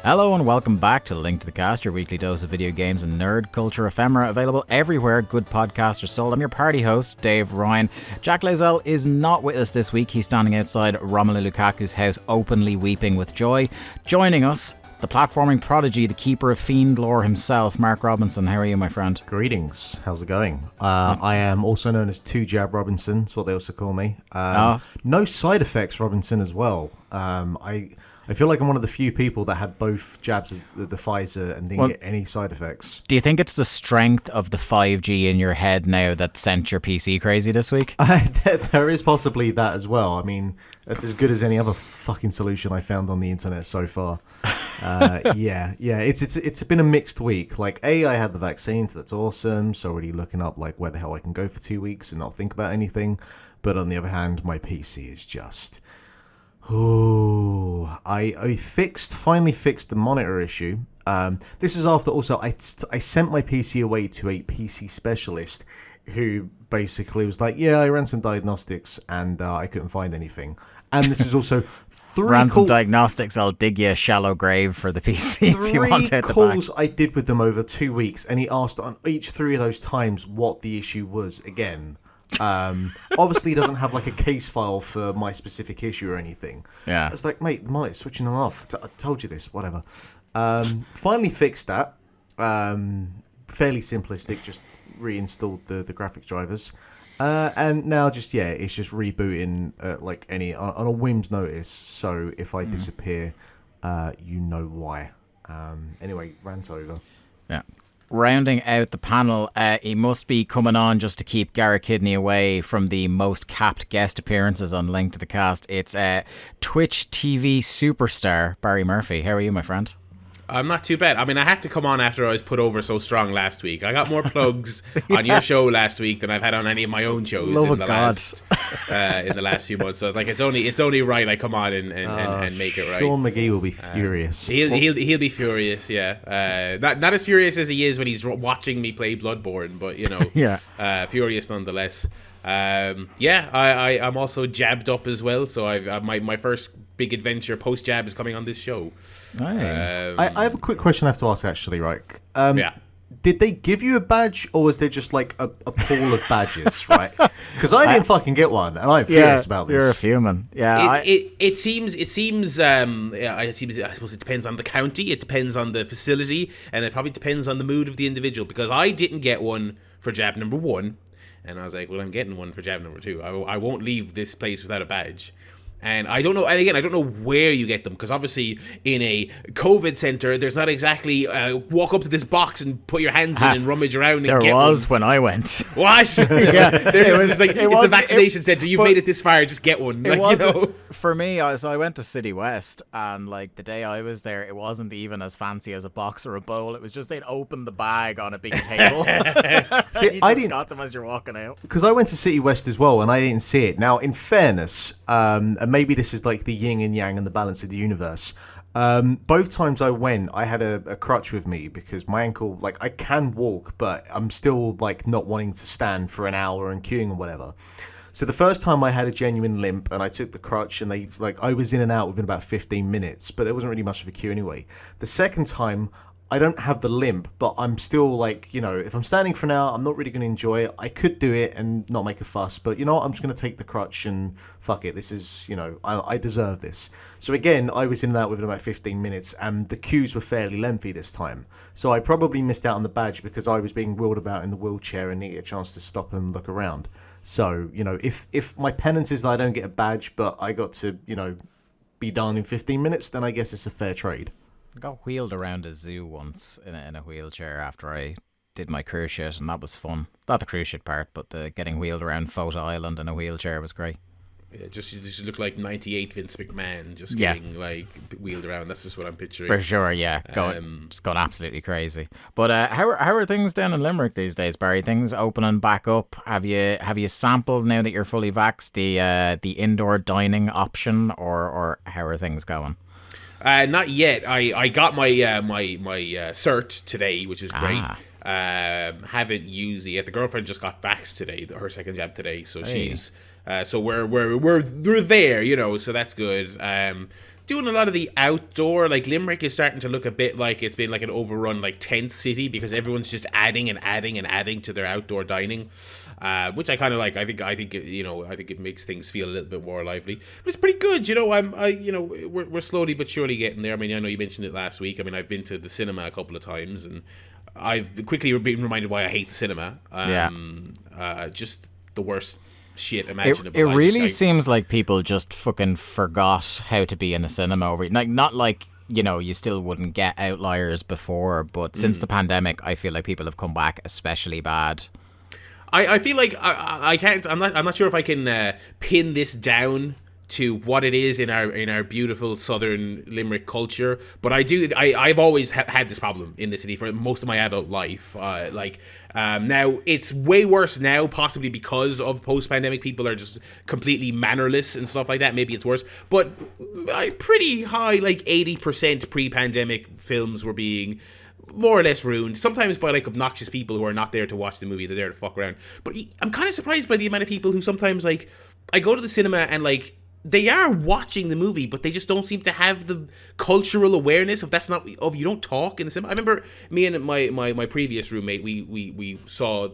Hello and welcome back to Link to the Cast, your weekly dose of video games and nerd culture ephemera, available everywhere good podcasts are sold. I'm your party host, Dave Ryan. Jack Lazell is not with us this week. He's standing outside Romelu Lukaku's house, openly weeping with joy. Joining us, the platforming prodigy, the keeper of fiend lore himself, Mark Robinson. How are you, my friend? Greetings. How's it going? I am also known as 2Jab Robinson. That's what they also call me. No side effects Robinson as well. I feel like I'm one of the few people that had both jabs of the Pfizer and didn't get any side effects. Do you think it's the strength of the 5G in your head now that sent your PC crazy this week? There is possibly that as well. I mean, that's as good as any other fucking solution I found on the internet so far. Yeah. It's been a mixed week. Like, I had the vaccines. That's awesome. So already looking up like where the hell I can go for 2 weeks and not think about anything. But on the other hand, my PC is just... Oh, I finally fixed the monitor issue. This is after also I sent my PC away to a PC specialist who basically was like, yeah, I ran some diagnostics and I couldn't find anything. And this is also some diagnostics. I'll dig you a shallow grave for the PC if you want it. 3 calls I did with them over 2 weeks, and he asked on each 3 of those times what the issue was again. Obviously he doesn't have like a case file for my specific issue or anything. Yeah, I was like, mate, the monitor's switching them off. I told you this, whatever. Finally fixed that. Fairly simplistic, just reinstalled the graphics drivers, and now just it's just rebooting like any on a whim's notice. So if I disappear, you know why. Anyway, rant over. Yeah. Rounding out the panel, he must be coming on just to keep Garrett Kidney away from the most capped guest appearances on Link to the Cast. It's Twitch TV superstar Barry Murphy. How are you, my friend? I'm not too bad. I mean, I had to come on after I was put over so strong last week. I got more plugs on your show last week than I've had on any of my own shows in the last few months. So it's like it's only right I come on and make it right. Sean McGee will be furious. He'll be furious. Yeah, not as furious as he is when he's watching me play Bloodborne, but you know, furious nonetheless. I'm also jabbed up as well. So I've my first big adventure post jab is coming on this show. I have a quick question I have to ask, actually, right? Did they give you a badge, or was there just like a pool of badges, right? Because I didn't fucking get one, and I'm furious about this. You're a fuming. Yeah, it seems. I suppose it depends on the county, it depends on the facility, and it probably depends on the mood of the individual. Because I didn't get one for jab number 1, and I was like, well, I'm getting one for jab number 2. I won't leave this place without a badge. And I don't know, and again, I don't know where you get them, because obviously in a COVID center, there's not exactly walk up to this box and put your hands in and rummage around and get one. When I went. What? It's a vaccination center. You've made it this far, just get one. For me, so I went to City West, and like the day I was there, it wasn't even as fancy as a box or a bowl. It was just they'd open the bag on a big table. See, I didn't got them as you're walking out. Because I went to City West as well, and I didn't see it. Now, in fairness, and maybe this is like the yin and yang and the balance of the universe. Both times I went, I had a crutch with me because my ankle, like, I can walk, but I'm still like not wanting to stand for an hour and queuing or whatever. So the first time I had a genuine limp and I took the crutch, and I was in and out within about 15 minutes, but there wasn't really much of a queue anyway. The second time, I don't have the limp, but I'm still like, if I'm standing for an hour, I'm not really going to enjoy it. I could do it and not make a fuss, but you know what? I'm just going to take the crutch and fuck it. This is, I deserve this. So again, I was in and out within about 15 minutes, and the queues were fairly lengthy this time. So I probably missed out on the badge because I was being wheeled about in the wheelchair and didn't get a chance to stop and look around. So, if my penance is that I don't get a badge, but I got to, be done in 15 minutes, then I guess it's a fair trade. I got wheeled around a zoo once in a wheelchair after I did my cruise ship, and that was fun. Not the cruise ship part, but the getting wheeled around Photo Island in a wheelchair was great. Yeah, just look like 98 Vince McMahon, just getting like wheeled around. That's just what I'm picturing. For sure, yeah, just going absolutely crazy. But how are things down in Limerick these days, Barry? Things opening back up? Have you sampled now that you're fully vaxxed the indoor dining option, or how are things going? Not yet. I got my cert today, which is great. Haven't used it yet. The girlfriend just got vaxxed today, her second jab today, so she's So we're there, you know. So that's good. Doing a lot of the outdoor, like Limerick is starting to look a bit like it's been like an overrun like tent city because everyone's just adding to their outdoor dining, which I kind of like. I think it makes things feel a little bit more lively. But it's pretty good, you know. We're slowly but surely getting there. I mean, I know you mentioned it last week. I mean, I've been to the cinema a couple of times, and I've quickly been reminded why I hate the cinema. Just the worst shit imaginable. It really seems like people just fucking forgot how to be in a cinema over, like, not like, you know, you still wouldn't get outliers before, but since the pandemic I feel like people have come back especially bad. I feel like I can't, I'm not sure if I can pin this down to what it is in our beautiful southern Limerick culture, but I've always had this problem in the city for most of my adult life. Now it's way worse now, possibly because of post-pandemic. People are just completely mannerless and stuff like that. Maybe it's worse, but pretty high, like 80% pre-pandemic films were being more or less ruined, sometimes by like obnoxious people who are not there to watch the movie, they're there to fuck around. But I'm kind of surprised by the amount of people who sometimes, like, I go to the cinema and like they are watching the movie, but they just don't seem to have the cultural awareness of you don't talk in the cinema. I remember me and my previous roommate, we saw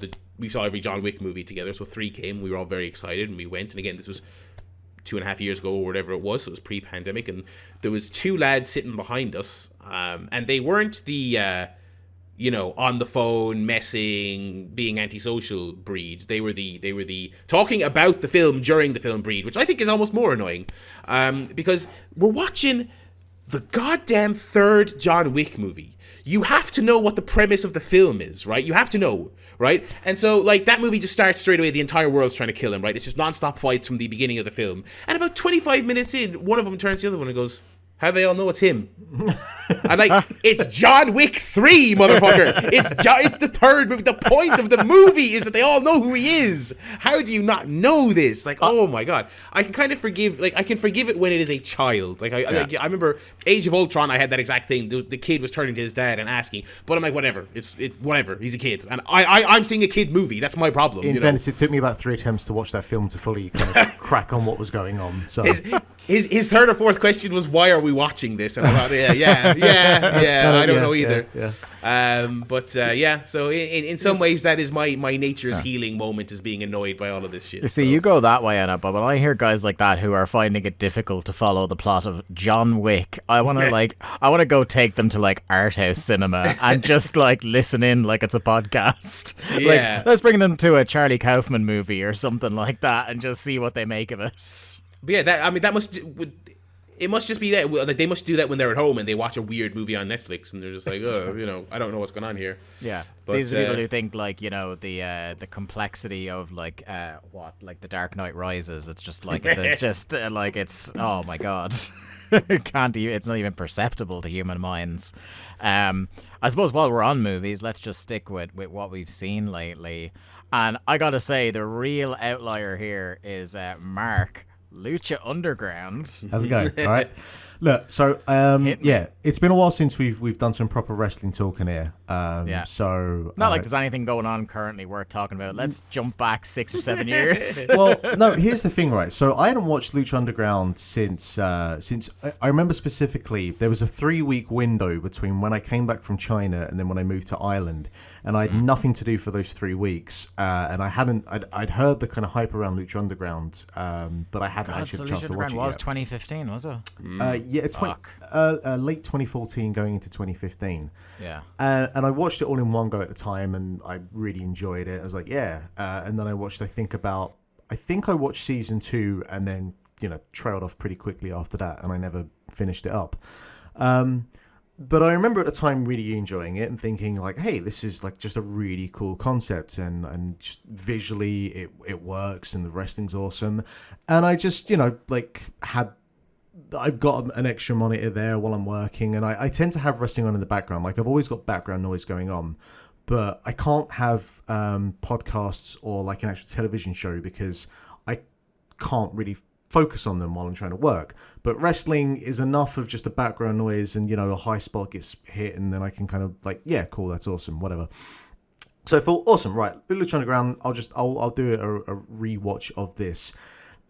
every John Wick movie together. So 3 came, we were all very excited, and we went. And again, this was 2.5 years ago or whatever it was. So it was pre-pandemic, and there was 2 lads sitting behind us, and they weren't the on the phone, messing, being antisocial breed. They were the talking about the film during the film breed, which I think is almost more annoying, because we're watching the goddamn 3rd John Wick movie. You have to know what the premise of the film is, right? You have to know, right? And so, like, that movie just starts straight away. The entire world's trying to kill him, right? It's just non-stop fights from the beginning of the film. And about 25 minutes in, one of them turns to the other one and goes, "How do they all know it's him?" I'm like, it's John Wick 3, motherfucker. It's the 3rd movie. The point of the movie is that they all know who he is. How do you not know this? Like, oh my god. I can kind of forgive, like, I can forgive it when it is a child. Like, I remember Age of Ultron, I had that exact thing. The kid was turning to his dad and asking, but I'm like, whatever. Whatever. He's a kid. And I'm seeing a kid movie. That's my problem. In Venice, it took me about 3 attempts to watch that film to fully kind of crack on what was going on. So his 3rd or 4th question was, why are we watching this? And I thought, I don't know either. So in some ways, that is my nature's healing moment, is being annoyed by all of this shit. You see, you go that way, Anna, but when I hear guys like that who are finding it difficult to follow the plot of John Wick, I want to go take them to like art house cinema and just like listen in like it's a podcast. Yeah. Like, let's bring them to a Charlie Kaufman movie or something like that and just see what they make of it. But yeah, it must just be that, like, they must do that when they're at home and they watch a weird movie on Netflix and they're just like, I don't know what's going on here. Yeah, but these are people who think, like, the complexity of like The Dark Knight Rises. It's just like it's oh my god, it's not even perceptible to human minds. I suppose while we're on movies, let's just stick with what we've seen lately. And I gotta say, the real outlier here is Mark. Lucha Underground. How's it going? All right. Look, so it's been a while since we've done some proper wrestling talking here. So not like there's anything going on currently worth talking about. Let's jump back 6 or 7 years. Well, no, here's the thing, right? So I hadn't watched Lucha Underground since I remember specifically there was a 3-week window between when I came back from China and then when I moved to Ireland, and I had nothing to do for those 3 weeks, and I'd heard the kind of hype around Lucha Underground, but I hadn't actually had a chance to watch it. Was yet. 2015, was it? Late 2014 going into 2015. Yeah. And I watched it all in one go at the time, and I really enjoyed it. I was like, and then I watched, I think I watched season 2 and then, trailed off pretty quickly after that, and I never finished it up. But I remember at the time really enjoying it and thinking like, hey, this is like just a really cool concept, and just visually it works and the wrestling's awesome. And I just, I've got an extra monitor there while I'm working, and I tend to have wrestling on in the background. Like, I've always got background noise going on, but I can't have podcasts or like an actual television show because I can't really focus on them while I'm trying to work. But wrestling is enough of just a background noise, and a high spot gets hit, and then I can kind of like, yeah, cool, that's awesome, whatever. So I thought, awesome, right, Lucha Underground, I'll do a rewatch of this.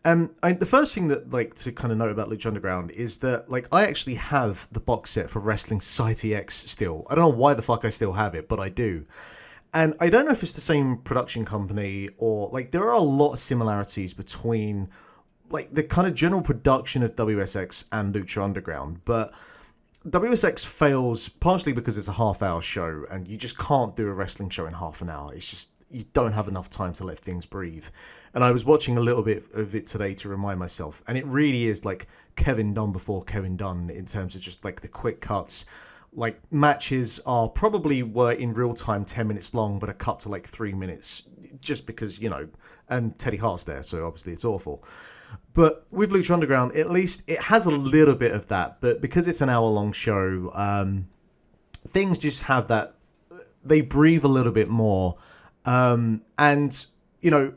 The first thing that like to kind of note about Lucha Underground is that like I actually have the box set for Wrestling Society X still. I don't know why the fuck I still have it, but I do. And I don't know if it's the same production company or like there are a lot of similarities between like the kind of general production of WSX and Lucha Underground, but WSX fails partially because it's a half-hour show and you just can't do a wrestling show in half an hour. It's just you don't have enough time to let things breathe. And I was watching a little bit of it today to remind myself, and it really is like Kevin Dunn before Kevin Dunn in terms of just like the quick cuts. Like matches were in real time 10 minutes long, but are cut to like 3 minutes just because, you know, and Teddy Hart's there, so obviously it's awful. But with Lucha Underground, at least it has a little bit of that, but because it's an hour-long show, things just have that, they breathe a little bit more. And, you know,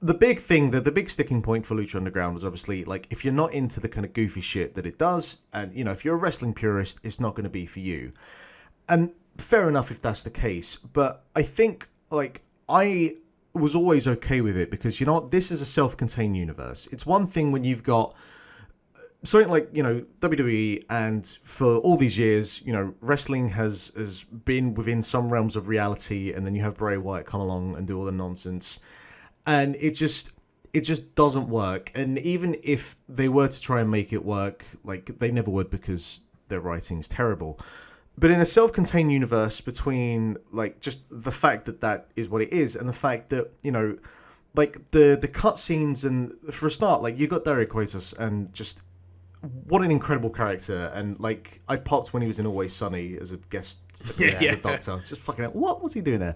the big thing, the big sticking point for Lucha Underground was obviously, like, if you're not into the kind of goofy shit that it does, and, you know, if you're a wrestling purist, it's not going to be for you. And fair enough if that's the case, but I think, like, I was always okay with it because, you know what, this is a self-contained universe. It's one thing when you've got something like, you know, WWE, and for all these years, you know, wrestling has been within some realms of reality, and then you have Bray Wyatt come along and do all the nonsense, and it just doesn't work. And even if they were to try and make it work, like, they never would because their writing's terrible. But in a self-contained universe, between like just the fact that is what it is, and the fact that, you know, like the cutscenes, and for a start, like you got Dario Cuetos, and just what an incredible character. And like I popped when he was in Always Sunny as a guest the Doctor. Just fucking hell, what was he doing there?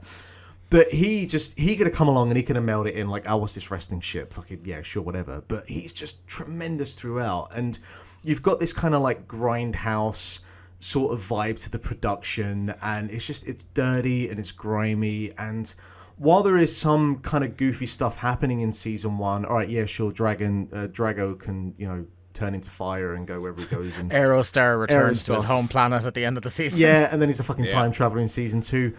But he could have come along and he could have mailed it in like, oh, what's this wrestling shit? Fucking yeah, sure, whatever. But he's just tremendous throughout, and you've got this kind of like grindhouse sort of vibe to the production, and it's dirty and it's grimy. And while there is some kind of goofy stuff happening in season 1, all right, yeah, sure, Drago can, you know, turn into fire and go wherever he goes, and Aerostar returns to his home planet at the end of the season. Yeah, and then he's a fucking time traveler in season 2.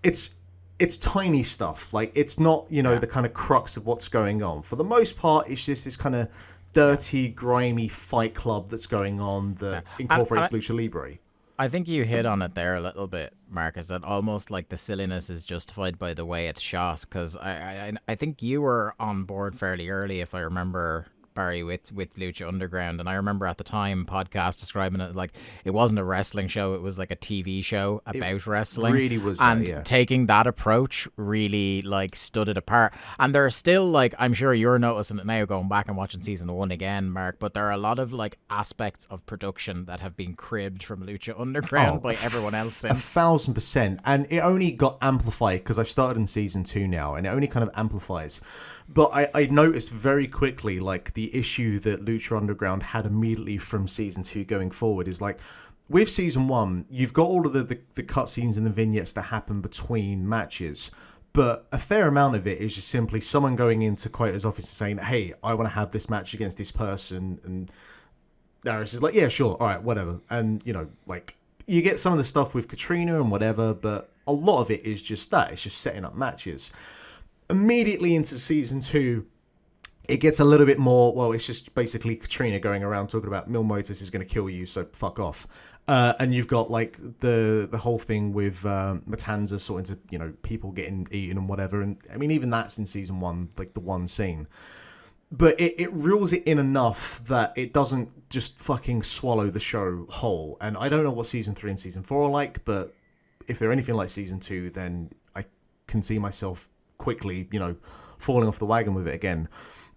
It's tiny stuff, like it's not, you know, the kind of crux of what's going on. For the most part, it's just this kind of dirty, grimy fight club that's going on that incorporates Lucha Libre. I think you hit on it there a little bit, Marcus, that almost like the silliness is justified by the way it's shot, because I think you were on board fairly early, if I remember, Barry, with Lucha Underground, and I remember at the time podcast describing it like it wasn't a wrestling show, it was like a TV show about wrestling. Really was, and taking that approach really like stood it apart. And there are still, like, I'm sure you're noticing it now going back and watching season 1 again, Mark, but there are a lot of like aspects of production that have been cribbed from Lucha Underground by everyone else since. 1,000%, and it only got amplified because I've started in season 2 now, and it only kind of amplifies. But I noticed very quickly, like, the issue that Lucha Underground had immediately from Season 2 going forward is, like, with Season 1, you've got all of the cutscenes and the vignettes that happen between matches, but a fair amount of it is just simply someone going into Quato's office and saying, hey, I want to have this match against this person, and Darius is like, yeah, sure, all right, whatever. And, you know, like, you get some of the stuff with Katrina and whatever, but a lot of it is just that. It's just setting up matches. Immediately into season 2, it gets a little bit more, well, it's just basically Katrina going around talking about Mil Muertes is going to kill you, so fuck off. And you've got like the whole thing with Matanza sort of, you know, people getting eaten and whatever. And I mean, even that's in season 1, like the one scene. But it reels it in enough that it doesn't just fucking swallow the show whole. And I don't know what season 3 and season 4 are like, but if they're anything like season 2, then I can see myself quickly, you know, falling off the wagon with it again.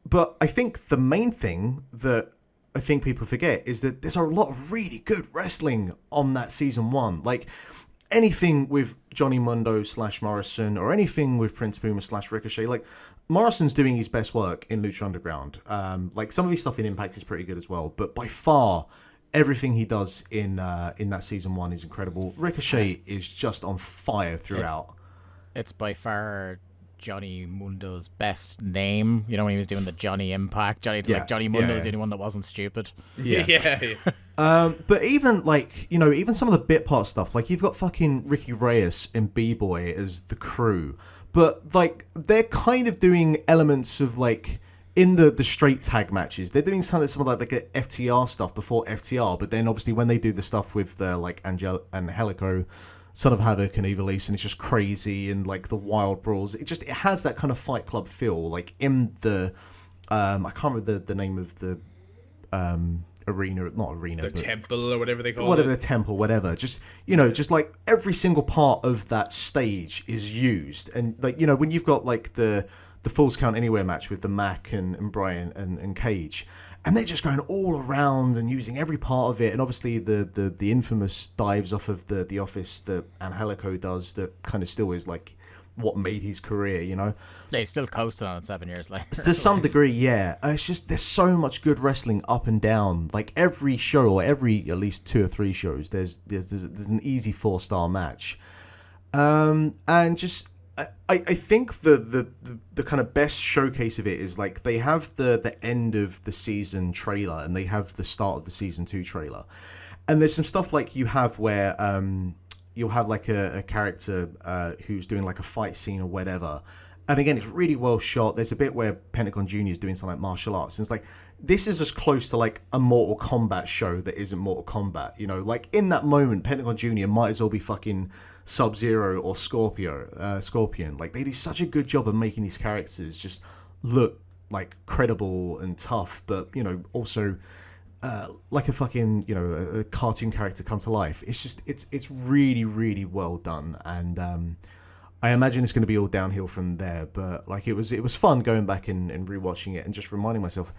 But I think the main thing that I think people forget is that there's a lot of really good wrestling on that season 1. Like anything with Johnny Mundo / Morrison, or anything with Prince Puma / Ricochet, like Morrison's doing his best work in Lucha Underground. Like some of his stuff in Impact is pretty good as well, but by far everything he does in that season 1 is incredible. Ricochet is just on fire throughout. It's by far Johnny Mundo's best name. You know, when he was doing the Johnny Impact, Johnny Mundo's the only one that wasn't stupid. Yeah. But even like, you know, even some of the bit part stuff, like you've got fucking Ricky Reyes and B-Boy as the crew, but like they're kind of doing elements of like in the straight tag matches, they're doing some of like the FTR stuff before FTR, but then obviously when they do the stuff with the like Angelico, Son of Havoc and Evil East, and it's just crazy and like the wild brawls. It has that kind of Fight Club feel. Like in the I can't remember the name of the arena, not arena, the but temple or whatever they call it. Whatever the temple, whatever. Just just like every single part of that stage is used, and like when you've got like the Falls Count Anywhere match with the Mac and Brian and Cage, and they're just going all around and using every part of it, and obviously the infamous dives off of the Office that Angelico does, that kind of still is like what made his career, Yeah, he's still coasting on it 7 years later. To some degree, yeah. It's just there's so much good wrestling up and down. Like every show, or every at least 2 or 3 shows, there's an easy 4-star match, and just. I think the kind of best showcase of it is like they have the end of the season trailer and they have the start of the season 2 trailer, and there's some stuff like you have where you'll have like a character who's doing like a fight scene or whatever, and again it's really well shot. There's a bit where Pentagon Jr. is doing something like martial arts, and it's like this is as close to like a Mortal Kombat show that isn't Mortal Kombat. Like in that moment, Pentagon Jr. might as well be fucking Sub-Zero or Scorpion. Like they do such a good job of making these characters just look like credible and tough, but also like a fucking a cartoon character come to life. It's just it's really, really well done, and I imagine it's going to be all downhill from there. But like it was fun going back and rewatching it and just reminding myself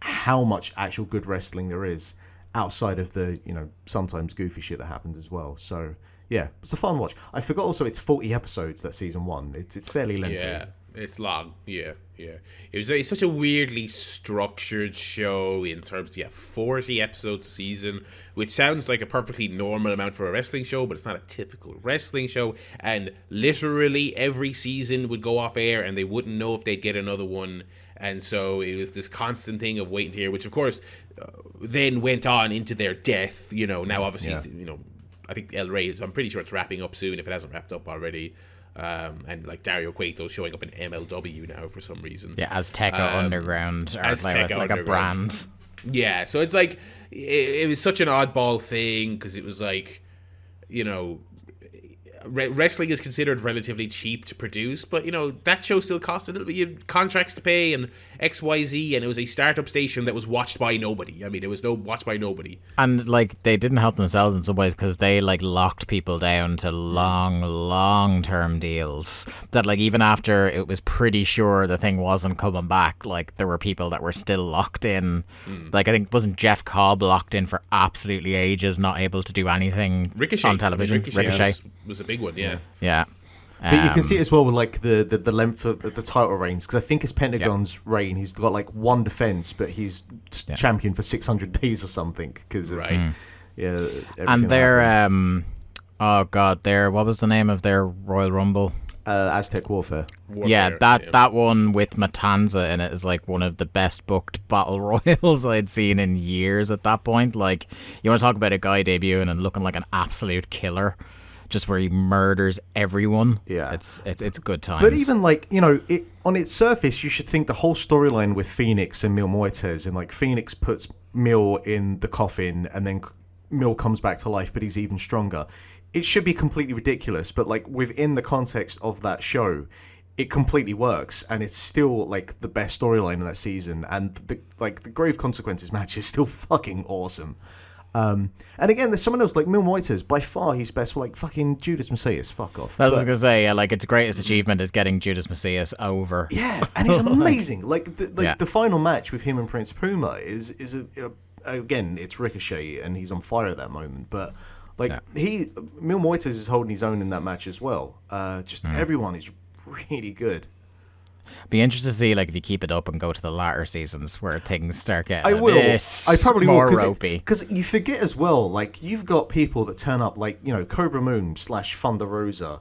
how much actual good wrestling there is outside of the sometimes goofy shit that happens as well. So yeah, it's a fun watch. I forgot also it's 40 episodes, that season 1. It's fairly lengthy. Yeah, it's long. Yeah. It's such a weirdly structured show in terms of 40 episodes a season, which sounds like a perfectly normal amount for a wrestling show, but it's not a typical wrestling show. And literally every season would go off air and they wouldn't know if they'd get another one. And so it was this constant thing of waiting to hear, which of course then went on into their death. Now obviously, I think El Rey I'm pretty sure it's wrapping up soon if it hasn't wrapped up already. And like Dario Cueto's showing up in MLW now for some reason. Yeah, Azteca Underground, or like a brand. Yeah, so it's like it was such an oddball thing because it was like, wrestling is considered relatively cheap to produce, but that show still cost a little bit. You had contracts to pay and XYZ, and it was a startup station that was watched by nobody. I mean, it was watched by nobody. And like they didn't help themselves in some ways because they like locked people down to long term deals that like even after it was pretty sure the thing wasn't coming back, like there were people that were still locked in. Like I think wasn't Jeff Cobb locked in for absolutely ages, not able to do anything on television. Ricochet was a big one, yeah. Yeah. But you can see it as well with like the length of the title reigns, because I think it's Pentagon's reign. He's got like one defense, but he's champion for 600 days or something. And their what was the name of their Royal Rumble? Aztec Warfare. That one with Matanza in it is like one of the best booked battle royals I'd seen in years at that point. Like, you want to talk about a guy debuting and looking like an absolute killer, just where he murders everyone. Yeah, it's good times. But even like on its surface, you should think the whole storyline with Phoenix and Mil Muertes, and like Phoenix puts Mil in the coffin, and then Mil comes back to life, but he's even stronger. It should be completely ridiculous, but like within the context of that show, it completely works, and it's still like the best storyline in that season. And the Grave Consequences match is still fucking awesome. And again, there's someone else like Mil Muertes. By far, he's best. Like fucking Judas Messias. Fuck off. I was gonna say, like its greatest achievement is getting Judas Messias over. Yeah, and he's amazing. The final match with him and Prince Puma is again, it's Ricochet, and he's on fire at that moment. But Mil Muertes is holding his own in that match as well. Everyone is really good. Be interested to see like if you keep it up and go to the latter seasons where things start getting I probably more will, ropey. Because you forget as well, like you've got people that turn up like Cobra Moon / Thunder Rosa.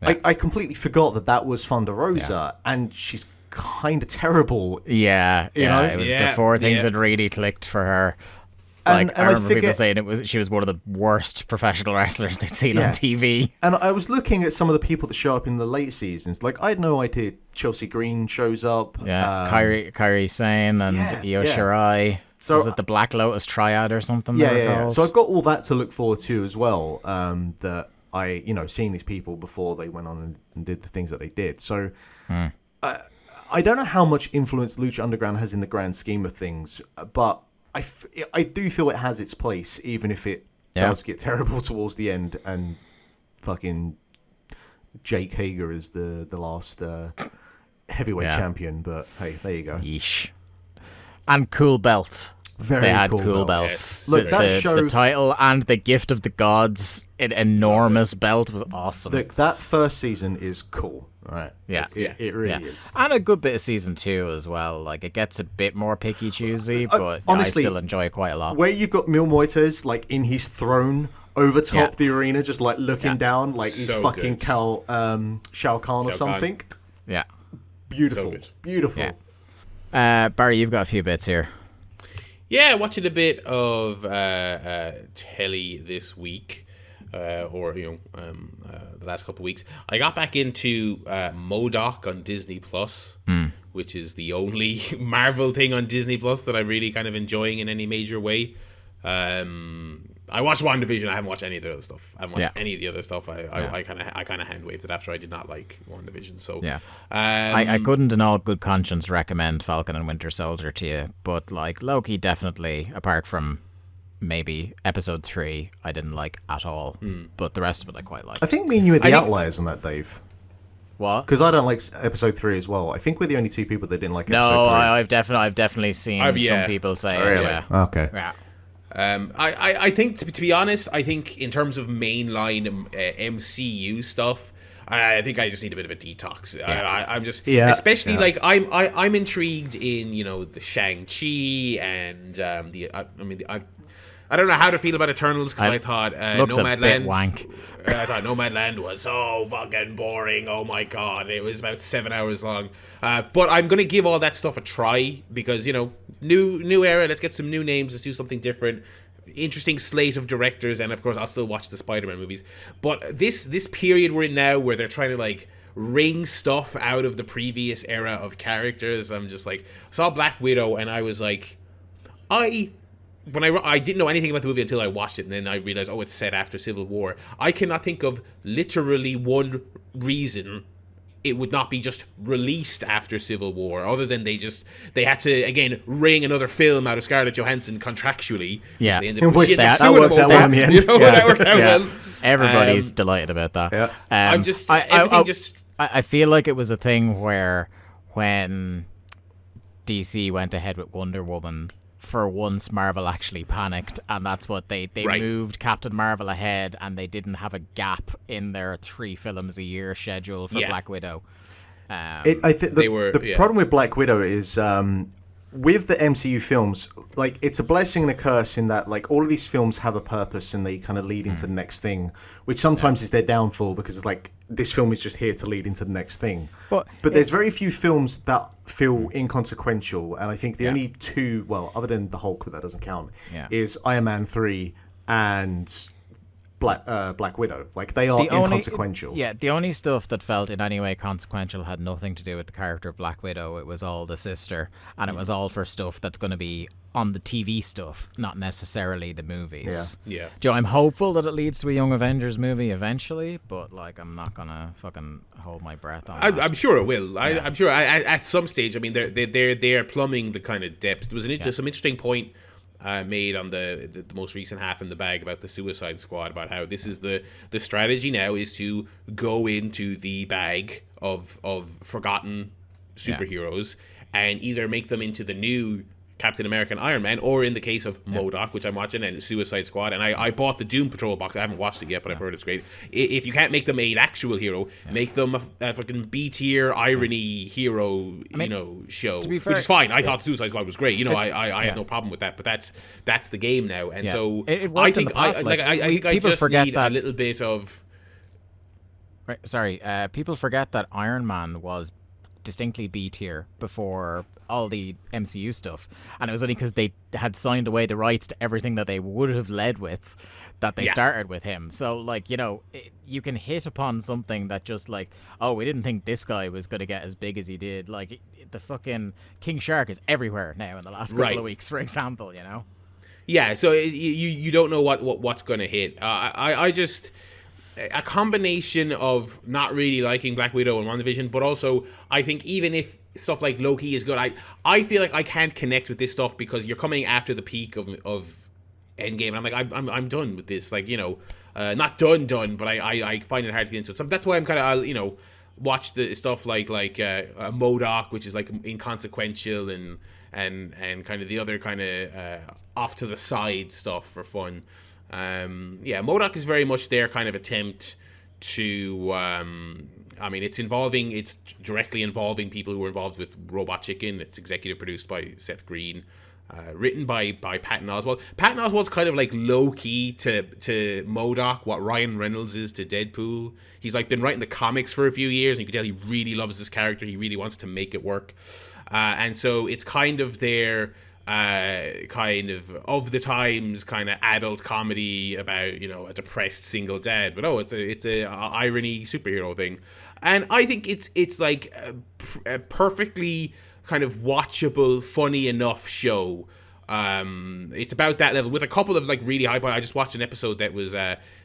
Yeah. I completely forgot that was Thunder Rosa, and she's kind of terrible. It was before things had really clicked for her. Like, And I I remember people forget- saying she was one of the worst professional wrestlers they'd seen Yeah. on TV. And I was looking at some of the people that show up in the late seasons. Like, I had no idea Chelsea Green shows up. Yeah, Kairi Sane and Io yeah. Shirai. So- was it the Black Lotus Triad or something? they were called? So I've got all that to look forward to as well. That I, seeing these people before they went on and did the things that they did. So I don't know how much influence Lucha Underground has in the grand scheme of things, but I do feel it has its place, even if it does get terrible towards the end and fucking Jake Hager is the last heavyweight champion. But hey, there you go. Yeesh. And cool belts. Very they had cool cool belts. belts. Look, that the shows title and the Gift of the Gods, an enormous belt, was awesome. Look, that first season is cool. Right. Yeah. It really is. And a good bit of season 2 as well. Like, it gets a bit more picky choosy, but honestly, I still enjoy it quite a lot. Where you've got Mil Muertes, like, in his throne over top the arena, just, like, looking down, like he's So fucking good. Shao Kahn or something. Yeah. Beautiful. So good. Beautiful. Yeah. Barry, you've got a few bits here. Yeah, watching a bit of telly this week, or the last couple of weeks. I got back into MODOK on Disney Plus, which is the only Marvel thing on Disney Plus that I'm really kind of enjoying in any major way. I watched WandaVision. I haven't watched any of the other stuff. I haven't watched any of the other stuff. I kind of hand waved it after I did not like WandaVision. So I couldn't in all good conscience recommend Falcon and Winter Soldier to you, but like Loki definitely, apart from maybe episode 3, I didn't like at all. But the rest of it I quite liked. I think me and you are the outliers on that, Dave. What? Because I don't like episode 3 as well. I think we're the only two people that didn't like episode 3. No, I've definitely seen some people say it. Really? Yeah. Okay. Yeah. I think, to be honest, I think in terms of mainline MCU stuff, I think I just need a bit of a detox. I'm just, especially like I'm intrigued in the Shang-Chi and I don't know how to feel about Eternals because I thought Nomadland wank. I thought Nomadland was so fucking boring. Oh my god, it was about 7 hours long. But I'm gonna give all that stuff a try because new era. Let's get some new names. Let's do something different. Interesting slate of directors, and of course I'll still watch the Spider-Man movies. But this period we're in now, where they're trying to like wring stuff out of the previous era of characters, I'm just like, saw Black Widow, and I was like, I didn't know anything about the movie until I watched it, and then I realized, it's set after Civil War. I cannot think of literally one reason it would not be just released after Civil War, other than they had to again wring another film out of Scarlett Johansson contractually. Yeah, which they that worked out well in the end. That worked out well. Everybody's delighted about that. Yeah. I feel like it was a thing where when DC went ahead with Wonder Woman, for once Marvel actually panicked, and that's what they moved Captain Marvel ahead, and they didn't have a gap in their 3 films a year schedule for Black Widow. I think the problem with Black Widow is with the MCU films, like, it's a blessing and a curse in that, like, all of these films have a purpose and they kind of lead into the next thing, which sometimes is their downfall because it's like, this film is just here to lead into the next thing. But there's very few films that feel inconsequential, and I think the only two, well, other than the Hulk, but that doesn't count, is Iron Man 3 and Black Widow. Like, they are inconsequential. The only stuff that felt in any way consequential had nothing to do with the character of Black Widow. It was all the sister, and it was all for stuff that's going to be on the TV stuff, not necessarily the movies. Yeah. Joe, I'm hopeful that it leads to a Young Avengers movie eventually, but like, I'm not gonna fucking hold my breath on that. I'm sure it will. I'm sure at some stage. I mean, they're plumbing the kind of depth. There was some interesting point made on the most recent Half in the Bag about the Suicide Squad, about how this is the strategy now is to go into the bag of forgotten superheroes and either make them into the new Captain America and Iron Man, or in the case of MODOK, which I'm watching, and Suicide Squad, and I bought the Doom Patrol box. I haven't watched it yet, but I've heard it's great. If you can't make them an actual hero, make them a fucking B-tier irony hero, show, to be fair, which is fine. I thought Suicide Squad was great. I have no problem with that, but that's the game now, and so it worked in the past. I think I just need a little bit of. Right, sorry, people forget that Iron Man was distinctly B tier before all the MCU stuff, and it was only because they had signed away the rights to everything that they would have led with that they started with him. So, like, you know, you can hit upon something that just like, oh, we didn't think this guy was going to get as big as he did. Like, the fucking King Shark is everywhere now in the last couple of weeks, for example, you know? Yeah, so you don't know what's going to hit. I just... A combination of not really liking Black Widow and WandaVision, but also I think even if stuff like Loki is good, I feel like I can't connect with this stuff because you're coming after the peak of Endgame, and I'm like I'm done with this. Like, you know, not done, but I find it hard to get into it. So that's why I'm kind of, you know, watch the stuff like MODOK, which is like inconsequential and kind of the other kind of off to the side stuff for fun. MODOK is very much their kind of attempt to, I mean, it's directly involving people who were involved with Robot Chicken. It's executive produced by Seth Green, written by Patton Oswalt. Patton Oswalt's kind of like low-key to MODOK what Ryan Reynolds is to Deadpool. He's like been writing the comics for a few years, and you can tell he really loves this character. He really wants to make it work. And so it's kind of their... kind of the times kind of adult comedy about, you know, a depressed single dad, but it's a irony superhero thing, and I think it's like a perfectly kind of watchable, funny enough show. It's about that level with a couple of like really high point. I just watched an episode that was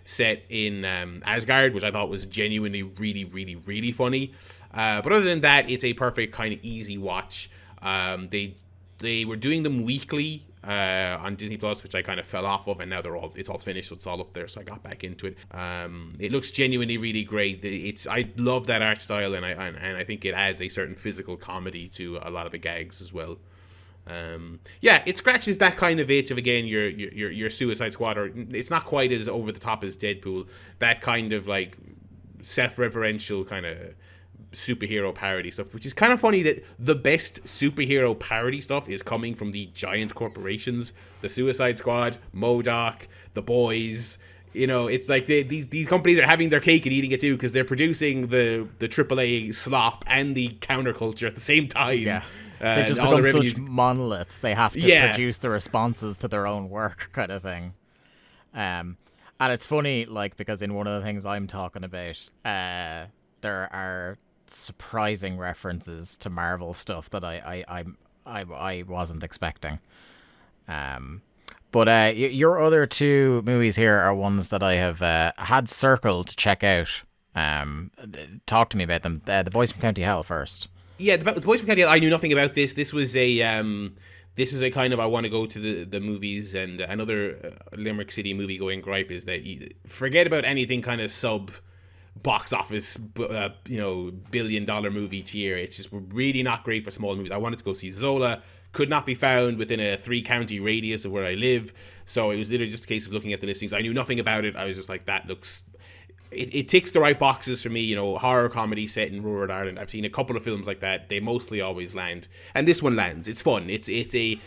set in Asgard, which I thought was genuinely really, really, really funny. But other than that, it's a perfect kind of easy watch. They were doing them weekly on Disney Plus, which I kind of fell off of, and now it's all finished, so it's all up there. So I got back into it. It looks genuinely really great. I love that art style, and I think it adds a certain physical comedy to a lot of the gags as well. It scratches that kind of itch of, again, your Suicide Squad, or it's not quite as over the top as Deadpool. That kind of like self-referential kind of superhero parody stuff, which is kind of funny that the best superhero parody stuff is coming from the giant corporations, the Suicide Squad, MODOK, The Boys. You know, it's like these companies are having their cake and eating it too, because they're producing the AAA slop and the counterculture at the same time. Yeah, they've just become such monoliths. They have to produce the responses to their own work, kind of thing. And it's funny, like, because in one of the things I'm talking about, there are surprising references to Marvel stuff that I wasn't expecting. But your other two movies here are ones that I have had circled to check out. Talk to me about them. The Boys from County Hell first. Yeah, the Boys from County Hell, I knew nothing about this. This was a kind of, I want to go to the movies, and another Limerick City movie going gripe is that you forget about anything kind of sub box office, $1 billion movie tier. It's just really not great for small movies. I wanted to go see Zola, could not be found within a 3-county radius of where I live, so it was literally just a case of looking at the listings. I knew nothing about it. I was just like, that looks... It ticks the right boxes for me, you know, horror comedy set in rural Ireland. I've seen a couple of films like that. They mostly always land, and this one lands. It's fun. It's a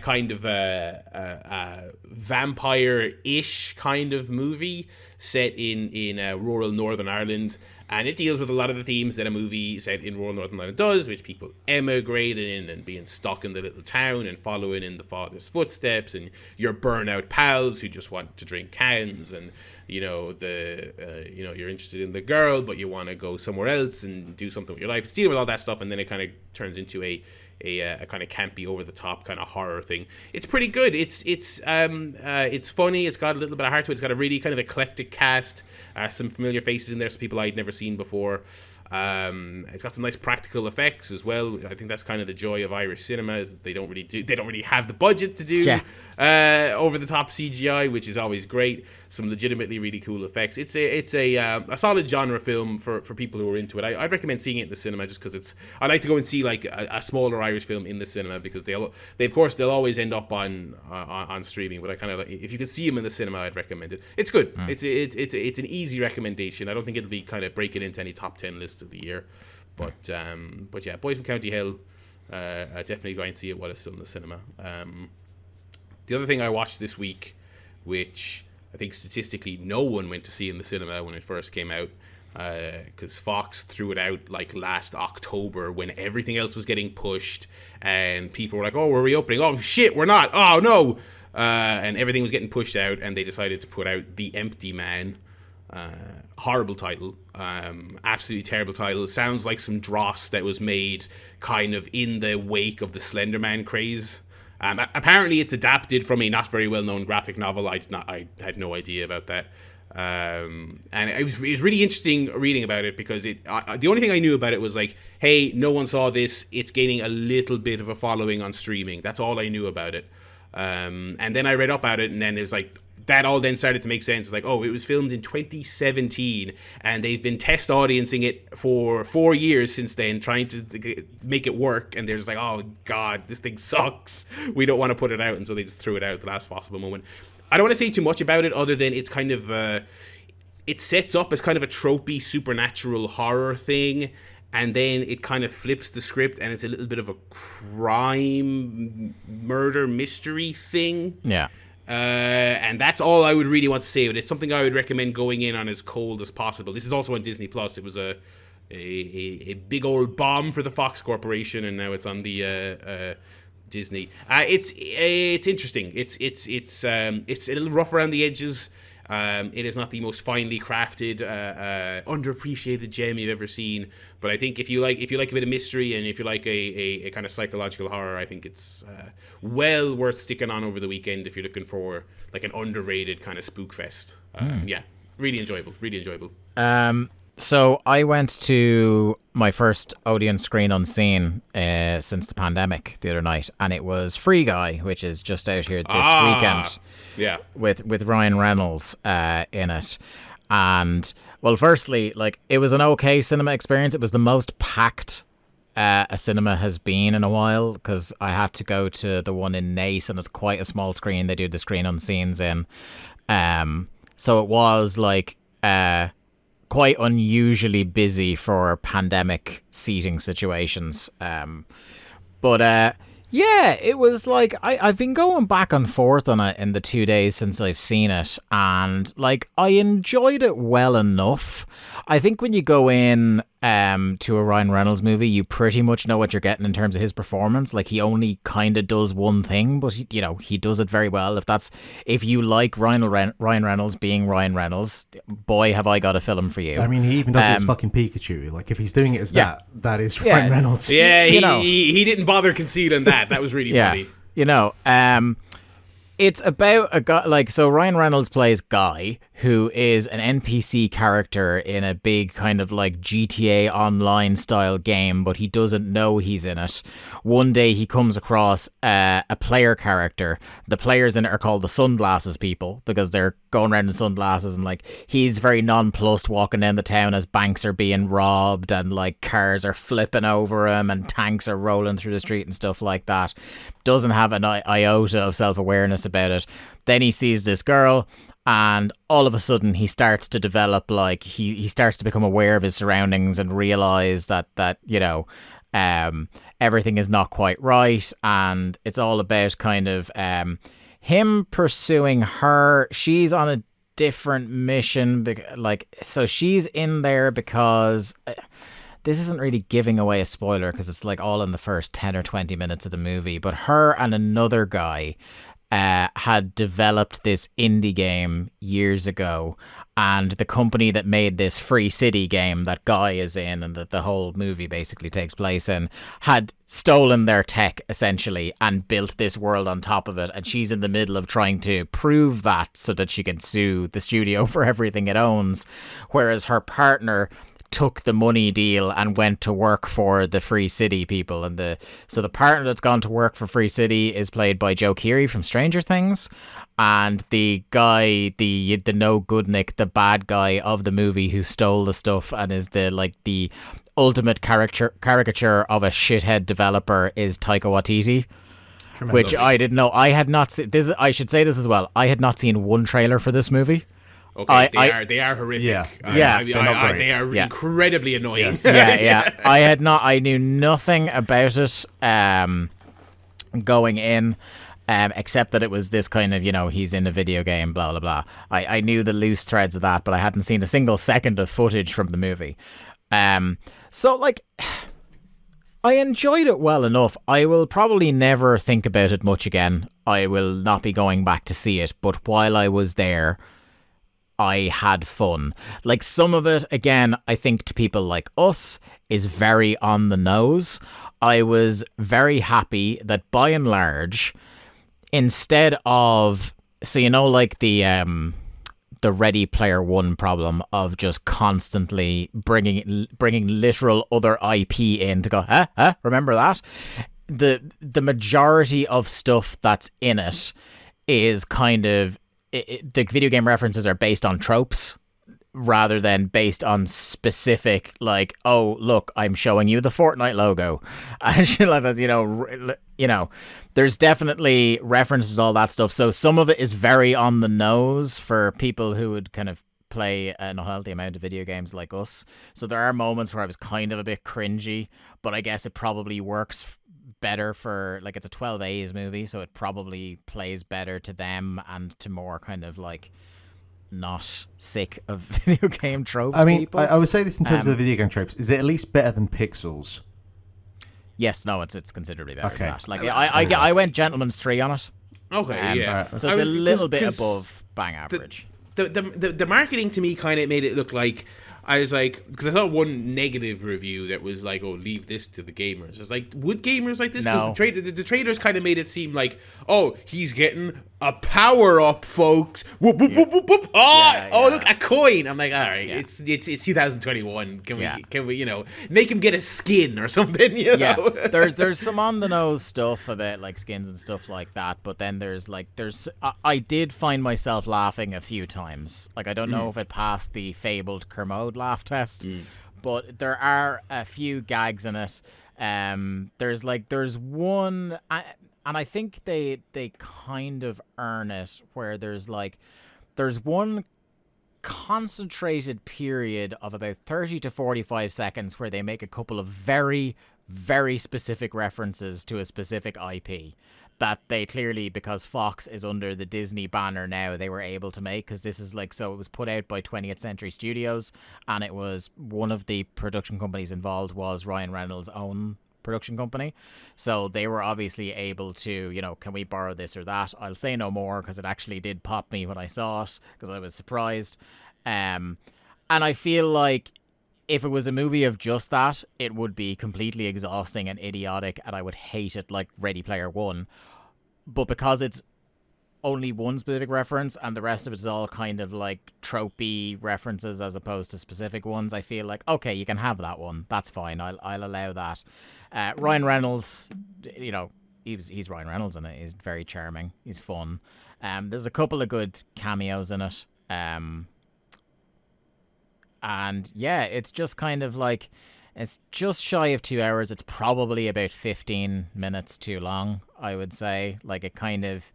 kind of a vampire-ish kind of movie set in rural Northern Ireland, and it deals with a lot of the themes that a movie set in rural Northern Ireland does, which people emigrating and being stuck in the little town and following in the father's footsteps, and your burnout pals who just want to drink cans, and you know you're interested in the girl but you want to go somewhere else and do something with your life. It's dealing with all that stuff, and then it kind of turns into a kind of campy, over the top kind of horror thing. It's pretty good. It's funny. It's got a little bit of heart to it. It's got a really kind of eclectic cast. Some familiar faces in there, some people I'd never seen before. It's got some nice practical effects as well. I think that's kind of the joy of Irish cinema, is that they don't really have the budget to do over the top CGI, which is always great. Some legitimately really cool effects. It's a solid genre film for people who are into it. I'd recommend seeing it in the cinema, just because I like to go and see like a smaller Irish film in the cinema, because they'll always end up on streaming. But I kind of, if you could see them in the cinema, I'd recommend it. It's good. It's an easy recommendation. I don't think it'll be kind of breaking into any top 10 lists of the year, but yeah, Boys from County Hill, definitely go and see it while it's still in the cinema. The other thing I watched this week, which I think statistically no one went to see in the cinema when it first came out, because Fox threw it out like last October when everything else was getting pushed and people were like, oh, we're reopening. Oh, shit, we're not. Oh, no. And everything was getting pushed out, and they decided to put out The Empty Man. Horrible title. Absolutely terrible title. It sounds like some dross that was made kind of in the wake of the Slender Man craze. Apparently it's adapted from a not very well-known graphic novel. I had no idea about that. And it was really interesting reading about it because the only thing I knew about it was like, hey, no one saw this. It's gaining a little bit of a following on streaming. That's all I knew about it. And then I read up about it, and then it was like, that all then started to make sense. It's like, oh, it was filmed in 2017, and they've been test audiencing it for 4 years since then, trying to make it work. And they're just like, oh, God, this thing sucks. We don't want to put it out. And so they just threw it out at the last possible moment. I don't want to say too much about it other than it's kind of, it sets up as kind of a tropey supernatural horror thing. And then it kind of flips the script, and it's a little bit of a crime, murder, mystery thing. Yeah. And that's all I would really want to say. But it's something I would recommend going in on as cold as possible. This is also on Disney Plus. It was a big old bomb for the Fox Corporation, and now it's on the Disney. It's interesting. It's a little rough around the edges. It is not the most finely crafted, underappreciated gem you've ever seen. But I think if you like a bit of mystery, and if you like a kind of psychological horror, I think it's well worth sticking on over the weekend if you're looking for like an underrated kind of spook fest. Yeah, really enjoyable. So I went to my first Odeon screen unseen since the pandemic the other night, and it was Free Guy, which is just out here this weekend. Yeah, with Ryan Reynolds in it. And well, firstly, like, it was an okay cinema experience. It was the most packed a cinema has been in a while, because I had to go to the one in Nace, and it's quite a small screen they do the screen unseens in. So it was like quite unusually busy for pandemic seating situations. But yeah, it was like, I've been going back and forth on it in the 2 days since I've seen it, and like, I enjoyed it well enough. I think when you go in to a Ryan Reynolds movie, you pretty much know what you're getting in terms of his performance. Like, he only kind of does one thing, but he does it very well. If you like Ryan Reynolds being Ryan Reynolds, boy, have I got a film for you. I mean, he even does his fucking Pikachu. Like, if he's doing it as that is Ryan Reynolds. Yeah, he didn't bother concealing that. That was really funny. It's about a guy, like, so Ryan Reynolds plays Guy, who is an NPC character in a big kind of like GTA Online style game, but he doesn't know he's in it. One day he comes across a player character. The players in it are called the Sunglasses People, because they're going around in sunglasses, and like, he's very nonplussed walking down the town as banks are being robbed and like cars are flipping over him and tanks are rolling through the street and stuff like that. Doesn't have an iota of self-awareness about it. Then he sees this girl, and all of a sudden he starts to develop, like, he starts to become aware of his surroundings and realize that everything is not quite right, and it's all about kind of him pursuing her. She's on a different mission, so she's in there because this isn't really giving away a spoiler, because it's like all in the first 10 or 20 minutes of the movie, but her and another guy had developed this indie game years ago, and the company that made this Free City game that Guy is in and that the whole movie basically takes place in had stolen their tech essentially and built this world on top of it, and she's in the middle of trying to prove that so that she can sue the studio for everything it owns, whereas her partner took the money deal and went to work for the Free City people. And so the partner that's gone to work for Free City is played by Joe Keery from Stranger Things, and the guy, the no good Nick, the bad guy of the movie who stole the stuff and is the ultimate caricature of a shithead developer, is Taika Waititi. Tremendous. Which I didn't know. I had not seen this. I should say this as well. I had not seen one trailer for this movie. Okay, they are horrific. They are incredibly annoying. Yeah. I knew nothing about it going in. except that it was this kind of, he's in a video game, blah, blah, blah. I knew the loose threads of that, but I hadn't seen a single second of footage from the movie. So, like, I enjoyed it well enough. I will probably never think about it much again. I will not be going back to see it, but while I was there, I had fun. Like, some of it, again, I think to people like us, is very on the nose. I was very happy that by and large, instead of, so like the Ready Player One problem of just constantly bringing literal other IP in to go, remember that? The majority of stuff that's in it is kind of, the video game references are based on tropes rather than based on specific, like, oh, look, I'm showing you the Fortnite logo. And shit like that, there's definitely references, all that stuff. So some of it is very on the nose for people who would kind of play an unhealthy amount of video games like us. So there are moments where I was kind of a bit cringy, but I guess it probably works better for, like, it's a 12A's movie, so it probably plays better to them and to more kind of like not sick of video game tropes. I mean, people. I would say this in terms of the video game tropes. Is it at least better than Pixels? Yes, no, it's considerably better than that. Like, Okay. I went Gentleman's 3 on it. Okay, yeah. So it's a little bit above bang average. The marketing to me kind of made it look like, I was like, because I saw one negative review that was like, oh, leave this to the gamers. It's like, would gamers like this? No. Because the trailers kind of made it seem like, oh, he's getting a power up, folks. Whoop, whoop, whoop, whoop, whoop. Oh, look, a coin. I'm like, all right, it's 2021. Can we make him get a skin or something? Yeah, there's some on the nose stuff about like skins and stuff like that, but then I did find myself laughing a few times. Like, I don't know if it passed the fabled Kermode laugh test, but there are a few gags in it. There's one, and I think they kind of earn it, where there's one concentrated period of about 30 to 45 seconds where they make a couple of very, very specific references to a specific IP that they clearly, because Fox is under the Disney banner now, they were able to make, because this is like, so it was put out by 20th Century Studios, and it was one of the production companies involved was Ryan Reynolds' own production company. So they were obviously able to, can we borrow this or that? I'll say no more, because it actually did pop me when I saw it, because I was surprised. And I feel like if it was a movie of just that, it would be completely exhausting and idiotic, and I would hate it like Ready Player One. But because it's only one specific reference and the rest of it is all kind of like tropey references as opposed to specific ones, I feel like, okay, you can have that one. That's fine. I'll allow that. Ryan Reynolds, he's Ryan Reynolds in it. He's very charming. He's fun. There's a couple of good cameos in it. And yeah, it's just kind of like, it's just shy of 2 hours. It's probably about 15 minutes too long, I would say. Like, it kind of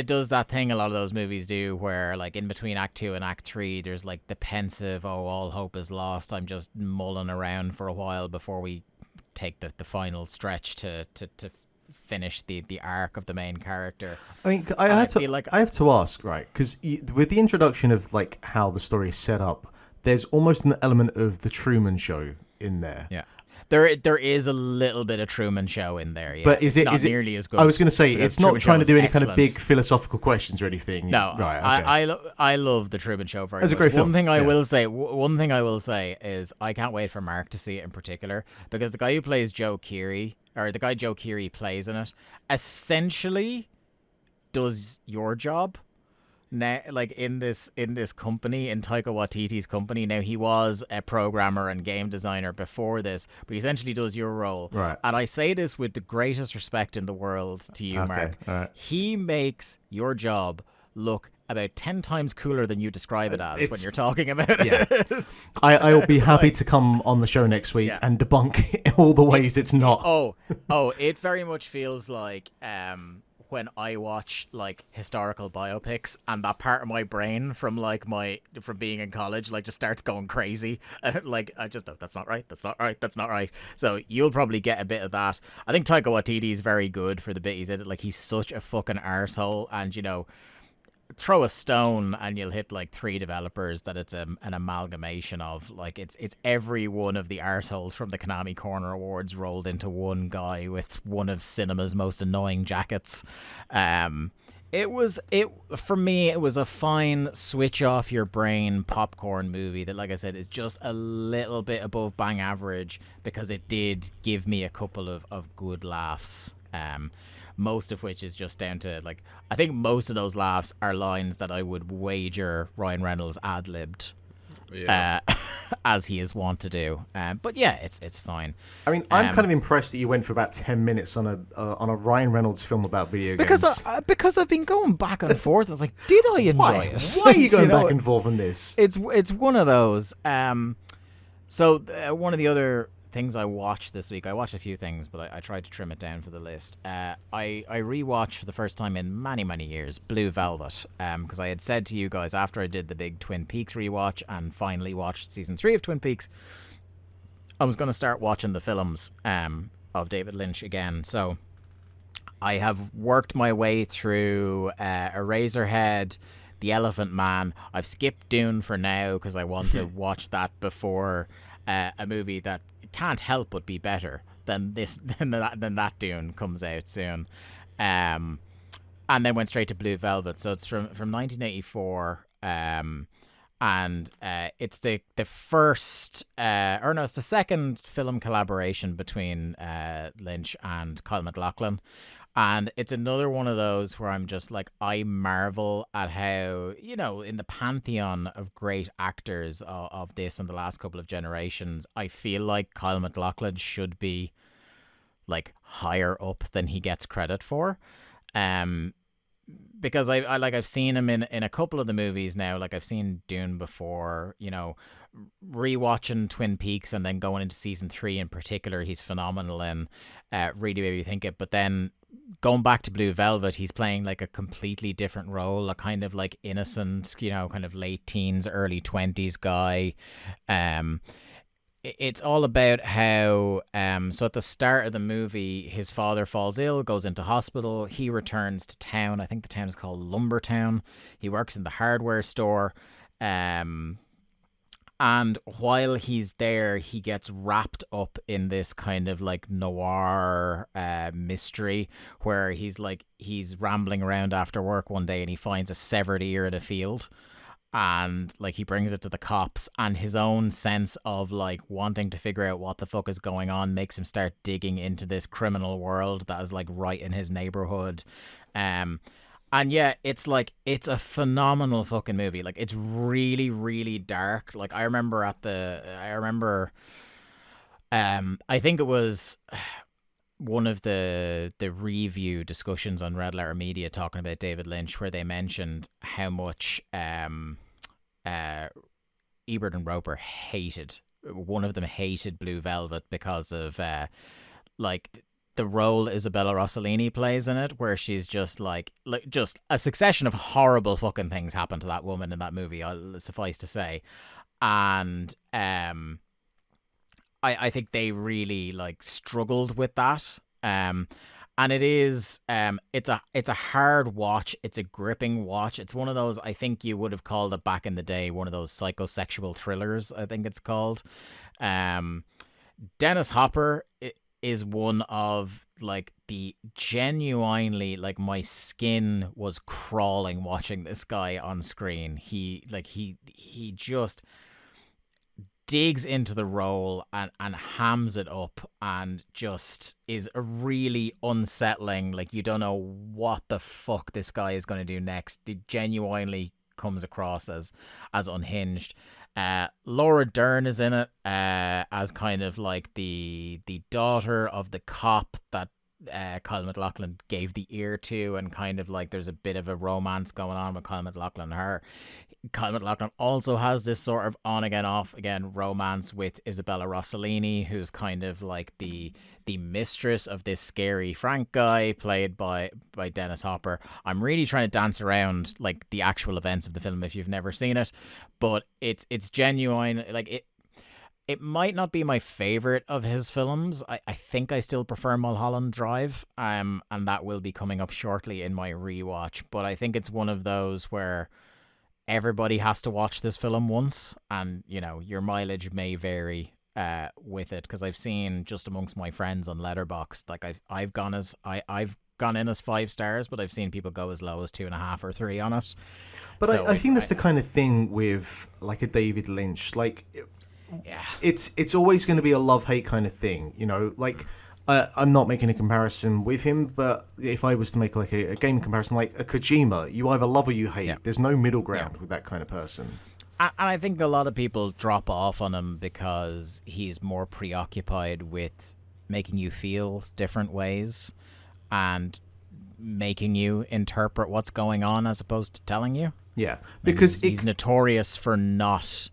does that thing a lot of those movies do, where like in between Act 2 and Act 3, there's like the pensive, oh, all hope is lost, I'm just mulling around for a while before we take the final stretch to finish the arc of the main character. I mean, I have to ask, right? Because with the introduction of like how the story is set up, there's almost an element of the Truman Show in there. Yeah. There is a little bit of Truman Show in there, yeah. But is it nearly as good? I was going to say, it's not trying to do any kind of big excellent. philosophical questions or anything. No, right, okay. I love the Truman Show very It's much. a great film. One thing I will say is I can't wait for Mark to see it in particular, because the guy who plays Joe Keery, or the guy Joe Keery plays in it, essentially does your job. Now, like in this company, in Taika Waititi's company. Now, he was a programmer and game designer before this, but he essentially does your role. Right. And I say this with the greatest respect in the world to you, Mark. All right. He makes your job look about 10 times cooler than you describe it as when you're talking about it. I'll be happy to come on the show next week and debunk all the ways it's not. Oh, it very much feels like when I watch like historical biopics, and that part of my brain from like from being in college like just starts going crazy. Like I just that's not right, that's not right, that's not right. So you'll probably get a bit of that. I think Taika Waititi is very good for the bit he's in it. Like he's such a fucking arsehole, and you know, throw a stone and you'll hit like 3 developers that it's an amalgamation of. Like it's every one of the arseholes from the Konami Corner Awards rolled into one guy with one of cinema's most annoying jackets. For me it was a fine switch off your brain popcorn movie that, like I said, is just a little bit above bang average, because it did give me a couple of good laughs. Most of which is just down to, like, I think most of those laughs are lines that I would wager Ryan Reynolds ad-libbed, as he is wont to do. But yeah, it's fine. I mean, I'm kind of impressed that you went for about 10 minutes on a Ryan Reynolds film about video games. Because I've been going back and forth. I was like, did I enjoy it? Why are you going back and forth on this? It's one of those. So one of the other things I watched this week, I watched a few things, but I tried to trim it down for the list. I rewatched for the first time in many years Blue Velvet, because I had said to you guys after I did the big Twin Peaks rewatch and finally watched season 3 of Twin Peaks, I was going to start watching the films of David Lynch again. So I have worked my way through Eraserhead, The Elephant Man. I've skipped Dune for now because I want to watch that before a movie that can't help but be better than that Dune comes out soon. And then went straight to Blue Velvet. So it's from 1984. And it's the first, it's the second film collaboration between Lynch and Kyle MacLachlan. And it's another one of those where I'm just like, I marvel at how, you know, in the pantheon of great actors of this and the last couple of generations, I feel like Kyle MacLachlan should be like higher up than he gets credit for. Because I've seen him in a couple of the movies now. Like I've seen Dune before, you know, rewatching Twin Peaks and then going into season 3 in particular, he's phenomenal in. Really made me think it. But then going back to Blue Velvet, he's playing like a completely different role, a kind of like innocent, you know, kind of late teens, early 20s guy. It's all about how, so at the start of the movie, his father falls ill, goes into hospital. He returns to town. I think the town is called Lumbertown. He works in the hardware store. And while he's there, he gets wrapped up in this kind of like noir mystery where he's rambling around after work one day and he finds a severed ear in a field. And like he brings it to the cops, and his own sense of like wanting to figure out what the fuck is going on makes him start digging into this criminal world that is like right in his neighborhood. And yeah, it's a phenomenal fucking movie. Like it's really, really dark. Like I think it was one of the review discussions on Red Letter Media talking about David Lynch, where they mentioned how much Ebert and Roper hated. One of them hated Blue Velvet because of the role Isabella Rossellini plays in it, where she's just like just a succession of horrible fucking things happen to that woman in that movie, I'll suffice to say. And I think they really like struggled with that. And it is it's a hard watch, it's a gripping watch. It's one of those, I think you would have called it back in the day, one of those psychosexual thrillers, I think it's called. Dennis Hopper is one of like the genuinely, like, my skin was crawling watching this guy on screen. He just digs into the role and hams it up, and just is a really unsettling, like, you don't know what the fuck this guy is going to do next. It genuinely comes across as unhinged. Laura Dern is in it as kind of like the daughter of the cop that Kyle MacLachlan gave the ear to, and kind of like there's a bit of a romance going on with Kyle MacLachlan and her. Kyle MacLachlan also has this sort of on again, off again romance with Isabella Rossellini, who's kind of like the mistress of this scary Frank guy, played by Dennis Hopper. I'm really trying to dance around like the actual events of the film if you've never seen it, but it's genuine. Like it might not be my favorite of his films. I think I still prefer Mulholland Drive, and that will be coming up shortly in my rewatch. But I think it's one of those where everybody has to watch this film once, and you know your mileage may vary with it, because I've seen just amongst my friends on Letterboxd, like I've gone in as 5 stars, but I've seen people go as low as 2.5 or 3 on it. But so I think that's the kind of thing with like a David Lynch, like. Yeah, it's always going to be a love-hate kind of thing, you know. Like, I'm not making a comparison with him, but if I was to make like a gaming comparison, like a Kojima, you either love or you hate. Yeah. There's no middle ground with that kind of person. and I think a lot of people drop off on him because he's more preoccupied with making you feel different ways and making you interpret what's going on as opposed to telling you. Yeah, because he's notorious for not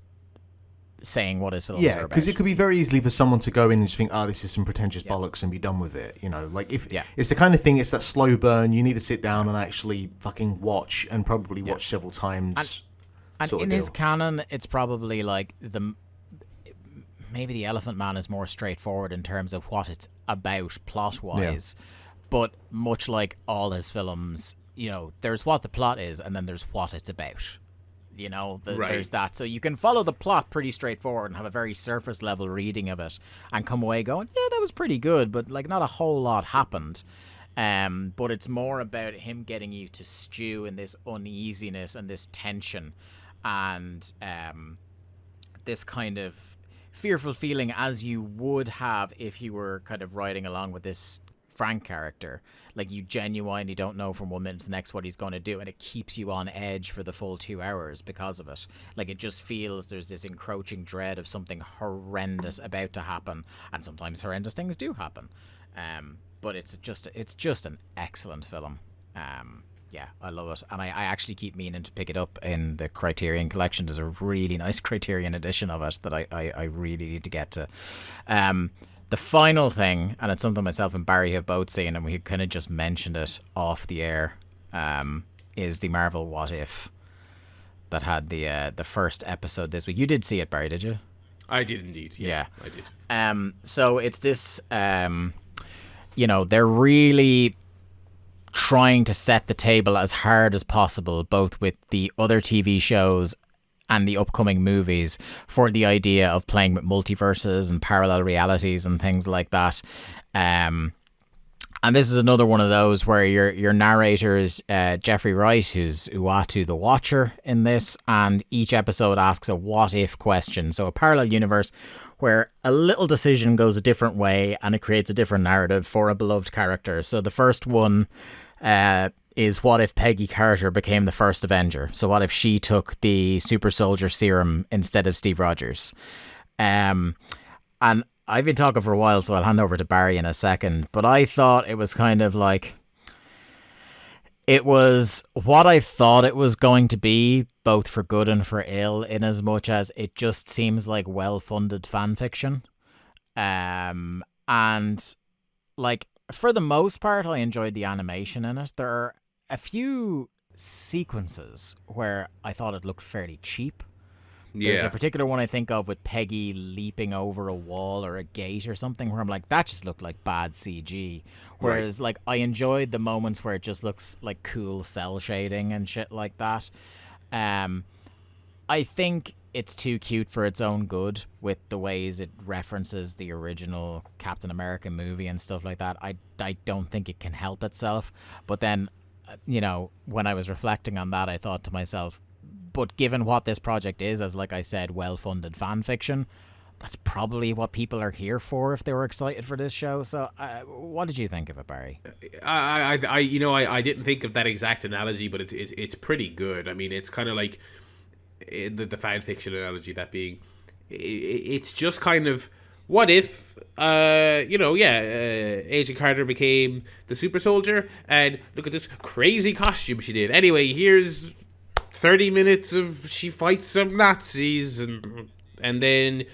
saying what his films are about. Because it could be very easily for someone to go in and just think, this is some pretentious bollocks, and be done with it, you know. Like, if it's the kind of thing, it's that slow burn, you need to sit down and actually fucking watch, and probably watch several times. And in his canon, it's probably like maybe the Elephant Man is more straightforward in terms of what it's about plot-wise, but much like all his films, you know, there's what the plot is, and then there's what it's about. You know, there's that. So you can follow the plot pretty straightforward and have a very surface level reading of it and come away going, yeah, that was pretty good, but like not a whole lot happened. But it's more about him getting you to stew in this uneasiness and this tension and this kind of fearful feeling, as you would have if you were kind of riding along with this Frank character. Like, you genuinely don't know from one minute to the next what he's going to do, and it keeps you on edge for the full 2 hours because of it. Like, it just feels there's this encroaching dread of something horrendous about to happen, and sometimes horrendous things do happen. But it's just an excellent film. Yeah, I love it, and I actually keep meaning to pick it up in the Criterion collection. There's a really nice Criterion edition of it that I really need to get to. The final thing, and it's something myself and Barry have both seen, and we kind of just mentioned it off the air, is the Marvel What If that had the first episode this week. You did see it, Barry, did you? I did indeed. Yeah, I did. So it's this, you know, they're really trying to set the table as hard as possible, both with the other TV shows and the upcoming movies, for the idea of playing with multiverses and parallel realities and things like that. And this is another one of those where your narrator is Jeffrey Wright, who's Uatu the Watcher in this, and each episode asks a what-if question. So a parallel universe where a little decision goes a different way and it creates a different narrative for a beloved character. So the first one is, what if Peggy Carter became the first Avenger? So what if she took the super soldier serum instead of Steve Rogers? And I've been talking for a while, so I'll hand over to Barry in a second, but I thought it was kind of like, it was what I thought it was going to be, both for good and for ill, in as much as it just seems like well-funded fan fiction. And like, for the most part, I enjoyed the animation in it. There are a few sequences where I thought it looked fairly cheap. There's a particular one I think of with Peggy leaping over a wall or a gate or something where I'm like, that just looked like bad CG. Whereas like, I enjoyed the moments where it just looks like cool cell shading and shit like that. I think it's too cute for its own good with the ways it references the original Captain America movie and stuff like that. I don't think it can help itself. But then, you know, when I was reflecting on that, I thought to myself, but given what this project is, as like I said, well-funded fan fiction, that's probably what people are here for if they were excited for this show. So what did you think of it, Barry? I didn't think of that exact analogy, but it's pretty good. I mean, it's kind of like the fan fiction analogy, that being, it's just kind of what if, Agent Carter became the super soldier, and look at this crazy costume she did. Anyway, here's 30 minutes of she fights some Nazis, and then,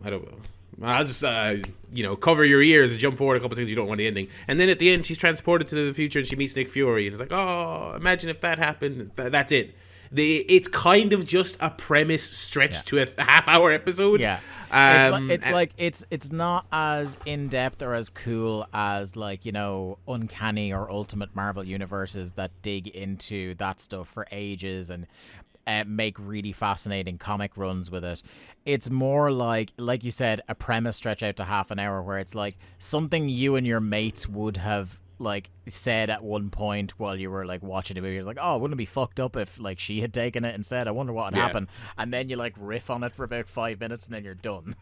I don't know. I'll just, cover your ears and jump forward a couple things you don't want the ending. And then at the end, she's transported to the future and she meets Nick Fury. And it's like, oh, imagine if that happened. That's it. It's kind of just a premise stretched to a half-hour episode. Yeah. It's not as in-depth or as cool as, like, Uncanny or Ultimate Marvel universes that dig into that stuff for ages and make really fascinating comic runs with it. It's more like you said, a premise stretch out to half an hour where it's like something you and your mates would have like said at one point while you were like watching the movie. It's like, oh, wouldn't it be fucked up if like she had taken it instead? I wonder what would happen. And then you like riff on it for about 5 minutes and then you're done.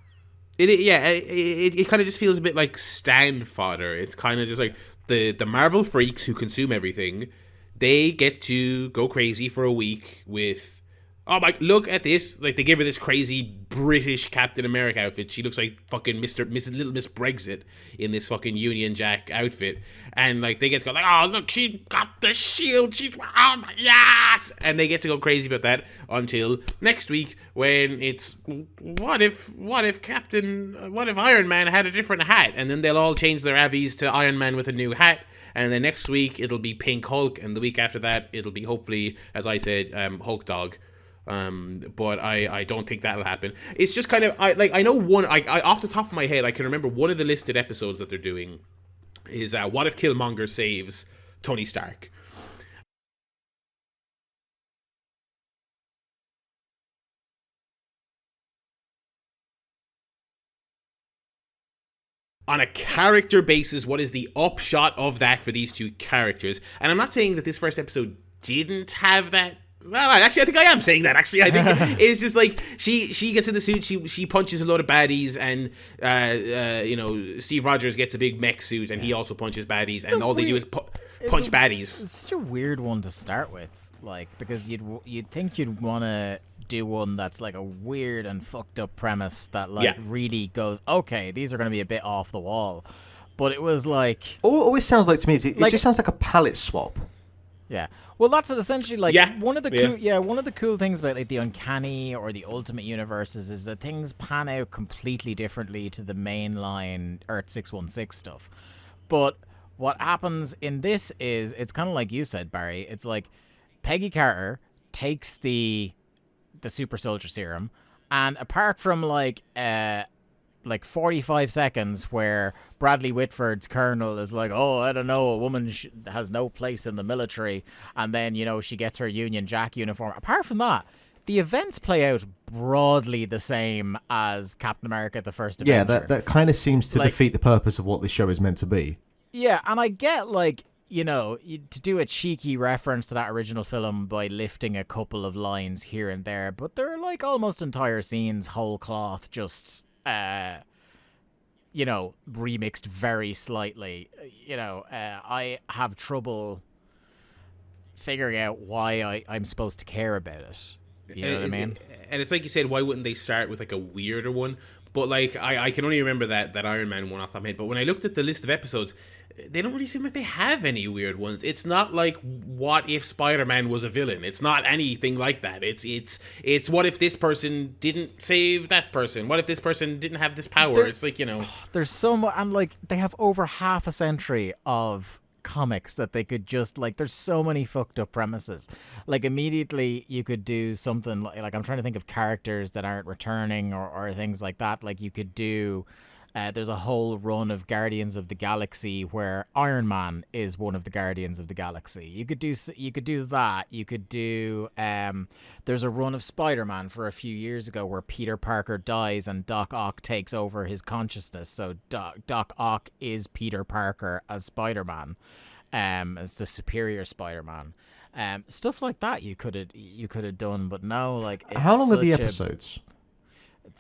It kind of just feels a bit like stand fodder. It's kind of just like the Marvel freaks who consume everything. They get to go crazy for a week with, oh my, look at this. Like, they give her this crazy British Captain America outfit. She looks like fucking Little Miss Brexit in this fucking Union Jack outfit. And, like, they get to go like, oh, look, she got the shield. She's, oh my, yes! And they get to go crazy about that until next week when it's, what if Iron Man had a different hat? And then they'll all change their avies to Iron Man with a new hat. And then next week, it'll be Pink Hulk. And the week after that, it'll be, hopefully, as I said, Hulk Dog. But I don't think that'll happen. It's just kind of, I know one, I off the top of my head, I can remember one of the listed episodes that they're doing is what if Killmonger saves Tony Stark? On a character basis, what is the upshot of that for these two characters? And I'm not saying that this first episode didn't have that. Well, actually, I think I am saying that. Actually, I think it's just like she gets in the suit, she punches a load of baddies, and Steve Rogers gets a big mech suit, and he also punches baddies, and all they do is punch baddies. It's such a weird one to start with, like, because you'd think you'd want to do one that's like a weird and fucked up premise that really goes, okay, these are going to be a bit off the wall, but it was like, all it sounds like to me is it just sounds like a palette swap. Yeah, well, that's essentially like one of the cool things about like the Uncanny or the Ultimate universes is that things pan out completely differently to the mainline Earth 616 stuff. But what happens in this is it's kind of like you said, Barry. It's like Peggy Carter takes the super soldier serum, and apart from like 45 seconds where Bradley Whitford's colonel is like, oh, I don't know, a woman has no place in the military, and then, she gets her Union Jack uniform. Apart from that, the events play out broadly the same as Captain America, the First Avenger. Yeah, that kind of seems to defeat the purpose of what this show is meant to be. Yeah, and I get, to do a cheeky reference to that original film by lifting a couple of lines here and there, but they're like almost entire scenes, whole cloth, just remixed very slightly. I have trouble figuring out why I'm supposed to care about it. You know what I mean? And it's like you said, why wouldn't they start with like a weirder one? But like I can only remember that Iron Man one off the top of my head. But when I looked at the list of episodes, they don't really seem like they have any weird ones. It's not like what if Spider-Man was a villain. It's not anything like that. It's what if this person didn't save that person? What if this person didn't have this power? It's like, there's so much, and like they have over half a century of comics that they could just there's so many fucked up premises. Like immediately you could do something like I'm trying to think of characters that aren't returning or things like that. Like you could do there's a whole run of Guardians of the Galaxy where Iron Man is one of the Guardians of the Galaxy. You could do that. You could do there's a run of Spider-Man for a few years ago where Peter Parker dies and Doc Ock takes over his consciousness. So Doc Ock is Peter Parker as Spider-Man, as the superior Spider-Man. Stuff like that you could have done, but no, like how long are the episodes?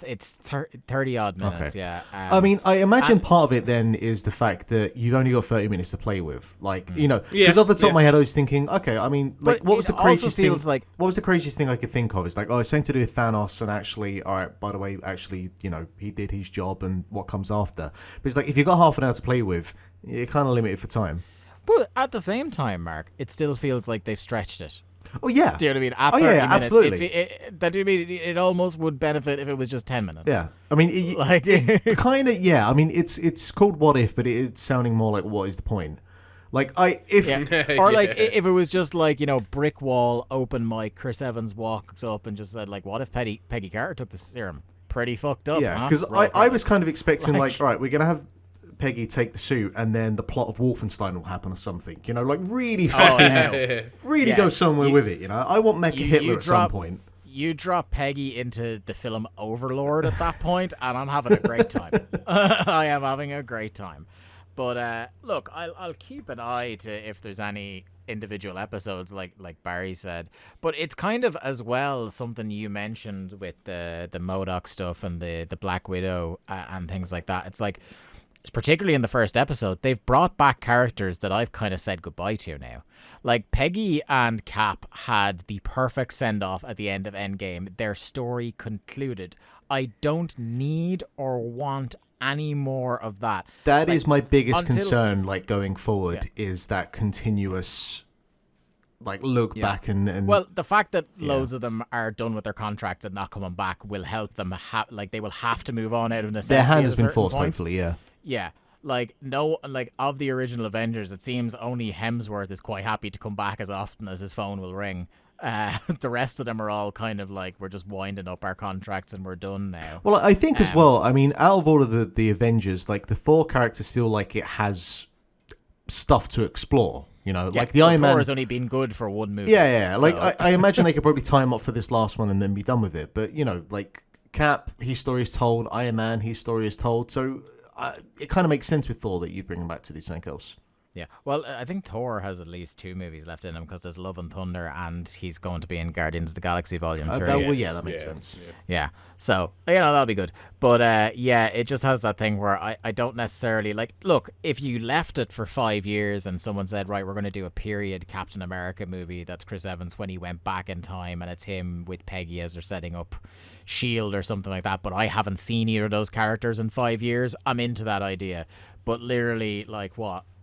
It's 30 odd minutes. Okay. Yeah. I mean, I imagine part of it then is the fact that you've only got 30 minutes to play with. Like, because off the top of my head, I was thinking, okay, I mean, like, what was the craziest thing? What was the craziest thing I could think of? It's like, it's something to do with Thanos, and actually, all right, by the way, actually, he did his job, and what comes after. But it's like, if you've got half an hour to play with, you're kind of limited for time. But at the same time, Mark, it still feels like they've stretched it. Oh yeah. Do you know what I mean? At 30 minutes, absolutely. It almost would benefit if it was just 10 minutes. Yeah. I mean, kind of. Yeah. I mean, it's called What If, but it's sounding more like what is the point? Like if it was just like brick wall open mic. Chris Evans walks up and just said like, what if Peggy Carter took the serum? Pretty fucked up. Yeah. Because I was kind of expecting like, all right, we're gonna have Peggy take the suit, and then the plot of Wolfenstein will happen or something. Like really fucking go somewhere with it. I want Mecha Hitler at some point. You drop Peggy into the film Overlord at that point, and I'm having a great time. I am having a great time. But look, I'll keep an eye to if there's any individual episodes, like Barry said. But it's kind of as well something you mentioned with the MODOK stuff and the Black Widow and things like that. It's like, particularly in the first episode, they've brought back characters that I've kind of said goodbye to now. Like Peggy and Cap had the perfect send-off at the end of Endgame. Their story concluded. I don't need or want any more of that. That is my biggest concern, like going forward, is that continuous look back and well, the fact that loads of them are done with their contracts and not coming back will help them they will have to move on out of necessity. Their hand has been forced, hopefully. Yeah, of the original Avengers, it seems only Hemsworth is quite happy to come back as often as his phone will ring. The rest of them are all kind of like, we're just winding up our contracts and we're done now. Well, I think as well, I mean, out of all of the Avengers, like the Thor character still like it has stuff to explore. Like the Iron Man has only been good for one movie. Yeah. So. Like I imagine they could probably tie him up for this last one and then be done with it. But like Cap, his story is told. Iron Man, his story is told. So it kind of makes sense with Thor that you bring him back to do something else. Yeah, well, I think Thor has at least 2 movies left in him because there's Love and Thunder, and he's going to be in Guardians of the Galaxy Volume 3. That makes sense. Yeah, so, that'll be good. But, it just has that thing where I don't necessarily, look, if you left it for 5 years and someone said, right, we're going to do a period Captain America movie that's Chris Evans when he went back in time, and it's him with Peggy as they're setting up S.H.I.E.L.D. or something like that, but I haven't seen either of those characters in 5 years, I'm into that idea. But literally,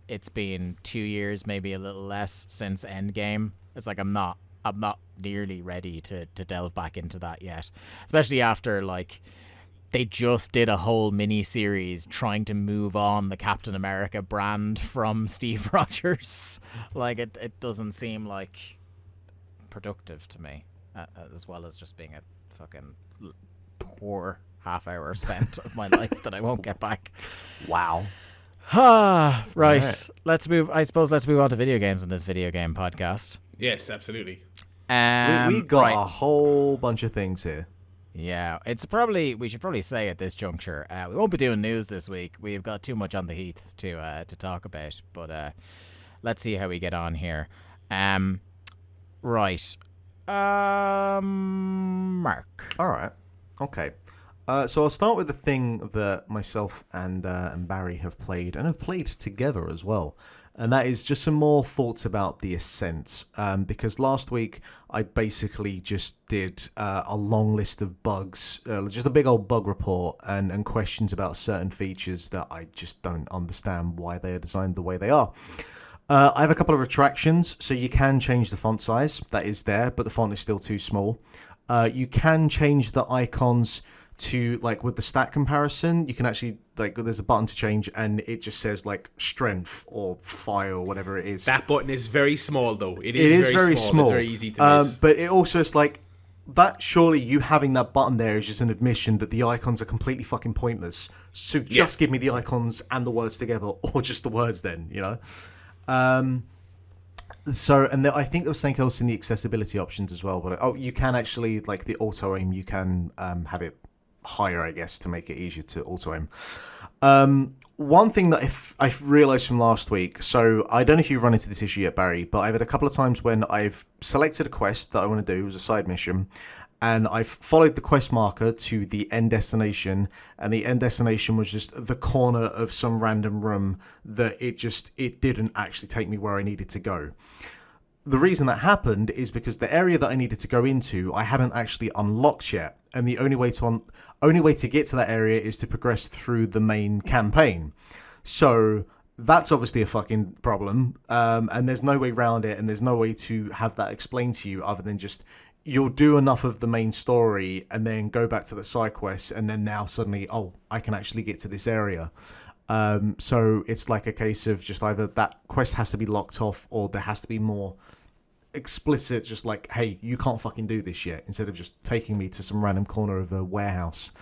it's been 2 years, maybe a little less since Endgame. It's like I'm not nearly ready to delve back into that yet. Especially after they just did a whole mini series trying to move on the Captain America brand from Steve Rogers. It doesn't seem productive to me, as well as just being a fucking poor half hour spent of my life that I won't get back. Wow. Right. Let's move on to video games in this video game podcast. Yes, absolutely. We got a whole bunch of things here. Yeah, we should probably say at this juncture, we won't be doing news this week. We've got too much on the heath to talk about, but let's see how we get on here. Right. Mark. All right. Okay. So I'll start with the thing that myself and Barry have played together as well, and that is just some more thoughts about the Ascent. Because last week I basically just did a long list of bugs, just a big old bug report and questions about certain features that I just don't understand why they are designed the way they are. I have a couple of retractions, so you can change the font size. That is there, but the font is still too small. You can change the icons to with the stat comparison. You can actually there's a button to change and it just says strength or fire or whatever it is. That button is very small though. It is very small. It's very easy to miss. But it also is that surely you having that button there is just an admission that the icons are completely fucking pointless. So just give me the icons and the words together, or just the words then, So, and I think there was something else in the accessibility options as well. But you can actually the auto aim. You can have it higher, I guess, to make it easier to auto aim. One thing that I've realized from last week, so I don't know if you've run into this issue yet, Barry, but I've had a couple of times when I've selected a quest that I want to do as a side mission, and I've followed the quest marker to the end destination, and the end destination was just the corner of some random room that it didn't actually take me where I needed to go. The reason that happened is because the area that I needed to go into, I hadn't actually unlocked yet, and the only way to get to that area is to progress through the main campaign. So that's obviously a fucking problem, and there's no way around it, and there's no way to have that explained to you other than just you'll do enough of the main story and then go back to the side quests, and then now suddenly, oh, I can actually get to this area. So it's like a case of just either that quest has to be locked off, or there has to be more explicit, just like, hey, you can't fucking do this yet, instead of just taking me to some random corner of a warehouse.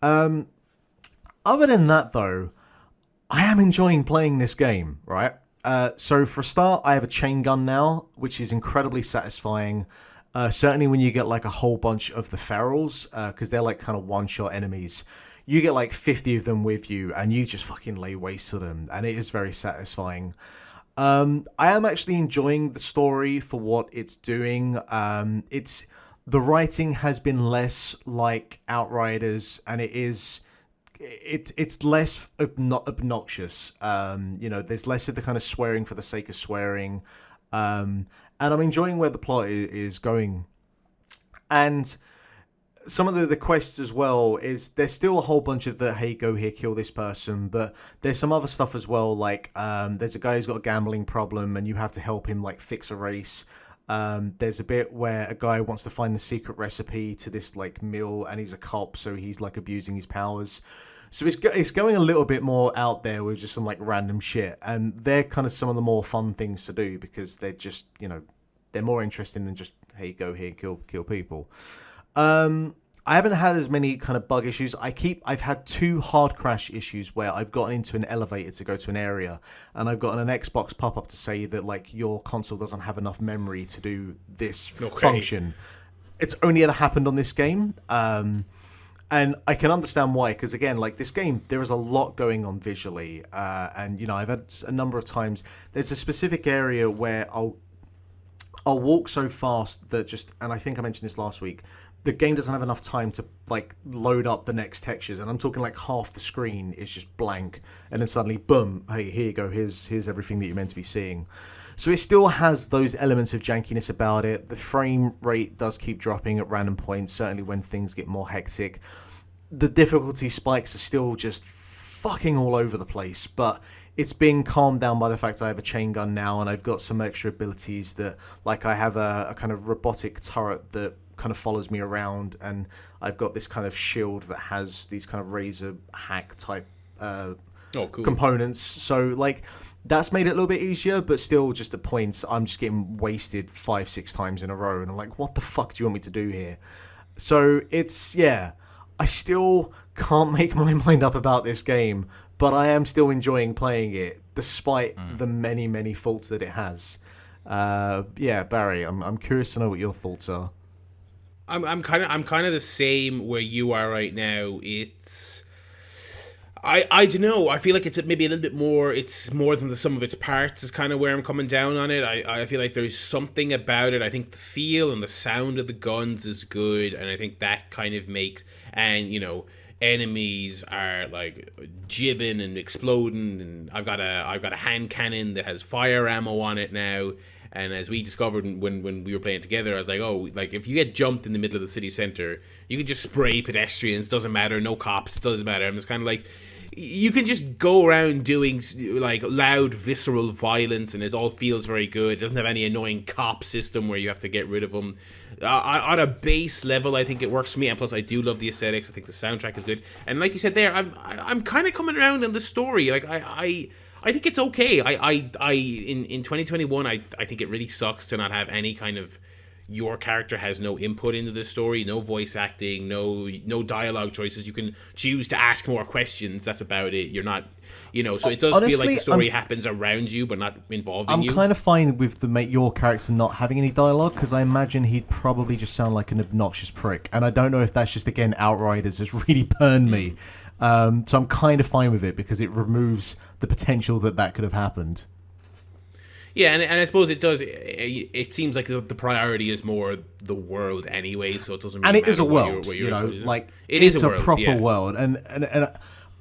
Other than that, though, I am enjoying playing this game, right? So for a start, I have a chain gun now, which is incredibly satisfying. Certainly when you get like a whole bunch of the ferals, because they're like kind of one-shot enemies. You get like 50 of them with you, and you just fucking lay waste to them, and it is very satisfying. I am actually enjoying the story for what it's doing. The writing has been less like Outriders, and it's less obnoxious. There's less of the kind of swearing for the sake of swearing. And I'm enjoying where the plot is going. And some of the quests as well is there's still a whole bunch of the, hey, go here, kill this person. But there's some other stuff as well, like there's a guy who's got a gambling problem and you have to help him like fix a race. There's a bit where a guy wants to find the secret recipe to this like meal, and he's a cop, so he's like abusing his powers. So it's going a little bit more out there with just some like random shit, and they're kind of some of the more fun things to do because they're just, they're more interesting than just, hey, go here, kill people. I haven't had as many kind of bug issues. I've had 2 hard crash issues where I've gotten into an elevator to go to an area, and I've gotten an Xbox pop up to say that like your console doesn't have enough memory to do this function. It's only ever happened on this game. And I can understand why, because again, like this game, there is a lot going on visually, and I've had a number of times. There's a specific area where I'll walk so fast that and I think I mentioned this last week, the game doesn't have enough time to like load up the next textures, and I'm talking like half the screen is just blank, and then suddenly, boom, hey, here you go, here's everything that you're meant to be seeing. So it still has those elements of jankiness about it. The frame rate does keep dropping at random points, certainly when things get more hectic. The difficulty spikes are still just fucking all over the place, but it's being calmed down by the fact I have a chain gun now, and I've got some extra abilities that, like, I have a kind of robotic turret that kind of follows me around, and I've got this kind of shield that has these kind of razor hack type components. So, like, that's made it a little bit easier, but still just at points I'm just getting wasted 5-6 times in a row, and I'm like, what the fuck do you want me to do here? So it's, yeah, I still can't make my mind up about this game, but I am still enjoying playing it despite the many, many faults that it has. Yeah, Barry, I'm curious to know what your thoughts are. I'm kind of the same where you are right now. It's I don't know. I feel like it's maybe a little bit more. It's more than the sum of its parts is kind of where I'm coming down on it. I feel like there's something about it. I think the feel and the sound of the guns is good, and I think that kind of makes, and enemies are like jibbing and exploding, and I've got a hand cannon that has fire ammo on it now. And as we discovered when we were playing together, I was like, oh, like if you get jumped in the middle of the city center, you can just spray pedestrians, doesn't matter, no cops, doesn't matter. I'm just kind of like, you can just go around doing like loud, visceral violence, and it all feels very good. It doesn't have any annoying cop system where you have to get rid of them. On a base level, I think it works for me, and plus I do love the aesthetics. I think the soundtrack is good, and like you said there, I'm kind of coming around on the story. Like I think it's okay. In 2021, I think it really sucks to not have any kind of, your character has no input into the story, no voice acting, no dialogue choices. You can choose to ask more questions. That's about it. You're not, so it does honestly feel like the story happens around you, but not involving you. I'm kind of fine with your character not having any dialogue, because I imagine he'd probably just sound like an obnoxious prick. And I don't know if that's just, again, Outriders has really burned me. So I'm kind of fine with it because it removes the potential that could have happened. Yeah, and I suppose it does. It seems like the priority is more the world anyway, so it doesn't really And it matter is a world, what you know, like it it's is a world, proper yeah. world. And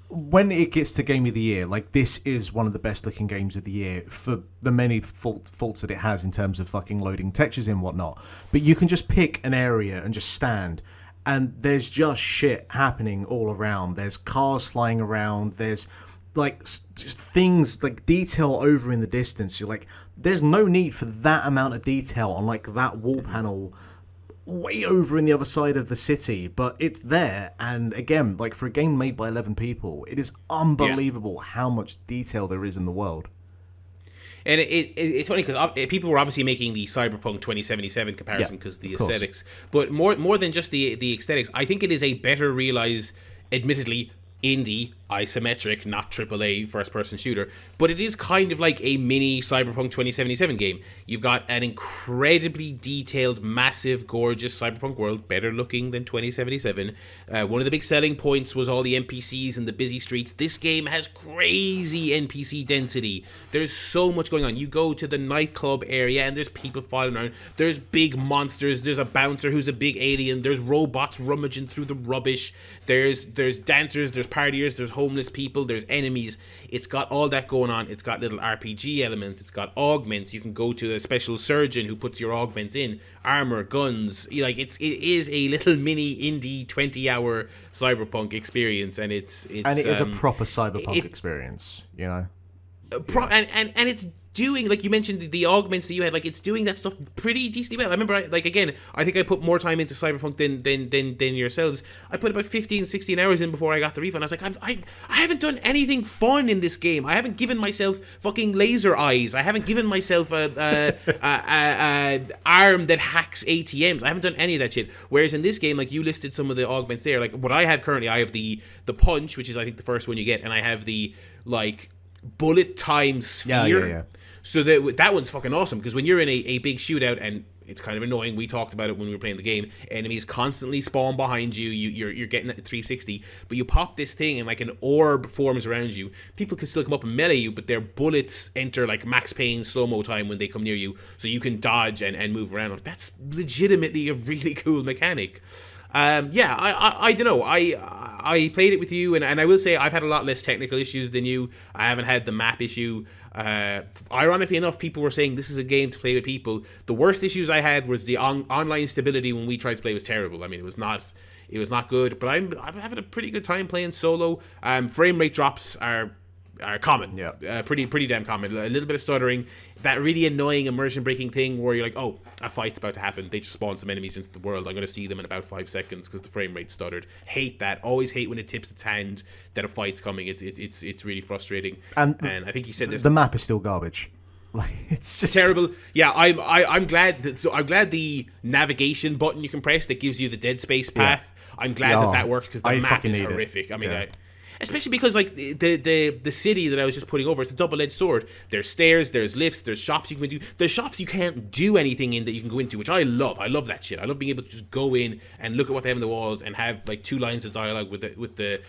when it gets to Game of the Year, like this is one of the best looking games of the year for the many faults that it has in terms of fucking loading textures and whatnot. But you can just pick an area and just stand, and there's just shit happening all around. There's cars flying around. There's like just things like detail over in the distance. You're like, there's no need for that amount of detail on like that wall panel way over in the other side of the city, but it's there. And again, like for a game made by 11 people, it is unbelievable how much detail there is in the world. And it's funny because people were obviously making the Cyberpunk 2077 comparison because the aesthetics, but more than just the aesthetics, I think it is a better realized, admittedly indie isometric, not AAA first-person shooter, but it is kind of like a mini Cyberpunk 2077 game. You've got an incredibly detailed, massive, gorgeous Cyberpunk world, better looking than 2077. One of the big selling points was all the NPCs and the busy streets. This game has crazy NPC density. There's so much going on. You go to the nightclub area and there's people following around. There's big monsters. There's a bouncer who's a big alien. There's robots rummaging through the rubbish. There's dancers. There's partiers. There's homeless people, there's enemies. It's got all that going on. It's got little RPG elements. It's got augments. You can go to a special surgeon who puts your augments in, armor, guns. Like it is a little mini indie 20-hour Cyberpunk experience, and it is a proper Cyberpunk experience, you know. And it's doing, like you mentioned, the augments that you had, like it's doing that stuff pretty decently well. I remember, I think I put more time into Cyberpunk than yourselves. I put about 15-16 hours in before I got the refund. I was like, I haven't done anything fun in this game. I haven't given myself fucking laser eyes. I haven't given myself a arm that hacks ATMs. I haven't done any of that shit. Whereas in this game, like you listed some of the augments there, like what I have currently, I have the punch, which is I think the first one you get, and I have the like bullet time sphere. Yeah. So that one's fucking awesome, because when you're in a big shootout, and it's kind of annoying, we talked about it when we were playing the game, enemies constantly spawn behind you, you're getting at the 360, but you pop this thing and like an orb forms around you. People can still come up and melee you, but their bullets enter like Max Payne slow-mo time when they come near you, so you can dodge and move around. That's legitimately a really cool mechanic. I don't know. I played it with you, and I will say I've had a lot less technical issues than you. I haven't had the map issue. Ironically enough, people were saying this is a game to play with people. The worst issues I had was the online stability when we tried to play was terrible. I mean, it was not good. But I'm having a pretty good time playing solo. Frame rate drops are common. Yeah. Pretty damn common. A little bit of stuttering. That really annoying immersion breaking thing where you're like, oh, a fight's about to happen. They just spawned some enemies into the world. I'm going to see them in about 5 seconds because the frame rate stuttered. Hate that. Always hate when it tips its hand that a fight's coming. It's really frustrating. And I think you said this. The map is still garbage. Like it's just terrible. Yeah, I'm glad the navigation button you can press that gives you the Dead Space path. Yeah. I'm glad that works because the map is horrific. I mean, especially because like the city that I was just putting over, it's a double-edged sword. There's stairs, there's lifts, there's shops you can do. There's shops you can't do anything in that you can go into, which I love. I love that shit. I love being able to just go in and look at what they have on the walls and have like 2 lines of dialogue with the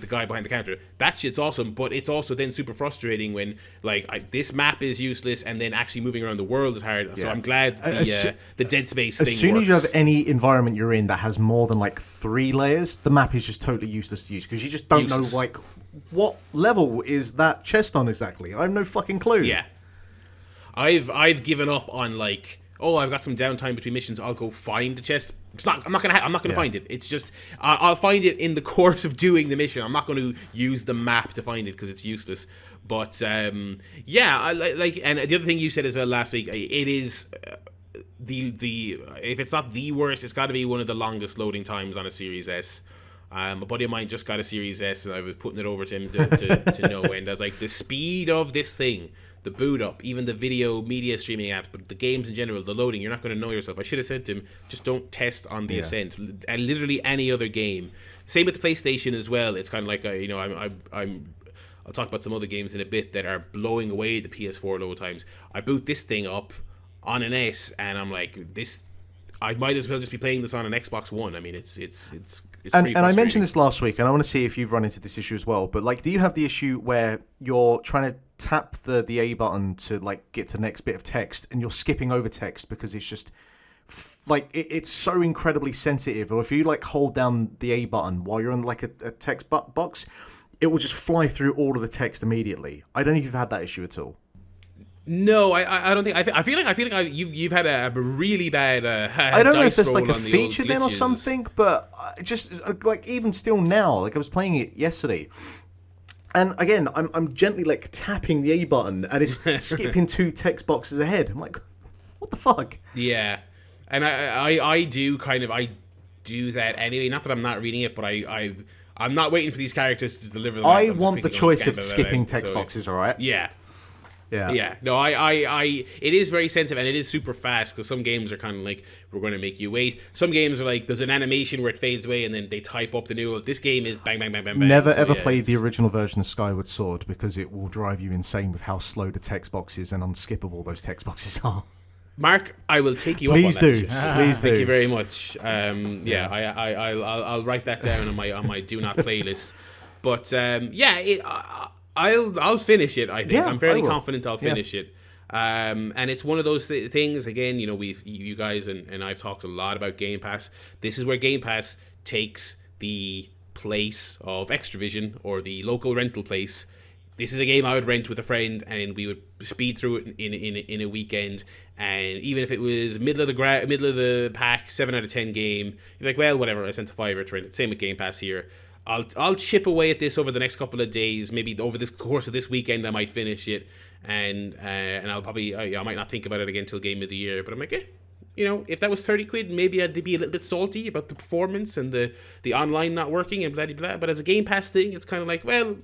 guy behind the counter. That shit's awesome, but it's also then super frustrating when like this map is useless and then actually moving around the world is hard. Yeah. So I'm glad the Dead Space thing works. As soon as you have any environment you're in that has more than like 3 layers, the map is just totally useless to use because you just don't know like what level is that chest on exactly. I have no fucking clue. Yeah, I've given up on like, oh, I've got some downtime between missions, I'll go find the chest. I'm not gonna find it. It's just I'll find it in the course of doing the mission. I'm not going to use the map to find it because it's useless. But and the other thing you said as well last week, it is the if it's not the worst, it's got to be one of the longest loading times on a Series S. A buddy of mine just got a Series S, and I was putting it over to him to no end. I was like, the speed of this thing, the boot up, even the video media streaming apps, but the games in general, the loading, you're not going to know yourself. I should have said to him, just don't test on the Ascent. And literally any other game. Same with the PlayStation as well. It's kind of like, I'll talk about some other games in a bit that are blowing away the PS4 load times. I boot this thing up on an S, and I'm like, I might as well just be playing this on an Xbox One. I mean, it's And I mentioned this last week, and I want to see if you've run into this issue as well. But like, do you have the issue where you're trying to tap the A button to like get to the next bit of text, and you're skipping over text because it's just like it's so incredibly sensitive? Or if you like hold down the A button while you're on like a text box, it will just fly through all of the text immediately. I don't know if you've had that issue at all. No, I don't think. I feel like you've had a really bad. I don't know if there's like a feature then or something, but just like even still now, like I was playing it yesterday, and again I'm gently like tapping the A button and it's skipping 2 text boxes ahead. I'm like, what the fuck? Yeah, and I do that anyway. Not that I'm not reading it, but I'm not waiting for these characters to deliver the lines. I want the choice of skipping text boxes, all right? Yeah. Yeah. Yeah. No, it is very sensitive and it is super fast because some games are kind of like, we're going to make you wait. Some games are like, there's an animation where it fades away and then they type up the new. This game is bang, bang, bang, bang, bang. Never ever played the original version of Skyward Sword because it will drive you insane with how slow the text boxes and unskippable those text boxes are. Mark, I will take you up on that. Please do. Thank you very much. I'll write that down on my do not playlist. But I'll finish it. I think I'm fairly confident I'll finish it. And it's one of those things. Again, you know, you guys and I've talked a lot about Game Pass. This is where Game Pass takes the place of Extravision or the local rental place. This is a game I would rent with a friend, and we would speed through it in a weekend. And even if it was middle of the pack, 7 out of 10 game, you're like, well, whatever. I spent $5 to rent it. Same with Game Pass here. I'll chip away at this over the next couple of days. Maybe over this course of this weekend, I might finish it, and I'll probably I might not think about it again till Game of the Year. But I'm like, you know, if that was £30, maybe I'd be a little bit salty about the performance and the online not working and blah blah blah. But as a Game Pass thing, it's kind of like, well,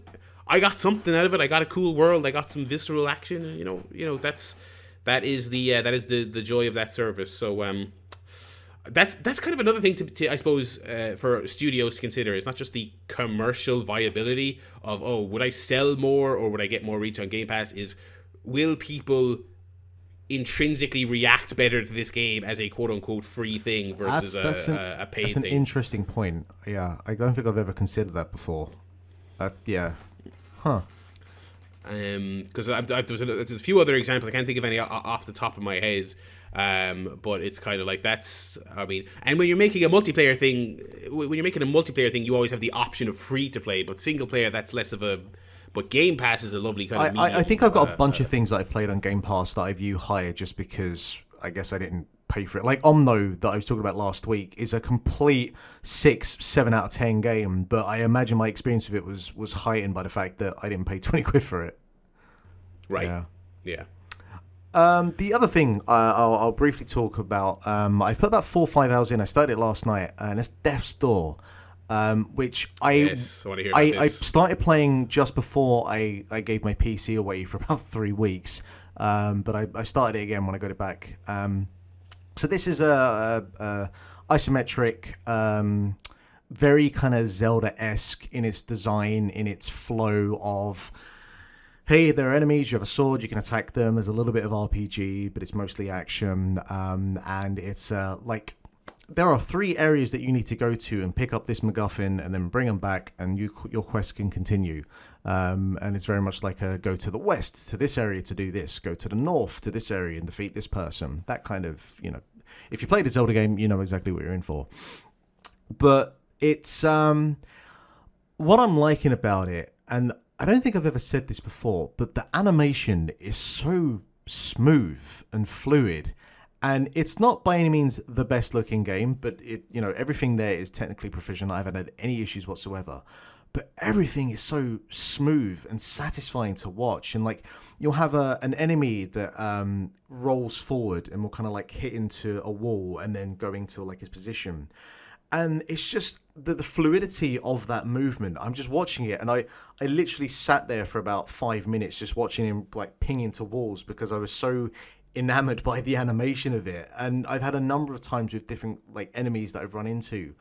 I got something out of it. I got a cool world. I got some visceral action. And, you know that is the joy of that service. So that's kind of another thing to I suppose for studios to consider. It's not just the commercial viability of, oh, would I sell more or would I get more reach on Game Pass? Is, will people intrinsically react better to this game as a quote-unquote free thing versus a paid thing? That's an interesting point. Yeah, I don't think I've ever considered that before. Yeah. Huh. Because there's a few other examples. I can't think of any off the top of my head. But it's kind of like, that's, I mean, and when you're making a multiplayer thing, you always have the option of free to play, but single player, that's less of a. But Game Pass is a lovely kind of medium. I think I've got a bunch of things that I've played on Game Pass that I view higher just because I guess I didn't pay for it. Like Omno that I was talking about last week is a complete 6-7 out of 10 game, but I imagine my experience of it was heightened by the fact that I didn't pay 20 quid for it. Right. Yeah. The other thing I'll briefly talk about, I've put about 4 or 5 hours in. I started it last night, and it's Death's Door, which I started playing just before I gave my PC away for about 3 weeks, but I started it again when I got it back. So this is a isometric, very kind of Zelda-esque in its design, in its flow of, hey, there are enemies, you have a sword, you can attack them. There's a little bit of RPG, but it's mostly action. And it's like, there are 3 areas that you need to go to and pick up this MacGuffin and then bring them back, and your quest can continue. And it's very much like a go to the west, to this area to do this, go to the north, to this area and defeat this person. That kind of, you know, if you played a Zelda game, you know exactly what you're in for. But it's, what I'm liking about it, and I don't think I've ever said this before, but the animation is so smooth and fluid, and it's not by any means the best looking game, but it, you know, everything there is technically proficient. I haven't had any issues whatsoever, but everything is so smooth and satisfying to watch. And like, you'll have an enemy that rolls forward and will kind of like hit into a wall and then go into like his position. And it's just the fluidity of that movement. I'm just watching it, and I literally sat there for about 5 minutes just watching him like ping into walls because I was so enamored by the animation of it. And I've had a number of times with different like enemies that I've run into.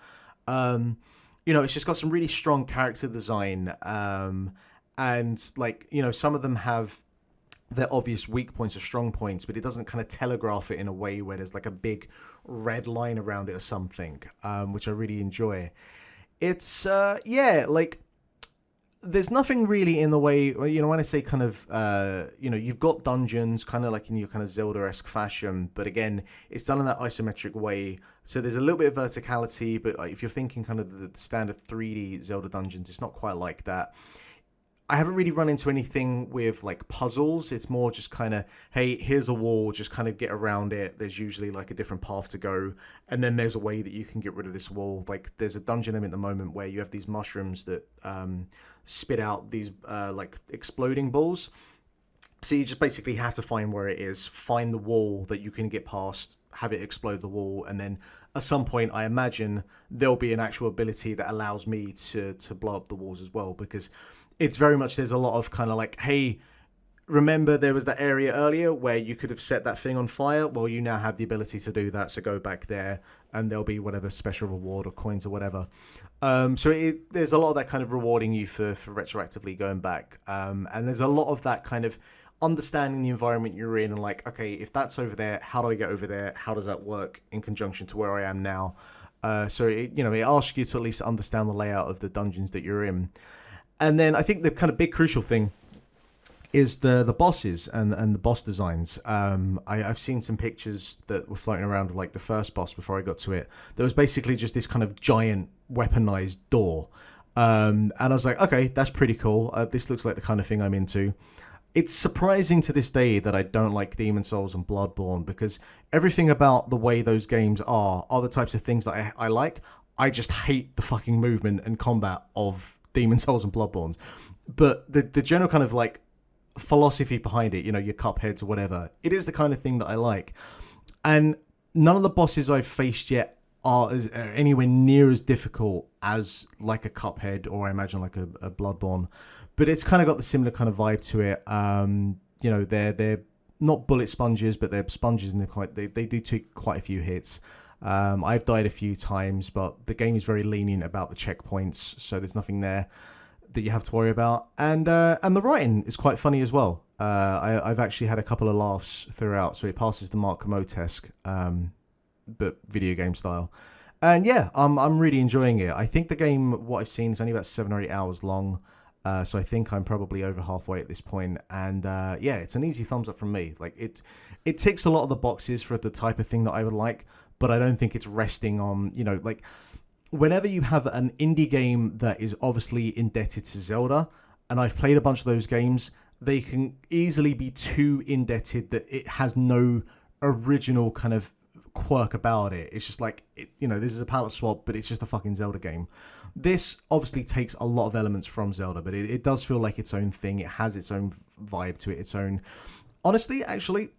You know, it's just got some really strong character design. And like, you know, some of them have their obvious weak points or strong points, but it doesn't kind of telegraph it in a way where there's like a big red line around it or something, which I really enjoy. It's like there's nothing really in the way, when I say kind of, you've got dungeons kind of like in your kind of Zelda-esque fashion, but again, it's done in that isometric way. So there's a little bit of verticality, but if you're thinking kind of the standard 3D Zelda dungeons, it's not quite like that. I haven't really run into anything with like puzzles. It's more just kind of, hey, here's a wall, just kind of get around it. There's usually like a different path to go. And then there's a way that you can get rid of this wall. Like there's a dungeon at the moment where you have these mushrooms that spit out these like exploding balls. So you just basically have to find where it is, find the wall that you can get past, have it explode the wall. And then at some point, I imagine there'll be an actual ability that allows me to blow up the walls as well, because it's very much, there's a lot of kind of like, hey, remember there was that area earlier where you could have set that thing on fire? Well, you now have the ability to do that, so go back there and there'll be whatever special reward or coins or whatever. So there's a lot of that kind of rewarding you for retroactively going back. And there's a lot of that kind of understanding the environment you're in and like, okay, if that's over there, how do I get over there? How does that work in conjunction to where I am now? So it asks you to at least understand the layout of the dungeons that you're in. And then I think the kind of big crucial thing is the bosses and the boss designs. I've seen some pictures that were floating around of like the first boss before I got to it. There was basically just this kind of giant weaponized door. And I was like, okay, that's pretty cool. This looks like the kind of thing I'm into. It's surprising to this day that I don't like Demon's Souls and Bloodborne, because everything about the way those games are the types of things that I like. I just hate the fucking movement and combat of Demon's Souls and Bloodborne. But the general kind of like philosophy behind it, your Cupheads or whatever, it is the kind of thing that I like. And none of the bosses I've faced yet are anywhere near as difficult as like a Cuphead or I imagine like a Bloodborne. But it's kind of got the similar kind of vibe to it. They're not bullet sponges, but they're sponges, and they do take quite a few hits. I've died a few times, but the game is very lenient about the checkpoints, so there's nothing there that you have to worry about. And the writing is quite funny as well. I've actually had a couple of laughs throughout, so it passes the Mark Kermode-esque, but video game style. And yeah, I'm really enjoying it. I think the game, what I've seen, is only about 7 or 8 hours long. So I think I'm probably over halfway at this point. And yeah, it's an easy thumbs up from me. Like it ticks a lot of the boxes for the type of thing that I would like, but I don't think it's resting on, like whenever you have an indie game that is obviously indebted to Zelda, and I've played a bunch of those games, they can easily be too indebted that it has no original kind of quirk about it. It's just like, this is a palette swap, but it's just a fucking Zelda game. This obviously takes a lot of elements from Zelda, but it does feel like its own thing. It has its own vibe to it, its own... Honestly, actually,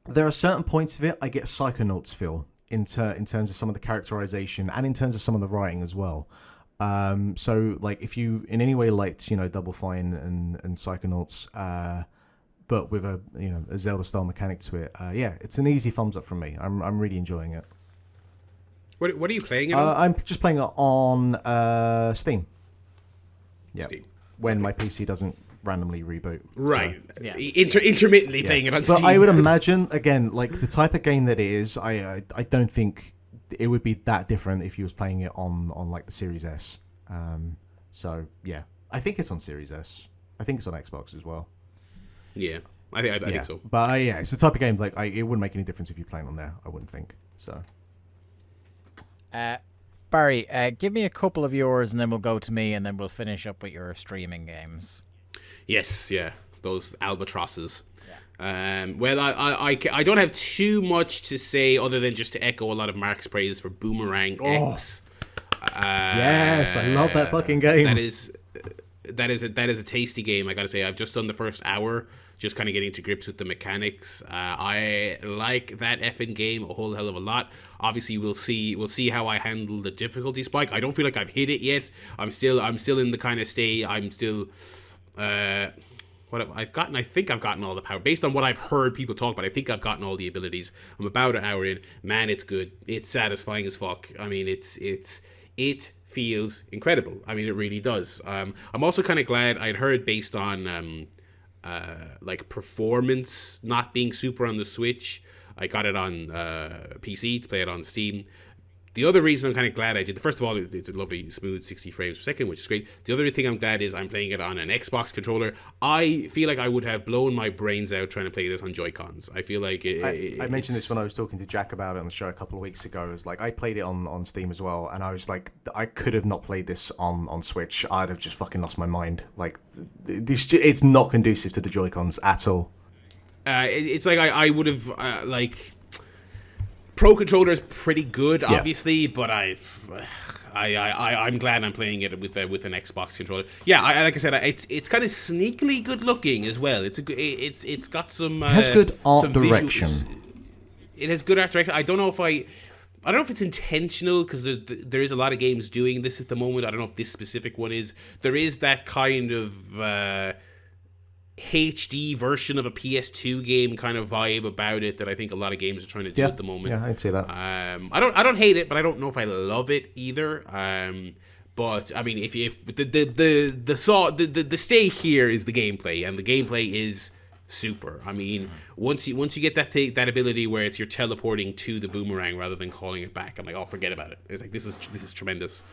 there are certain points of it I get Psychonauts feel in terms of some of the characterization and in terms of some of the writing as well. So, like, if you in any way liked, Double Fine and Psychonauts, but with a Zelda-style mechanic to it, yeah, it's an easy thumbs up from me. I'm really enjoying it. What are you playing it on? I'm just playing it on Steam. Yeah, Steam. When my PC doesn't randomly reboot. Right. So. Yeah. Intermittently playing it on Steam. But I would imagine, again, like the type of game that it is, I don't think it would be that different if you was playing it on like the Series S. So yeah, I think it's on Series S. I think it's on Xbox as well. Yeah, I think so. But yeah, it's the type of game like it wouldn't make any difference if you're playing on there. I wouldn't think so. Barry, give me a couple of yours, and then we'll go to me, and then we'll finish up with your streaming games. Yes, yeah, those albatrosses. Yeah. Well, I don't have too much to say other than just to echo a lot of Mark's praise for Boomerang X. Yes, I love that fucking game. That is a tasty game. I gotta say, I've just done the first hour, just kind of getting to grips with the mechanics. I like that effing game a whole hell of a lot. Obviously, we'll see how I handle the difficulty spike. I don't feel like I've hit it yet. I'm still in the kind of state. I'm still what I've gotten. I think I've gotten all the power based on what I've heard people talk about. I think I've gotten all the abilities. I'm about an hour in. Man, it's good. It's satisfying as fuck. I mean, it feels incredible. I mean, it really does. I'm also kind of glad I'd heard based on like performance not being super on the Switch. I got it on PC to play it on Steam. The other reason I'm kind of glad I did, first of all, it's a lovely smooth 60 frames per second, which is great. The other thing I'm glad is I'm playing it on an Xbox controller. I feel like I would have blown my brains out trying to play this on Joy-Cons. I feel like I mentioned this when I was talking to Jack about it on the show a couple of weeks ago. It was like I played it on Steam as well, and I was like, I could have not played this on Switch. I'd have just fucking lost my mind. Like, it's not conducive to the Joy-Cons at all. It's like I would have like. Pro controller is pretty good, obviously, but I'm glad I'm playing it with an Xbox controller. Yeah, like I said, it's kind of sneakily good looking as well. It's got some. It has good art direction. It has good art direction. I don't know if it's intentional, because there is a lot of games doing this at the moment. I don't know if this specific one is. There is that kind of HD version of a PS2 game kind of vibe about it that I think a lot of games are trying to do at the moment. Yeah, I'd say that. I don't hate it, but I don't know if I love it either. But I mean, if the stake here is the gameplay, and the gameplay is super. I mean, once you get that ability where you're teleporting to the boomerang rather than calling it back, I'm like, oh, forget about it. It's like this is tremendous.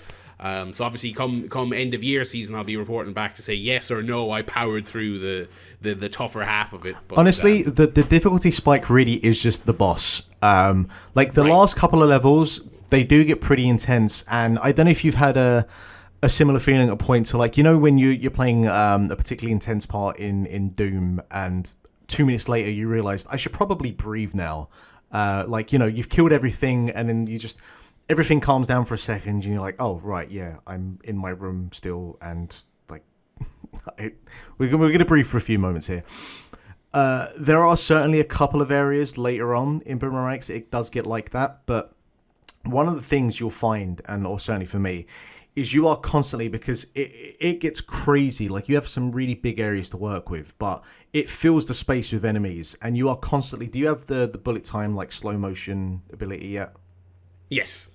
So obviously, come end of year season, I'll be reporting back to say yes or no. I powered through the tougher half of it. But, honestly, the difficulty spike really is just the boss. Like the last couple of levels, they do get pretty intense, and I don't know if you've had a similar feeling at a point to, like, you know, when you're playing a particularly intense part in Doom, and 2 minutes later you realize I should probably breathe now. Like, you know, you've killed everything, and then everything calms down for a second, and you're like, oh, right, yeah, I'm in my room still, and, like, we're going to breathe for a few moments here. There are certainly a couple of areas later on in Boomerang X it does get like that, but one of the things you'll find, or certainly for me, is you are constantly, because it gets crazy, like, you have some really big areas to work with, but it fills the space with enemies, and you are constantly... Do you have the bullet time, like, slow motion ability yet? Yes.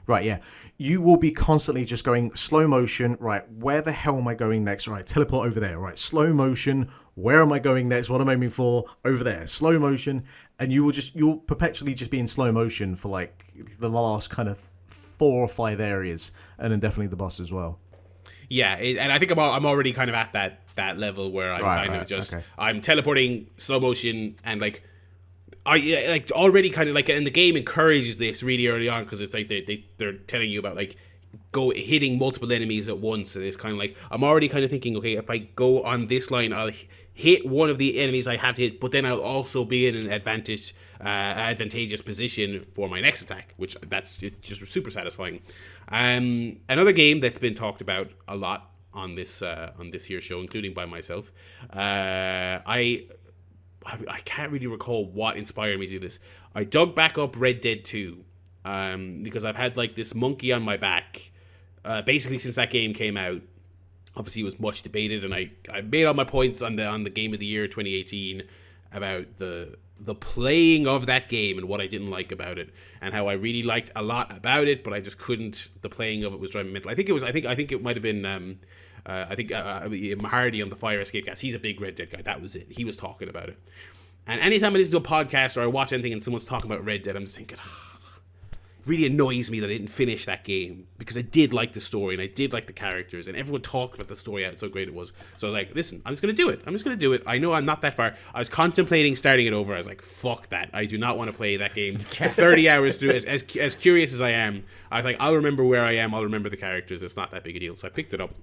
Right, yeah. You will be constantly just going slow motion. Right, where the hell am I going next? Right, teleport over there. Right, slow motion. Where am I going next? What am I aiming for? Over there. Slow motion. And you'll perpetually just be in slow motion for, like, the last kind of 4 or 5 areas, and then definitely the boss as well. Yeah, and I think I'm already kind of at that level where I'm I'm teleporting, slow motion, and like. I like already kind of like, and the game encourages this really early on, because it's like they're telling you about like hitting multiple enemies at once, and it's kind of like I'm already kind of thinking, okay, if I go on this line, I'll hit one of the enemies I have to hit, but then I'll also be in an advantageous position for my next attack, which it's just super satisfying. Another game that's been talked about a lot on this here show, including by myself, I can't really recall what inspired me to do this. I dug back up Red Dead 2 because I've had like this monkey on my back basically since that game came out. Obviously, it was much debated, and I made all my points on the Game of the Year 2018 about the playing of that game and what I didn't like about it, and how I really liked a lot about it, but I just couldn't. The playing of it was driving me mental. I think it might have been. Hardy on the Fire Escape cast, he's a big Red Dead guy. That was it. He was talking about it. And anytime I listen to a podcast or I watch anything and someone's talking about Red Dead, I'm just thinking, it really annoys me that I didn't finish that game, because I did like the story and I did like the characters, and everyone talked about the story, how so great it was. So I was like, listen, I'm just going to do it. I know I'm not that far. I was contemplating starting it over. I was like, fuck that. I do not want to play that game 30 hours through. As curious as I am, I was like, I'll remember where I am. I'll remember the characters. It's not that big a deal. So I picked it up.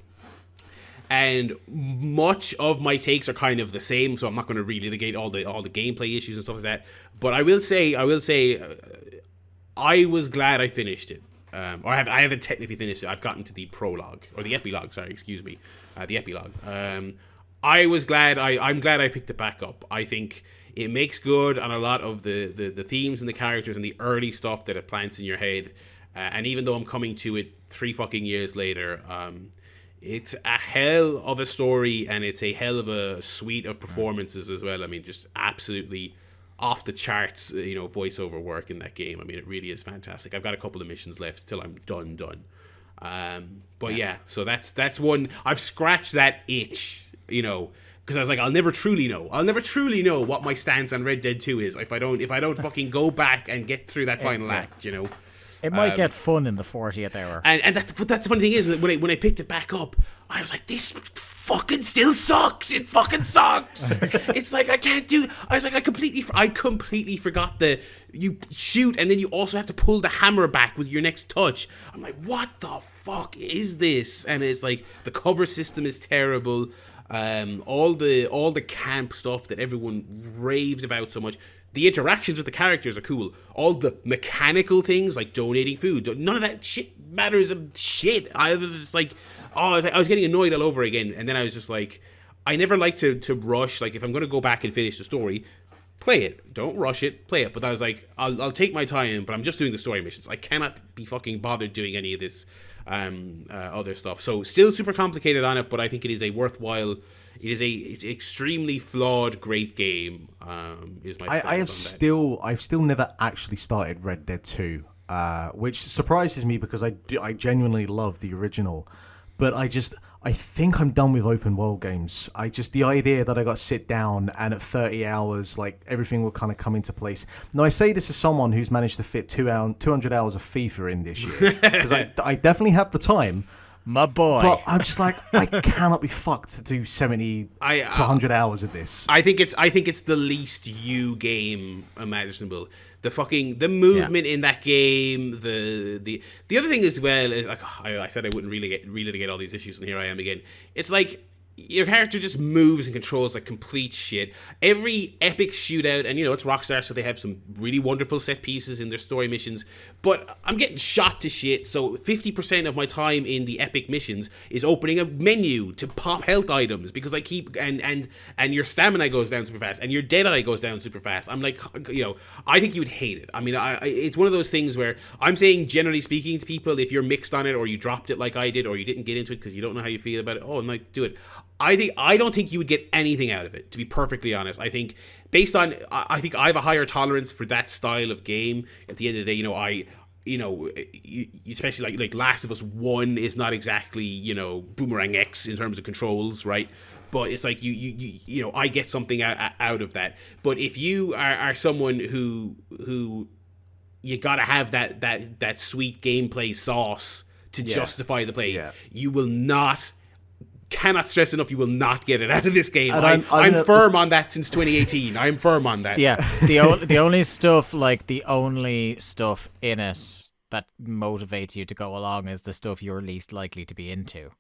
And much of my takes are kind of the same, so I'm not going to relitigate all the gameplay issues and stuff like that. But I will say, I was glad I finished it. Or I haven't technically finished it. I've gotten to the prologue, or the epilogue. Sorry, excuse me, the epilogue. I'm glad I picked it back up. I think it makes good on a lot of the themes and the characters and the early stuff that it plants in your head. And even though I'm coming to it 3 fucking years later, it's a hell of a story, and it's a hell of a suite of performances as well. I mean, just absolutely off the charts, voiceover work in that game. I mean, it really is fantastic. I've got a couple of missions left till I'm done. But yeah, so that's one. I've scratched that itch, because I was like, I'll never truly know what my stance on Red Dead 2 is if I don't fucking go back and get through that final act, It might get fun in the 40th hour. And that's the funny thing is that when I picked it back up, I was like, this fucking still sucks. It fucking sucks. It's like, I can't do. I was like, I completely forgot you shoot and then you also have to pull the hammer back with your next touch. I'm like, what the fuck is this? And it's like the cover system is terrible. All the camp stuff that everyone raved about so much. The interactions with the characters are cool. All the mechanical things like donating food, none of that shit matters. Shit. I was just like, I was getting annoyed all over again. And then I was just like, I never like to rush. Like if I'm going to go back and finish the story, play it. Don't rush it. Play it. But I was like, I'll take my time. But I'm just doing the story missions. I cannot be fucking bothered doing any of this other stuff. So still super complicated on it, but I think it is a worthwhile. It's extremely flawed, great game. Is my I've still never actually started Red Dead 2, which surprises me because I genuinely love the original, but I think I'm done with open world games. The idea that I got to sit down and at 30 hours, like everything will kind of come into place. Now I say this as someone who's managed to fit 200 hours of FIFA in this year because I definitely have the time. My boy. But I'm just like, I cannot be fucked to do 70 to 100 hours of this. I think it's the least you game imaginable. The movement in that game, the other thing as well is like I said I wouldn't really litigate all these issues, and here I am again. It's like your character just moves and controls like complete shit. Every epic shootout, and it's Rockstar, so they have some really wonderful set pieces in their story missions, but I'm getting shot to shit, so 50% of my time in the epic missions is opening a menu to pop health items, because I keep, and your stamina goes down super fast, and your deadeye goes down super fast. I'm like, I think you would hate it. I mean, it's one of those things where I'm saying, generally speaking to people, if you're mixed on it, or you dropped it like I did, or you didn't get into it because you don't know how you feel about it, I might do it. I don't think you would get anything out of it, to be perfectly honest. I think I think I have a higher tolerance for that style of game. At the end of the day, especially like Last of Us 1 is not exactly, Boomerang X in terms of controls, right? But it's like you I get something out of that. But if you are someone who you gotta have that sweet gameplay sauce to justify the play, you will not. Cannot stress enough, you will not get it out of this game. I'm firm on that since 2018. I'm firm on that. Yeah, the only stuff in it that motivates you to go along is the stuff you're least likely to be into.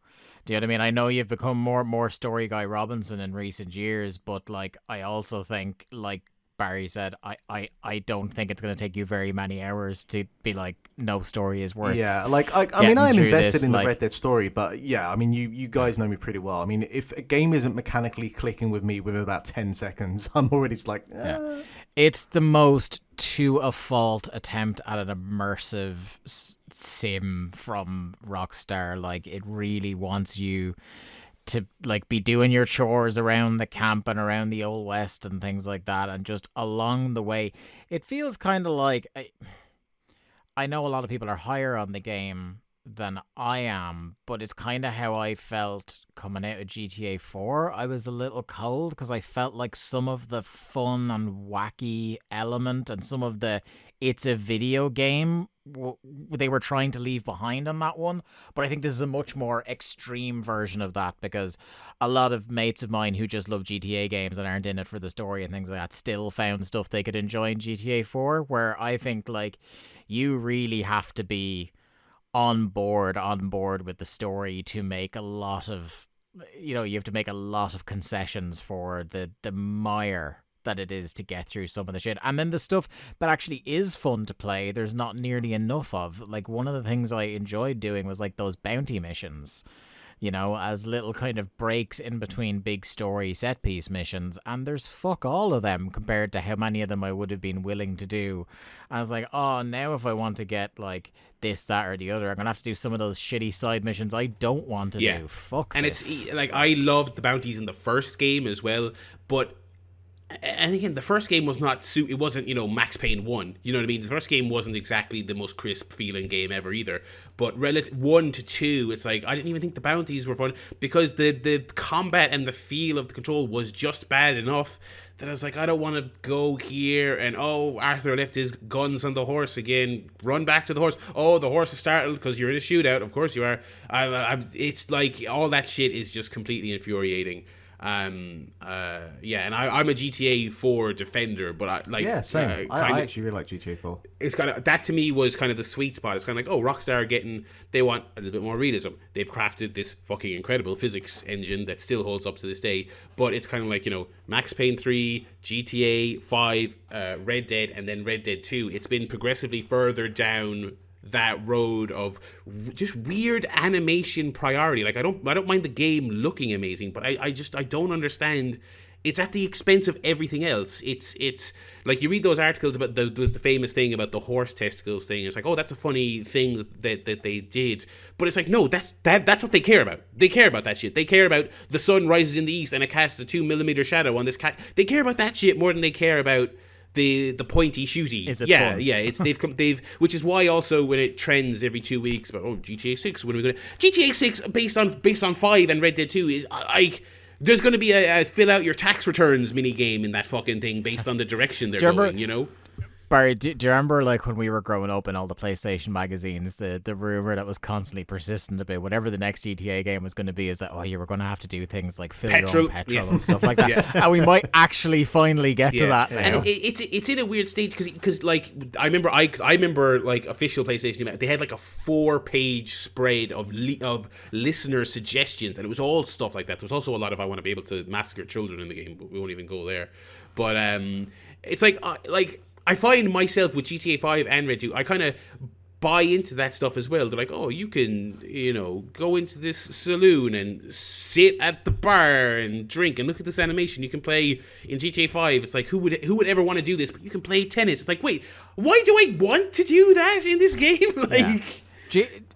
Do you know what I mean? I know you've become more story guy Robinson in recent years, but like I also think, like Barry said, I don't think it's going to take you very many hours to be like, no story is worth. Yeah, like I mean, I'm invested in the Red Dead story, but yeah, I mean, you guys know me pretty well. I mean, if a game isn't mechanically clicking with me within about 10 seconds, I'm already just like, yeah. It's the most to a fault attempt at an immersive sim from Rockstar. Like, it really wants you to like be doing your chores around the camp and around the Old West and things like that, and just along the way it feels kind of like I know a lot of people are higher on the game than I am, but it's kind of how I felt coming out of GTA 4. I was a little cold because I felt like some of the fun and wacky element and some of the it's a video game they were trying to leave behind on that one, but I think this is a much more extreme version of that, because a lot of mates of mine who just love GTA games and aren't in it for the story and things like that still found stuff they could enjoy in GTA 4, where I think like you really have to be on board with the story to make a lot of, you have to make a lot of concessions for the mire that it is to get through some of the shit. And then the stuff that actually is fun to play, there's not nearly enough of. Like, one of the things I enjoyed doing was like those bounty missions, as little kind of breaks in between big story set piece missions, and there's fuck all of them compared to how many of them I would have been willing to do. I was like, oh, now if I want to get like this, that, or the other, I'm gonna have to do some of those shitty side missions I don't want to do. Fuck. And this. It's like, I loved the bounties in the first game as well, but And again, the first game was not it wasn't, Max Payne 1. You know what I mean? The first game wasn't exactly the most crisp feeling game ever either. But 1 to 2, it's like I didn't even think the bounties were fun because the combat and the feel of the control was just bad enough that I was like, I don't want to go here and Arthur left his guns on the horse again. Run back to the horse. Oh, the horse is startled because you're in a shootout. Of course you are. It's like all that shit is just completely infuriating. And I'm a GTA 4 defender, but same. I actually really like GTA 4. It's kind of that to me was kind of the sweet spot. It's kind of like, Rockstar they want a little bit more realism. They've crafted this fucking incredible physics engine that still holds up to this day, but it's kind of like, Max Payne 3, GTA 5, Red Dead, and then Red Dead 2. It's been progressively further down that road of just weird animation priority. Like I don't mind the game looking amazing, but I don't understand. It's at the expense of everything else. It's like you read those articles about there was the famous thing about the horse testicles thing. It's like, that's a funny thing that they did, but it's like, no, that's what they care about. They care about that shit. They care about the sun rises in the east and it casts a 2mm shadow on this cat. They care about that shit more than they care about the pointy shooty. Is it fun? Yeah. It's they've which is why also when it trends every 2 weeks about GTA 6, when are we gonna GTA 6 based on 5 and Red Dead 2 is there's gonna be a fill out your tax returns mini game in that fucking thing based on the direction they're going, Barry, do you remember like when we were growing up in all the PlayStation magazines, the rumor that was constantly persistent about whatever the next GTA game was going to be is that you were going to have to do things like fill your own petrol and stuff like that, and we might actually finally get to that now. And it's in a weird stage because like I remember like official PlayStation, they had like a 4-page spread of listener suggestions, and it was all stuff like that. There was also a lot of I want to be able to massacre children in the game, but we won't even go there. But it's like I find myself with GTA 5 and Red 2, I kind of buy into that stuff as well. They're like, you can, go into this saloon and sit at the bar and drink and look at this animation. You can play in GTA 5. It's like, who would ever want to do this? But you can play tennis. It's like, wait, why do I want to do that in this game?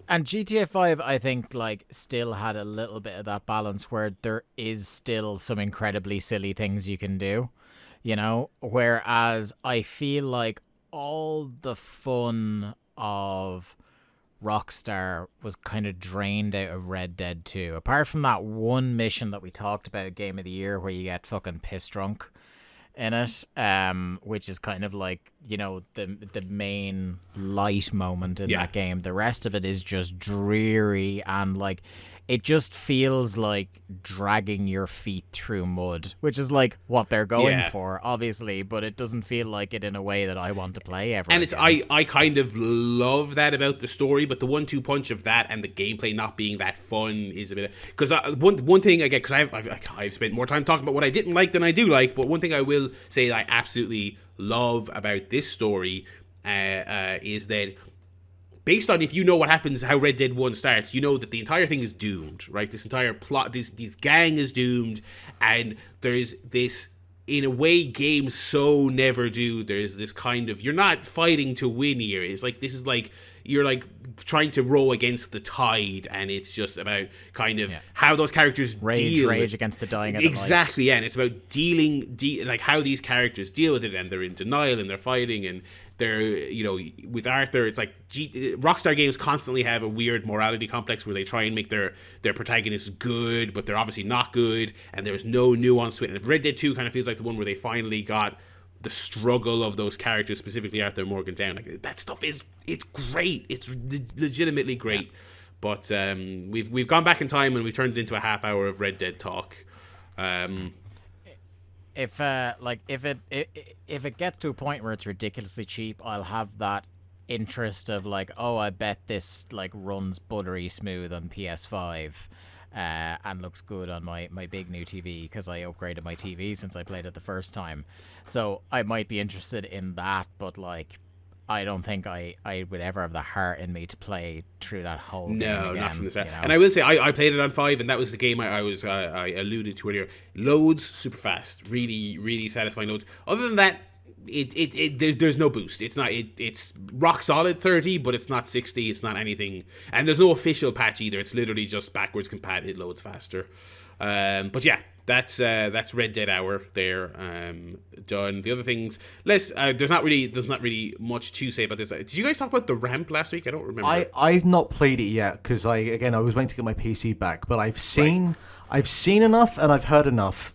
And GTA 5, I think, like, still had a little bit of that balance where there is still some incredibly silly things you can do. Whereas I feel like all the fun of Rockstar was kind of drained out of Red Dead 2. Apart from that one mission that we talked about, Game of the Year, where you get fucking piss drunk in it, which is kind of like, the main light moment in that game. The rest of it is just dreary and like it just feels like dragging your feet through mud, which is like what they're going for, obviously, but it doesn't feel like it in a way that I want to play ever. And I kind of love that about the story, but the 1-2 punch of that and the gameplay not being that fun is a bit, because one thing again, because I've spent more time talking about what I didn't like than I do like, but one thing I will say that I absolutely love about this story is that based on if you know what happens, how Red Dead 1 starts, you know that the entire thing is doomed, right? This entire plot, this gang is doomed, and there's this, in a way, games so never do. There's this kind of, you're not fighting to win here. It's like, this is like, you're like trying to row against the tide, and it's just about kind of how those characters rage against the dying of the light. Exactly, yeah, and it's about like how these characters deal with it, and they're in denial, and they're fighting, and they're, with Arthur, it's like Rockstar Games constantly have a weird morality complex where they try and make their protagonists good, but they're obviously not good, and there's no nuance to it. And Red Dead 2 kind of feels like the one where they finally got the struggle of those characters, specifically Arthur Morgan down. Like, that stuff it's great. It's legitimately great. Yeah. But we've gone back in time and we've turned it into a half hour of Red Dead talk. If it gets to a point where it's ridiculously cheap, I'll have that interest of like, I bet this like runs buttery smooth on PS5 and looks good on my big new TV, because I upgraded my TV since I played it the first time. So I might be interested in that, but like, I don't think I would ever have the heart in me to play through that whole game again, not from the start. And I will say, I played it on 5, and that was the game I alluded to earlier. Loads super fast, really, really satisfying loads. Other than that, there's no boost. It's rock solid 30, but it's not 60. It's not anything, and there's no official patch either. It's literally just backwards compat. It loads faster. But yeah, That's Red Dead Hour there, done. The other things, there's not really much to say about this. Did you guys talk about the ramp last week? I don't remember. I've not played it yet because I was waiting to get my PC back, but I've seen enough and I've heard enough,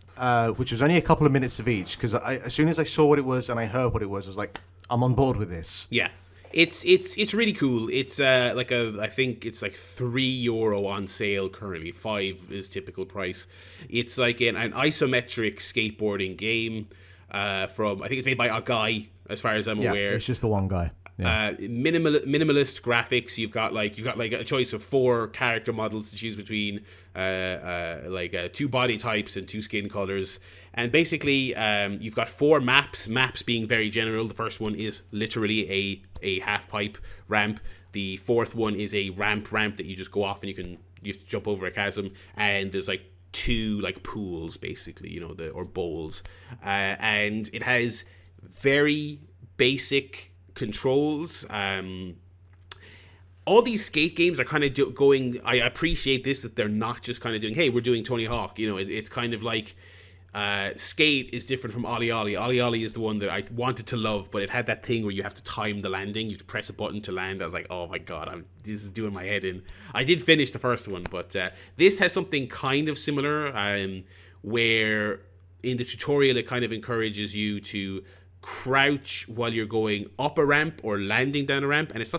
which was only a couple of minutes of each. Because as soon as I saw what it was and I heard what it was, I was like, I'm on board with this. Yeah. It's really cool. It's I think it's like €3 on sale currently. 5 is typical price. It's like an isometric skateboarding game. I think it's made by a guy, as far as I'm aware. It's just the one guy. Yeah. Minimalist graphics. You've got like a choice of 4 character models to choose between, 2 body types and 2 skin colors, and basically you've got 4 maps. Maps being very general. The first one is literally a half pipe ramp. The fourth one is a ramp that you just go off and you have to jump over a chasm, and there's like 2 like pools basically, or bowls, and it has very basic controls. All these skate games are kind of going. I appreciate this, that they're not just kind of doing, hey, we're doing Tony Hawk. It's kind of like Skate is different from Ollie Ollie. Ollie Ollie is the one that I wanted to love, but it had that thing where you have to time the landing. You have to press a button to land. I was like, oh my god, this is doing my head in. I did finish the first one, but this has something kind of similar, where in the tutorial it kind of encourages you to crouch while you're going up a ramp or landing down a ramp, and it's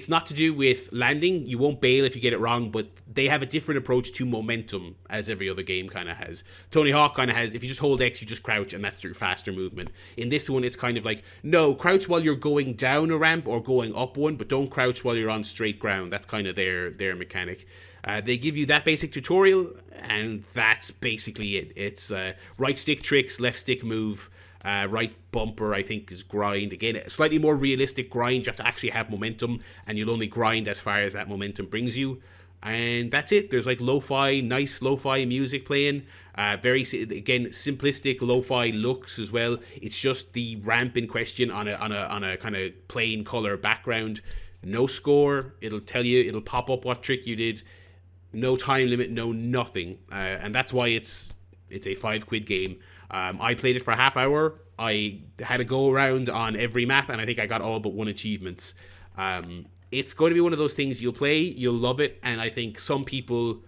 not to do with landing. You won't bail if you get it wrong, but they have a different approach to momentum, as every other game kind of has. Tony Hawk kind of has, if you just hold X, you just crouch, and that's through faster movement. In this one, it's kind of like, no, crouch while you're going down a ramp or going up one, but don't crouch while you're on straight ground. That's kind of their mechanic. They give you that basic tutorial, and that's basically it. It's right stick tricks, left stick move, right bumper, I think, is grind. Again, a slightly more realistic grind. You have to actually have momentum, and you'll only grind as far as that momentum brings you. And that's it. There's like nice lo-fi music playing. Very, again, simplistic lo-fi looks as well. It's just the ramp in question on a kind of plain color background. No score. It'll tell you. It'll pop up what trick you did. No time limit. No nothing. And that's why it's a £5 game. I played it for a half hour. I had a go around on every map, and I think I got all but 1 achievement. It's going to be one of those things you'll play, you'll love it, and I think some people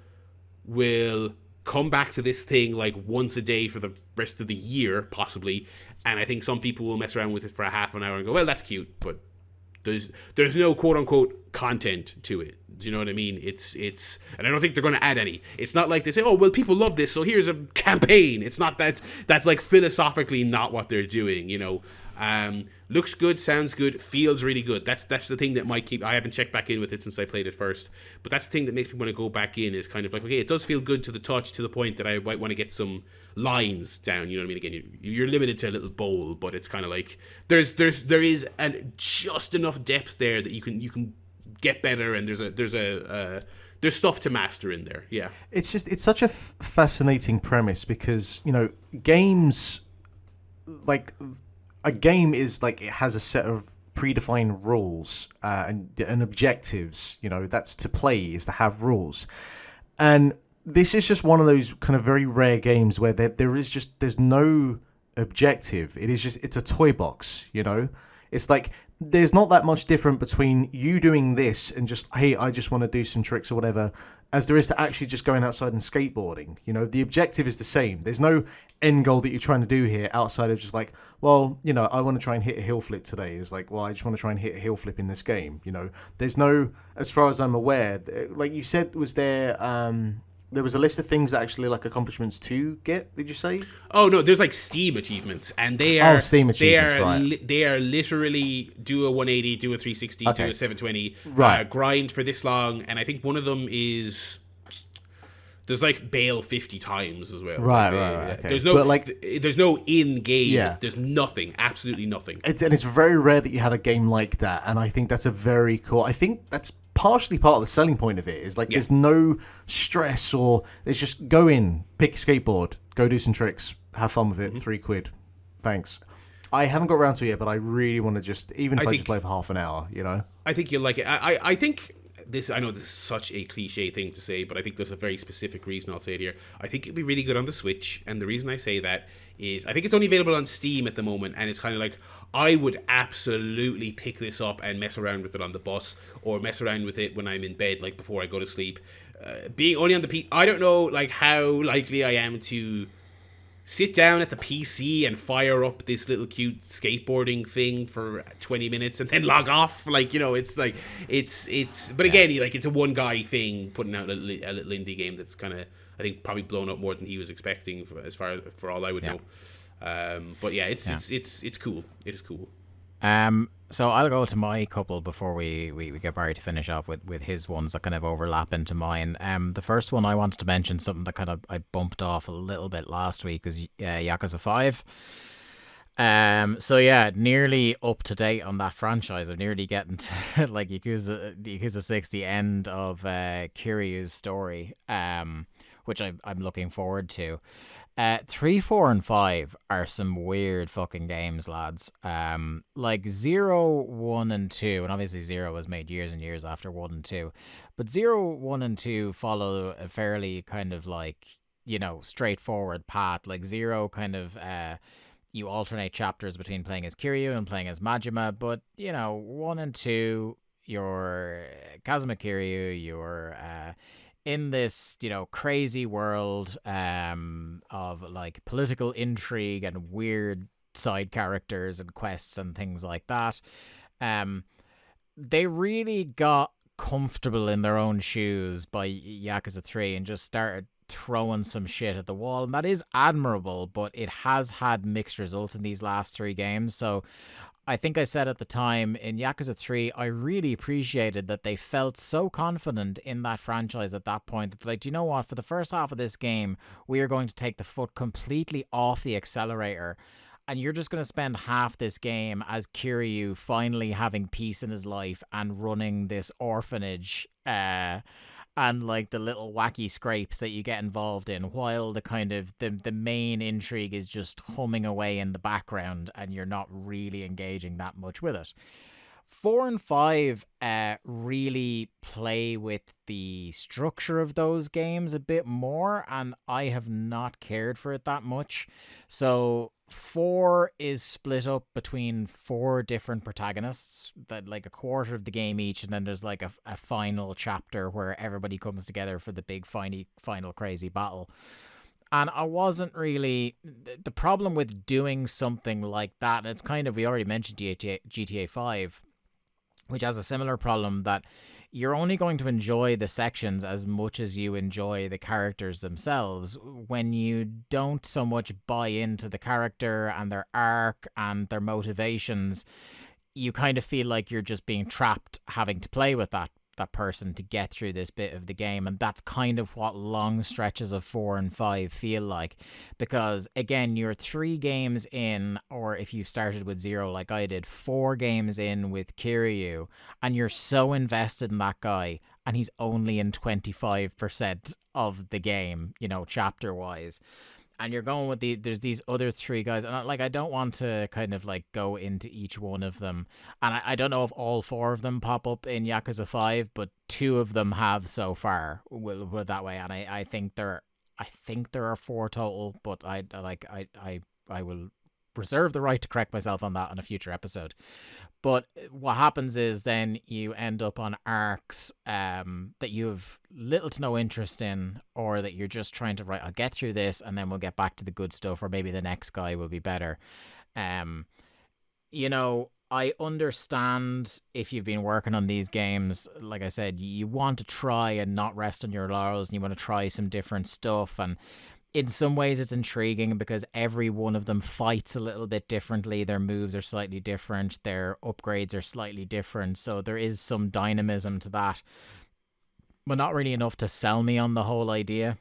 will come back to this thing like once a day for the rest of the year, possibly, and I think some people will mess around with it for a half an hour and go, well, that's cute, but there's no quote-unquote content to it. Do you know what I mean? It's and I don't think they're going to add any. It's not like they say, oh, well, people love this, so here's a campaign. It's not that. That's like philosophically not what they're doing, Looks good, sounds good, feels really good. That's the thing that might keep. I haven't checked back in with it since I played it first, but that's the thing that makes me want to go back in. Is kind of like, okay, it does feel good to the touch, to the point that I might want to get some lines down. You know what I mean? Again, you're limited to a little bowl, but it's kind of like there is just enough depth there that you can get better, and there's stuff to master in there. Yeah, it's such a fascinating premise, because games, like, a game is like, it has a set of predefined rules and objectives. That's to play, is to have rules, and this is just one of those kind of very rare games where there's no objective. It's a toy box. It's like, there's not that much different between you doing this and just, hey, I just want to do some tricks or whatever, as there is to actually just going outside and skateboarding. The objective is the same. There's no end goal that you're trying to do here outside of just like, well, I want to try and hit a hill flip today. It's like, well, I just want to try and hit a hill flip in this game. There's no, as far as I'm aware, like you said, was there was a list of things that actually, like, accomplishments to get, did you say? Oh, no, there's like Steam achievements, and they are Steam achievements, right. They are literally do a 180, do a 360, okay, do a 720, right, grind for this long, and I think one of them is, there's like bail 50 times as well. Right, okay. There's no in-game, yeah, there's nothing, absolutely nothing. It's very rare that you have a game like that, and I think that's a very cool, I think that's partially part of the selling point of it, is like, there's no stress, or it's just go in, pick a skateboard, go do some tricks, have fun with it, £3, thanks. I haven't got around to it yet, but I really want to just, even if I just play for half an hour, I think you'll like it. I think I know this is such a cliche thing to say, but I think there's a very specific reason I'll say it here. I think it'd be really good on the Switch, and the reason I say that is I think it's only available on Steam at the moment, and it's kind of like I would absolutely pick this up and mess around with it on the bus, or mess around with it when I'm in bed, like before I go to sleep. Being only on the I don't know like how likely I am to sit down at the PC and fire up this little cute skateboarding thing for 20 minutes and then log off. Like, it's like, but again, like, it's a one guy thing putting out a little indie game that's kind of, I think, probably blown up more than he was expecting for all I would know. But yeah, it's cool. It is cool. So I'll go to my couple before we get Barry to finish off with his ones that kind of overlap into mine. The first one I wanted to mention, something that kind of I bumped off a little bit last week, was Yakuza 5. So yeah, nearly up to date on that franchise. I'm nearly getting to like Yakuza 6, the end of Kiryu's story, which I'm looking forward to. 3, 4, and 5 are some weird fucking games, lads. Like 0, 1, and 2, and obviously 0 was made years and years after 1 and 2, but 0, 1, and 2 follow a fairly kind of like, straightforward path. Like 0 kind of, you alternate chapters between playing as Kiryu and playing as Majima, but 1 and 2, you're Kazuma Kiryu, you're in this, crazy world of like political intrigue and weird side characters and quests and things like that. They really got comfortable in their own shoes by Yakuza 3 and just started throwing some shit at the wall, and that is admirable, but it has had mixed results in these last 3 games. So I think I said at the time, in Yakuza 3, I really appreciated that they felt so confident in that franchise at that point that, like, do you know what? For the first half of this game, we are going to take the foot completely off the accelerator, and you're just going to spend half this game as Kiryu finally having peace in his life and running this orphanage, and like the little wacky scrapes that you get involved in, while the kind of the main intrigue is just humming away in the background and you're not really engaging that much with it. 4 and 5 really play with the structure of those games a bit more, and I have not cared for it that much. So 4 is split up between 4 different protagonists, that like a quarter of the game each, and then there's like a final chapter where everybody comes together for the big final crazy battle. And I wasn't really... The problem with doing something like that, and it's kind of... We already mentioned GTA 5, which has a similar problem, that you're only going to enjoy the sections as much as you enjoy the characters themselves. When you don't so much buy into the character and their arc and their motivations, you kind of feel like you're just being trapped having to play with that person to get through this bit of the game. And that's kind of what long stretches of 4 and 5 feel like, because again, you're 3 games in, or if you started with 0 like I did, 4 games in with Kiryu, and you're so invested in that guy, and he's only in 25% of the game, chapter wise. And you're going with there's these other 3 guys, and I don't want to kind of like go into each one of them. And I don't know if all 4 of them pop up in Yakuza 5, but 2 of them have so far. We'll put it that way. And I think there are 4 total, but I will reserve the right to correct myself on that on a future episode. But what happens is then you end up on arcs that you have little to no interest in, or that you're just trying to, I'll get through this and then we'll get back to the good stuff, or maybe the next guy will be better. I understand if you've been working on these games, like I said, you want to try and not rest on your laurels, and you want to try some different stuff, and in some ways it's intriguing because every one of them fights a little bit differently. Their moves are slightly different. Their upgrades are slightly different. So there is some dynamism to that, but not really enough to sell me on the whole idea.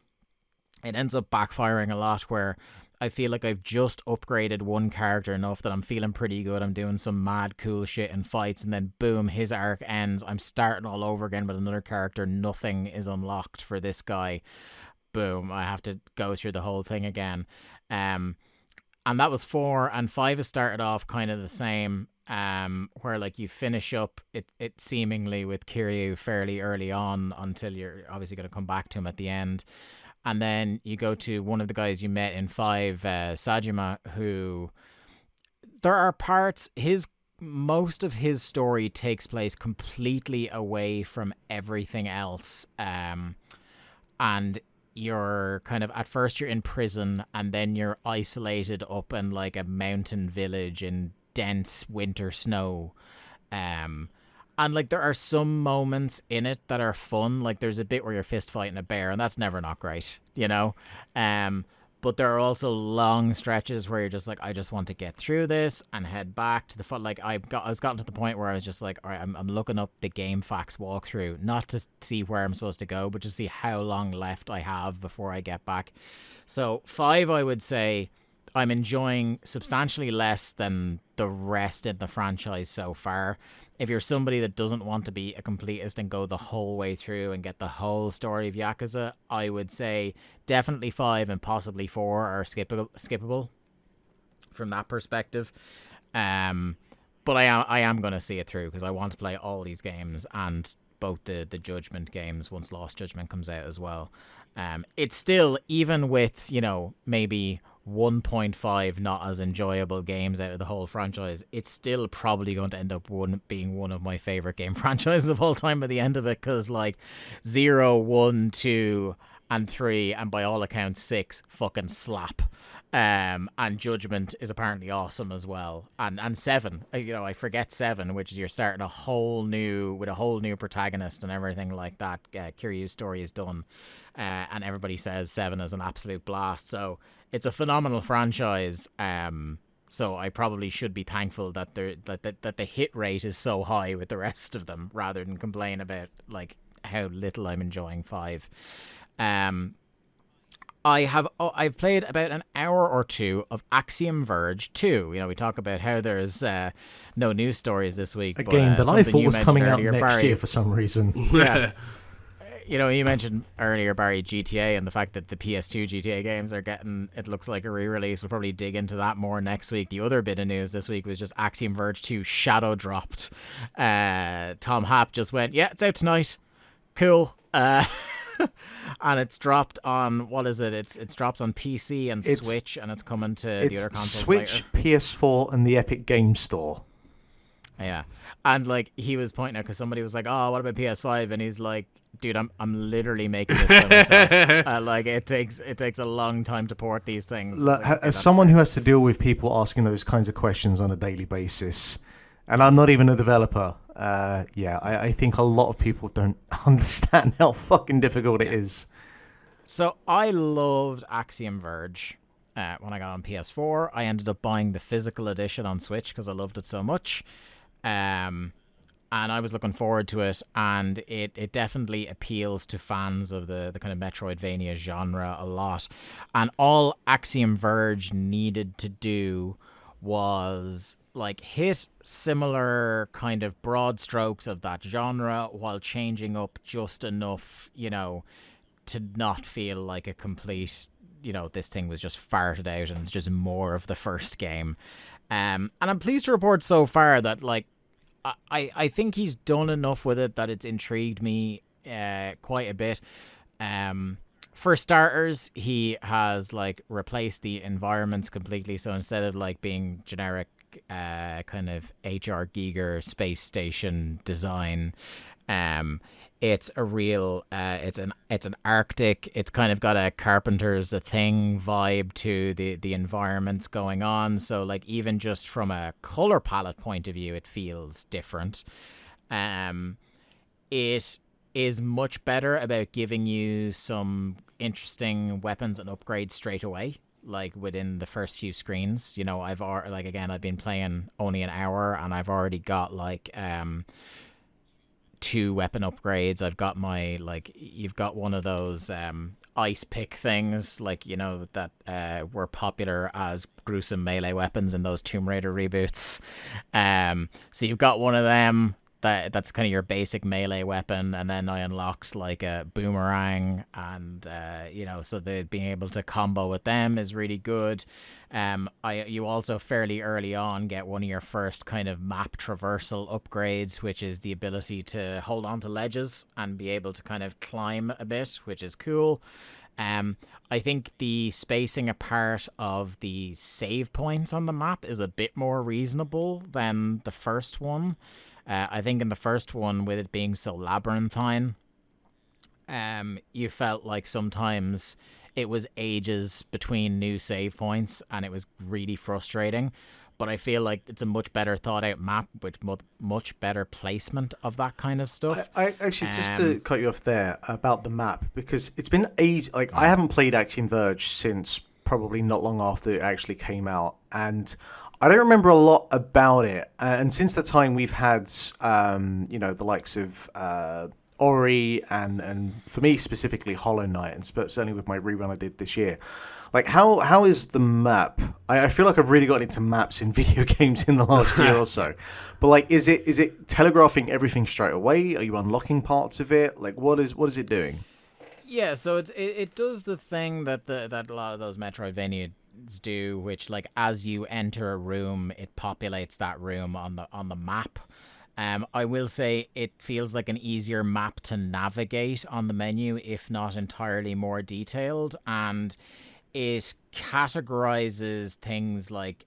It ends up backfiring a lot, where I feel like I've just upgraded one character enough that I'm feeling pretty good. I'm doing some mad cool shit in fights, and then boom, his arc ends. I'm starting all over again with another character. Nothing is unlocked for this guy. Boom, I have to go through the whole thing again. And that was 4, and 5 has started off kind of the same. where like you finish up it seemingly with Kiryu fairly early on until you're obviously going to come back to him at the end. And then you go to one of the guys you met in 5, Sajima, who there are parts, most of his story takes place completely away from everything else. And you're kind of, at first you're in prison, and then you're isolated up in like a mountain village in dense winter snow. And like there are some moments in it that are fun. Like there's a bit where you're fist fighting a bear, and that's never not great, you know? But there are also long stretches where you're just like, I just want to get through this and head back to the foot. Like I was gotten to the point where I was just like, all right, I'm looking up the game facts walkthrough, not to see where I'm supposed to go, but to see how long left I have before I get back. So 5, I would say, I'm enjoying substantially less than the rest in the franchise so far. If you're somebody that doesn't want to be a completist and go the whole way through and get the whole story of Yakuza, I would say definitely 5 and possibly 4 are skippable from that perspective. But I am going to see it through because I want to play all these games, and both the Judgment games once Lost Judgment comes out as well. It's still, even with, you know, maybe 1.5 not as enjoyable games out of the whole franchise, it's still probably going to end up being one of my favorite game franchises of all time at the end of it, because like 0, 1, 2 and 3, and by all accounts 6 fucking slap. And Judgment is apparently awesome as well, and 7, you know, I forget 7, which is you're starting with a whole new protagonist and everything like that. Kiryu's story is done, and everybody says 7 is an absolute blast. So it's a phenomenal franchise. So I probably should be thankful that that the hit rate is so high with the rest of them, rather than complain about like how little I'm enjoying 5. I've played about an hour or 2 of Axiom Verge 2. You know, we talk about how there's no news stories this week. A game that I thought was coming out next Barry, year for some reason. Yeah. You know, you mentioned earlier, Barry, GTA, and the fact that the PS2 GTA games are getting, it looks like, a re-release. We'll probably dig into that more next week. The other bit of news this week was just Axiom Verge 2 shadow dropped. Tom Happ just went, yeah, it's out tonight. Cool. And it's dropped on, what is it? It's dropped on PC and Switch, and it's coming to the other consoles Switch, later. PS4, and the Epic Games Store. Yeah. And like he was pointing out, because somebody was like, oh, what about PS5? And he's like, dude, I'm literally making this by myself. Like it takes a long time to port these things. Like, okay, as someone who has to deal with people asking those kinds of questions on a daily basis, and I'm not even a developer, I think a lot of people don't understand how fucking difficult it is. So I loved Axiom Verge when I got on PS4. I ended up buying the physical edition on Switch because I loved it so much. And I was looking forward to it, and it definitely appeals to fans of the kind of Metroidvania genre a lot. And all Axiom Verge needed to do was like hit similar kind of broad strokes of that genre while changing up just enough, you know, to not feel like a complete, you know, this thing was just farted out and it's just more of the first game. And I'm pleased to report so far that like I think he's done enough with it that it's intrigued me quite a bit. For starters, he has like replaced the environments completely. So instead of like being generic kind of H.R. Giger space station design, it's a real it's an Arctic, it's kind of got a Carpenter's a Thing vibe to the environments going on. So like even just from a color palette point of view, it feels different. It is much better about giving you some interesting weapons and upgrades straight away, like within the first few screens. You know, I've been playing only an hour and I've already got like 2 weapon upgrades. I've got my, like, you've got one of those ice pick things, like, you know, that were popular as gruesome melee weapons in those Tomb Raider reboots. So you've got one of them. that's kind of your basic melee weapon, and then I unlocked like a boomerang, and so being able to combo with them is really good. You also fairly early on get one of your first kind of map traversal upgrades, which is the ability to hold on to ledges and be able to kind of climb a bit, which is cool. I think the spacing apart of the save points on the map is a bit more reasonable than the first one. I think in the first one, with it being so labyrinthine, you felt like sometimes it was ages between new save points, and it was really frustrating. But I feel like it's a much better thought out map with much better placement of that kind of stuff. I actually, just to cut you off there about the map, because it's been ages. Like, I haven't played Axiom Verge since probably not long after it actually came out, and I don't remember a lot about it. And since the time we've had, the likes of Ori and for me specifically Hollow Knight, and certainly with my rerun I did this year. Like, how is the map? I feel like I've really gotten into maps in video games in the last year or so. But like, is it telegraphing everything straight away? Are you unlocking parts of it? Like, what is it doing? Yeah, so it does the thing that a lot of those Metroidvanias do, which, like, as you enter a room, it populates that room on the map. I will say it feels like an easier map to navigate on the menu, if not entirely more detailed, and it categorizes things like,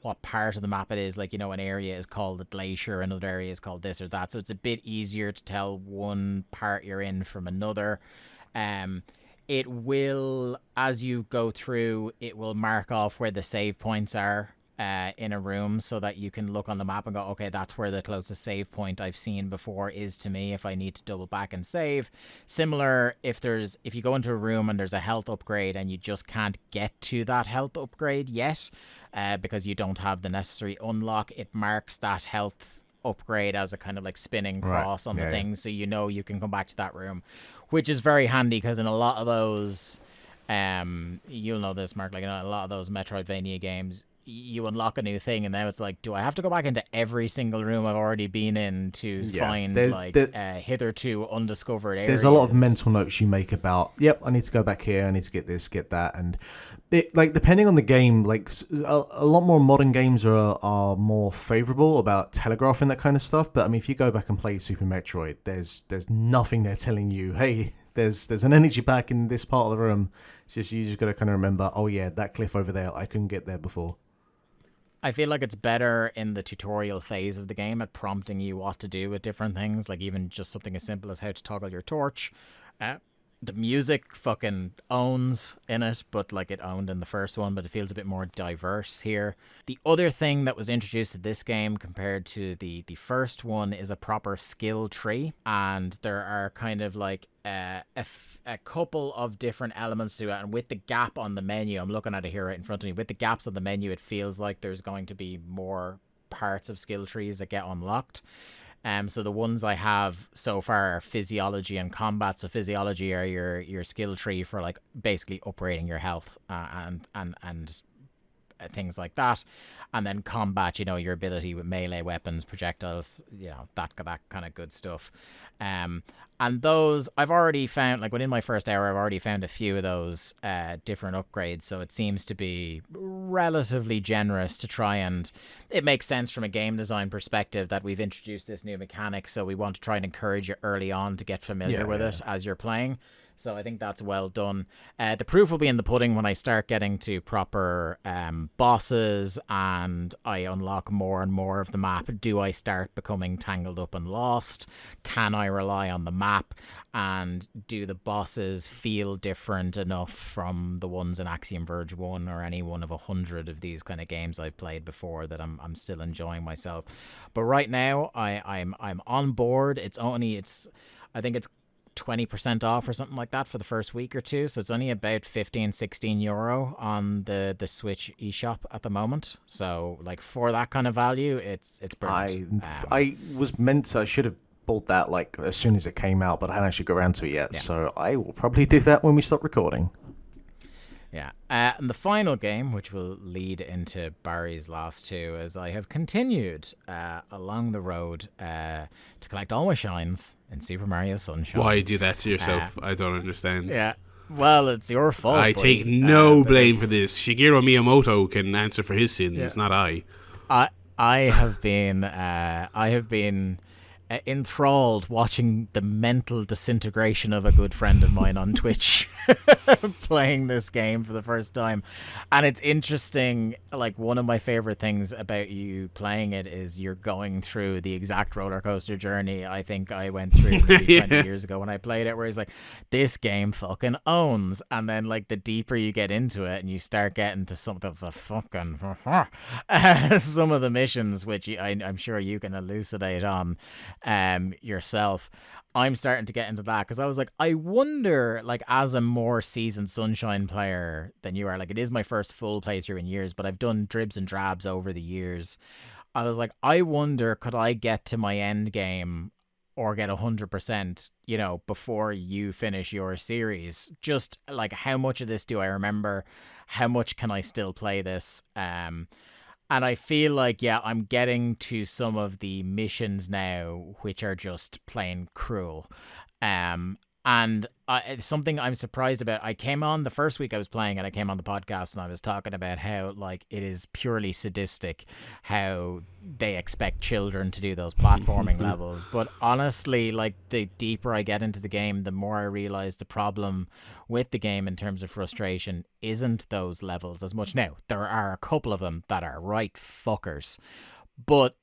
what part of the map it is. Like, an area is called a glacier, another area is called this or that. So it's a bit easier to tell one part you're in from another. It will, as you go through, it will mark off where the save points are in a room, so that you can look on the map and go, okay, that's where the closest save point I've seen before is to me if I need to double back and save. Similar, if you go into a room and there's a health upgrade and you just can't get to that health upgrade yet because you don't have the necessary unlock, it marks that health upgrade as a kind of like spinning cross on the thing, so you can come back to that room, which is very handy, because in a lot of those you'll know this, Mark, like in a lot of those Metroidvania games, you unlock a new thing, and now it's like, do I have to go back into every single room I've already been in to find hitherto undiscovered areas? There's a lot of mental notes you make about, yep, I need to go back here, I need to get this, get that, and it, like, depending on the game, like a lot more modern games are more favorable about telegraphing that kind of stuff. But I mean, if you go back and play Super Metroid, there's nothing there telling you, hey, there's an energy pack in this part of the room. It's just, you just got to kind of remember, oh yeah, that cliff over there, I couldn't get there before. I feel like it's better in the tutorial phase of the game at prompting you what to do with different things, like even just something as simple as how to toggle your torch. The music fucking owns in it, but like it owned in the first one, but it feels a bit more diverse here. The other thing that was introduced to this game compared to the first one is a proper skill tree, and there are kind of like a couple of different elements to it, and with the gap on the menu, I'm looking at it here right in front of me, with the gaps on the menu, it feels like there's going to be more parts of skill trees that get unlocked. So the ones I have so far are physiology and combat. So physiology are your skill tree for like basically upgrading your health and things like that, and then combat, your ability with melee weapons, projectiles, that kind of good stuff. And those I've already found, like within my first hour, I've already found a few of those different upgrades. So it seems to be relatively generous to try, and it makes sense from a game design perspective that we've introduced this new mechanic. So we want to try and encourage you early on to get familiar with it as you're playing. So I think that's well done. The proof will be in the pudding when I start getting to proper bosses and I unlock more and more of the map. Do I start becoming tangled up and lost? Can I rely on the map? And do the bosses feel different enough from the ones in Axiom Verge 1 or any one of 100 of these kind of games I've played before that I'm still enjoying myself? But right now I'm on board. I think it's 20% off or something like that for the first week or two, so it's only about 15-16 euro on the Switch eShop at the moment. So like for that kind of value, it's brilliant. I should have bought that like as soon as it came out, but I hadn't actually got around to it yet. So I will probably do that when we stop recording. Yeah. And the final game, which will lead into Barry's last two, is I have continued along the road to collect all my shines in Super Mario Sunshine. Why do that to yourself? I don't understand. Yeah. Well, it's your fault. I buddy. take no blame for this. Shigeru Miyamoto can answer for his sins, not I. I have been enthralled watching the mental disintegration of a good friend of mine on Twitch playing this game for the first time. And it's interesting, like one of my favorite things about you playing it is you're going through the exact roller coaster journey I think I went through maybe 20 years ago when I played it, where it's like, this game fucking owns. And then like the deeper you get into it and you start getting to some of the fucking some of the missions, which I'm sure you can elucidate on yourself. I'm starting to get into that because I was like, I wonder, like, as a more seasoned Sunshine player than you are, like, it is my first full playthrough in years, but I've done dribs and drabs over the years. I was like, I wonder, could I get to my end game or get 100%, you know, before you finish your series? Just like, how much of this do I remember? How much can I still play this? And I feel like, yeah, I'm getting to some of the missions now, which are just plain cruel. And something I'm surprised about, I came on the first week I was playing and I came on the podcast and I was talking about how, like, it is purely sadistic how they expect children to do those platforming levels. But honestly, like, the deeper I get into the game, the more I realize the problem with the game in terms of frustration isn't those levels as much. Now, there are a couple of them that are right fuckers, but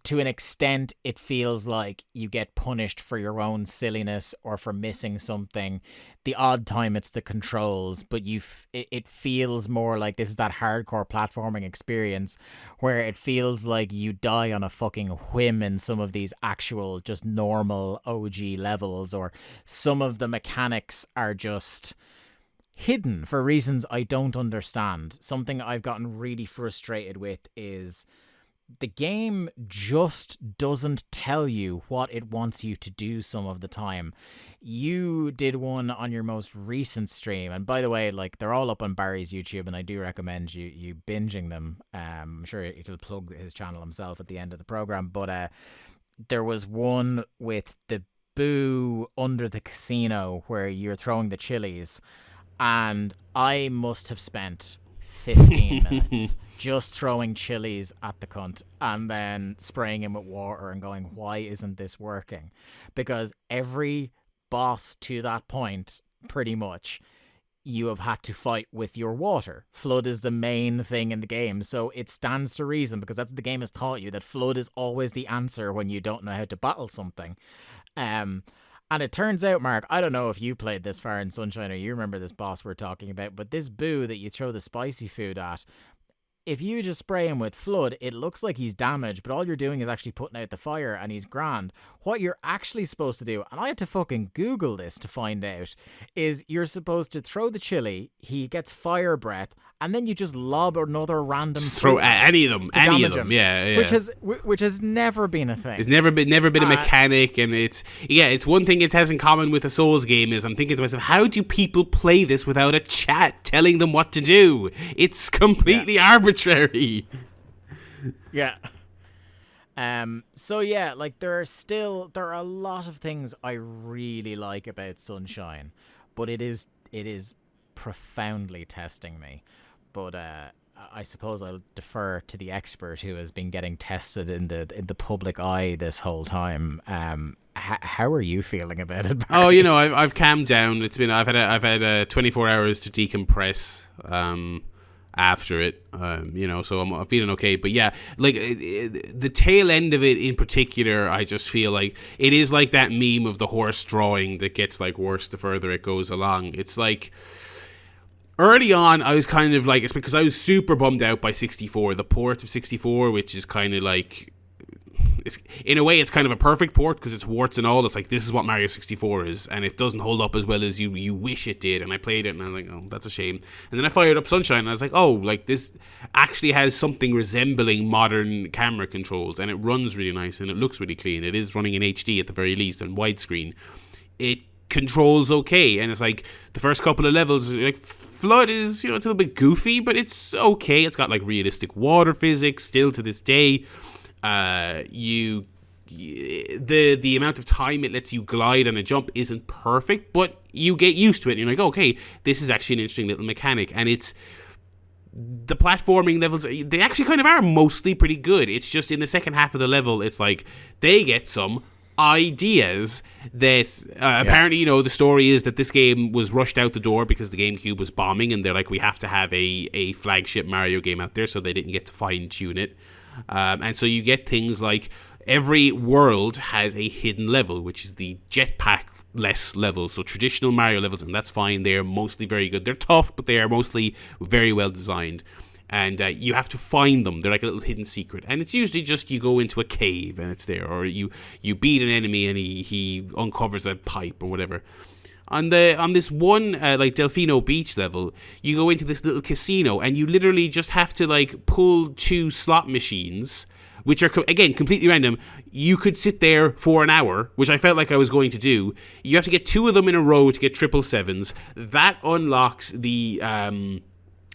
to an extent, it feels like you get punished for your own silliness or for missing something. The odd time it's the controls, but it feels more like this is that hardcore platforming experience where it feels like you die on a fucking whim in some of these actual just normal OG levels, or some of the mechanics are just hidden for reasons I don't understand. Something I've gotten really frustrated with is the game just doesn't tell you what it wants you to do some of the time. You did one on your most recent stream, and by the way, like, they're all up on Barry's YouTube, and I do recommend you binging them. I'm sure he'll plug his channel himself at the end of the program, but there was one with the boo under the casino where you're throwing the chilies, and I must have spent 15 minutes just throwing chilies at the cunt and then spraying him with water and going, why isn't this working? Because every boss to that point, pretty much, you have had to fight with your water. Flood is the main thing in the game, so it stands to reason, because that's what the game has taught you, that flood is always the answer when you don't know how to battle something. And it turns out, Mark, I don't know if you played this far in Sunshine or you remember this boss we're talking about, but this boo that you throw the spicy food at, if you just spray him with flood, it looks like he's damaged, but all you're doing is actually putting out the fire and he's grand. What you're actually supposed to do, and I had to fucking Google this to find out, is you're supposed to throw the chili, he gets fire breath, and then you just lob another random throw any of them, yeah. Which has never been a thing. It's never been a mechanic, and it's one thing it has in common with a Souls game is I'm thinking to myself, how do people play this without a chat telling them what to do? It's completely arbitrary. Yeah. So yeah, like there are a lot of things I really like about Sunshine, but it is profoundly testing me. But I suppose I'll defer to the expert who has been getting tested in the public eye this whole time. How are you feeling about it, Barry? Oh, you know, I've calmed down. I've had 24 hours to decompress after it. You know, so I'm feeling okay. But yeah, like the tail end of it in particular, I just feel like it is like that meme of the horse drawing that gets like worse the further it goes along. It's like, early on, I was kind of like, it's because I was super bummed out by 64, the port of 64, which is kind of like, in a way, it's kind of a perfect port because it's warts and all. It's like, this is what Mario 64 is, and it doesn't hold up as well as you wish it did. And I played it, and I was like, oh, that's a shame. And then I fired up Sunshine, and I was like, oh, like this actually has something resembling modern camera controls, and it runs really nice, and it looks really clean. It is running in HD at the very least, and widescreen. It controls okay, and it's like the first couple of levels, like FLUDD is, it's a little bit goofy, but it's okay. It's got like realistic water physics still to this day. The amount of time it lets you glide on a jump isn't perfect, but you get used to it. You're like, okay, this is actually an interesting little mechanic, and it's the platforming levels. They actually kind of are mostly pretty good. It's just in the second half of the level, it's like they get some ideas that apparently, the story is that this game was rushed out the door because the GameCube was bombing, and they're like, we have to have a flagship Mario game out there, so they didn't get to fine tune it. And so you get things like every world has a hidden level, which is the jetpack-less levels. So traditional Mario levels, and that's fine. They're mostly very good. They're tough, but they are mostly very well designed. And you have to find them. They're like a little hidden secret. And it's usually just you go into a cave and it's there. Or you beat an enemy and he uncovers a pipe or whatever. On this one like Delfino Beach level, you go into this little casino and you literally just have to like pull 2 slot machines, which are again completely random. You could sit there for an hour, which I felt like I was going to do. You have to get 2 of them in a row to get 777s. That unlocks the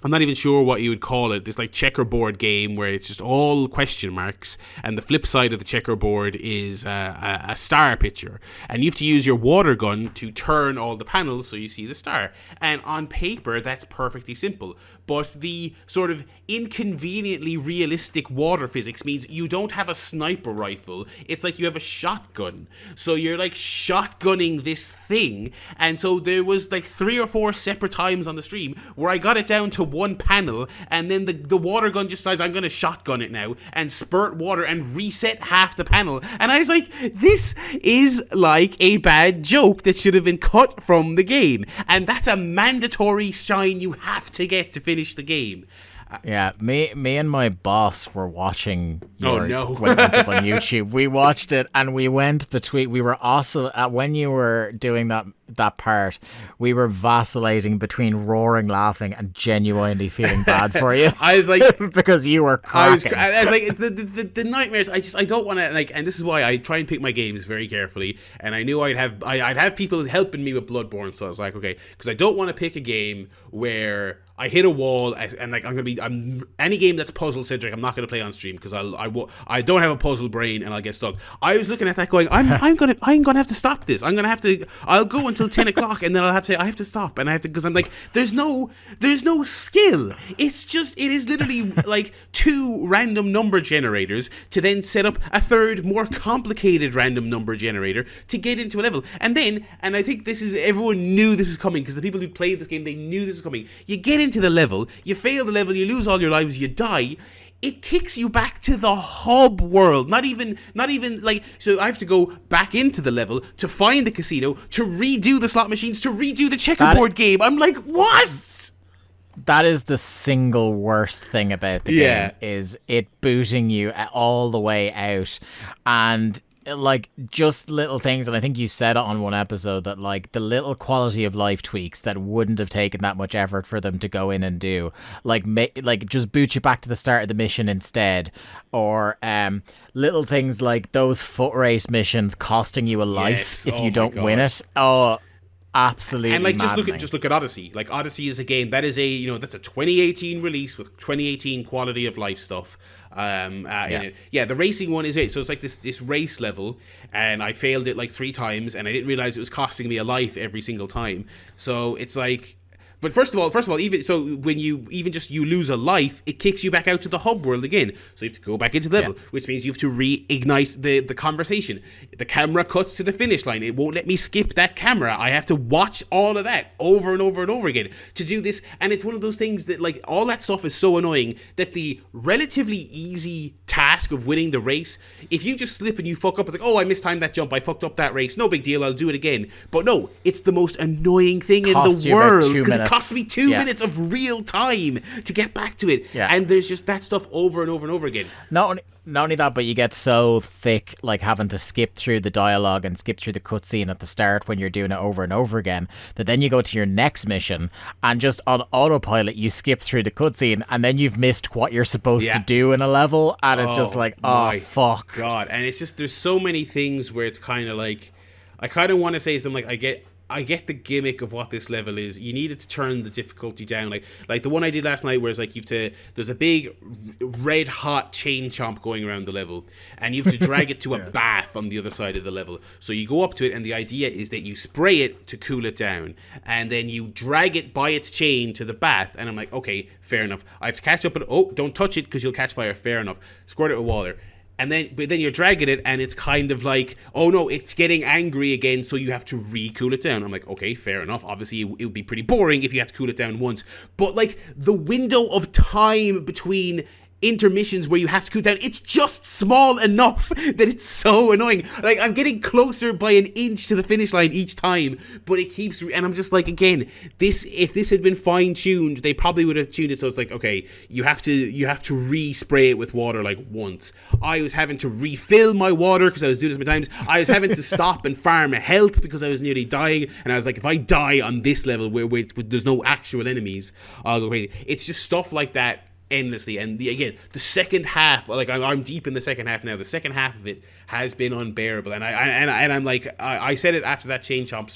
I'm not even sure what you would call it. This like checkerboard game where it's just all question marks, and the flip side of the checkerboard is a star picture, and you have to use your water gun to turn all the panels so you see the star. And on paper, that's perfectly simple, but the sort of inconveniently realistic water physics means you don't have a sniper rifle. It's like you have a shotgun, so you're like shotgunning this thing. And so there was like 3 or 4 separate times on the stream where I got it down to 1 panel, and then the water gun just decides I'm going to shotgun it now and spurt water and reset half the panel. And I was like, this is like a bad joke that should have been cut from the game. And that's a mandatory shine you have to get to finish the game. Yeah, me and my boss were watching when it went up on YouTube. We watched it and we were also when you were doing that part, we were vacillating between roaring laughing and genuinely feeling bad for you. I was like, because you were cracking. I was like, the nightmares. I don't want to like, and this is why I try and pick my games very carefully. And I knew I'd have people helping me with Bloodborne, so I was like, okay, because I don't want to pick a game where I hit a wall and like I'm any game that's puzzle centric. I'm not going to play on stream because I don't have a puzzle brain and I'll get stuck. I was looking at that going, I'm gonna have to stop this. I'll go until 10 o'clock and then I have to stop, and I have to, because I'm like, there's no skill. It is literally like 2 random number generators to then set up a third more complicated random number generator to get into a level. And I think everyone knew this was coming, because the people who played this game, they knew this was coming. You get into the level, you fail the level, you lose all your lives, you die. It kicks you back to the hub world. Not even like, so I have to go back into the level to find the casino, to redo the slot machines, to redo the checkerboard game. I'm like, what? That is the single worst thing about the game, is it booting you all the way out. And like, just little things, and I think you said it on one episode, that like the little quality of life tweaks that wouldn't have taken that much effort for them to go in and do, like just boot you back to the start of the mission instead, or little things like those foot race missions costing you a life if you don't win it. Oh, absolutely. And like, just look at Odyssey. Like, Odyssey is a game that is that's a 2018 release with 2018 quality of life stuff. The racing one is it. So it's like this race level, and I failed it like 3 times, and I didn't realize it was costing me a life every single time. So it's like, but first of all, even so, when you lose a life, it kicks you back out to the hub world again. So you have to go back into the level, which means you have to reignite the conversation. The camera cuts to the finish line. It won't let me skip that camera. I have to watch all of that over and over and over again to do this. And it's one of those things that, like, all that stuff is so annoying that the relatively easy task of winning the race, if you just slip and you fuck up, it's like, oh, I mistimed that jump, I fucked up that race, no big deal, I'll do it again. But no, it's the most annoying thing in the world, because it costs me 2 minutes of real time to get back to it. And there's just that stuff over and over and over again. Not only that, but you get so thick, like having to skip through the dialogue and skip through the cutscene at the start when you're doing it over and over again, that then you go to your next mission and just on autopilot you skip through the cutscene, and then you've missed what you're supposed to do in a level, and it's just like, oh fuck. God, and it's just, there's so many things where it's kind of like, I kind of want to say to them, like, I get the gimmick of what this level is. You needed to turn the difficulty down, like the one I did last night, where it's like there's a big red hot chain chomp going around the level, and you have to drag it to a bath on the other side of the level. So you go up to it, and the idea is that you spray it to cool it down, and then you drag it by its chain to the bath. And I'm like, okay, fair enough. I have to catch up, and don't touch it because you'll catch fire. Fair enough. Squirt it with water. But then you're dragging it, and it's kind of like, oh no, it's getting angry again, so you have to re-cool it down. I'm like, okay, fair enough. Obviously, it would be pretty boring if you have to cool it down once. But like the window of time between intermissions where you have to cool down, it's just small enough that it's so annoying. Like, I'm getting closer by an inch to the finish line each time, but it keeps and I'm just like, again, if this had been fine-tuned, they probably would have tuned it so it's like, okay, you have to re-spray it with water like once. I was having to refill my water because I was doing this many times. I was having to stop and farm health because I was nearly dying, and I was like, if I die on this level where there's no actual enemies, I'll go crazy. It's just stuff like that endlessly. And the second half, like I'm deep in the second half now. The second half of it has been unbearable, and I'm like, I said it after that chain chomp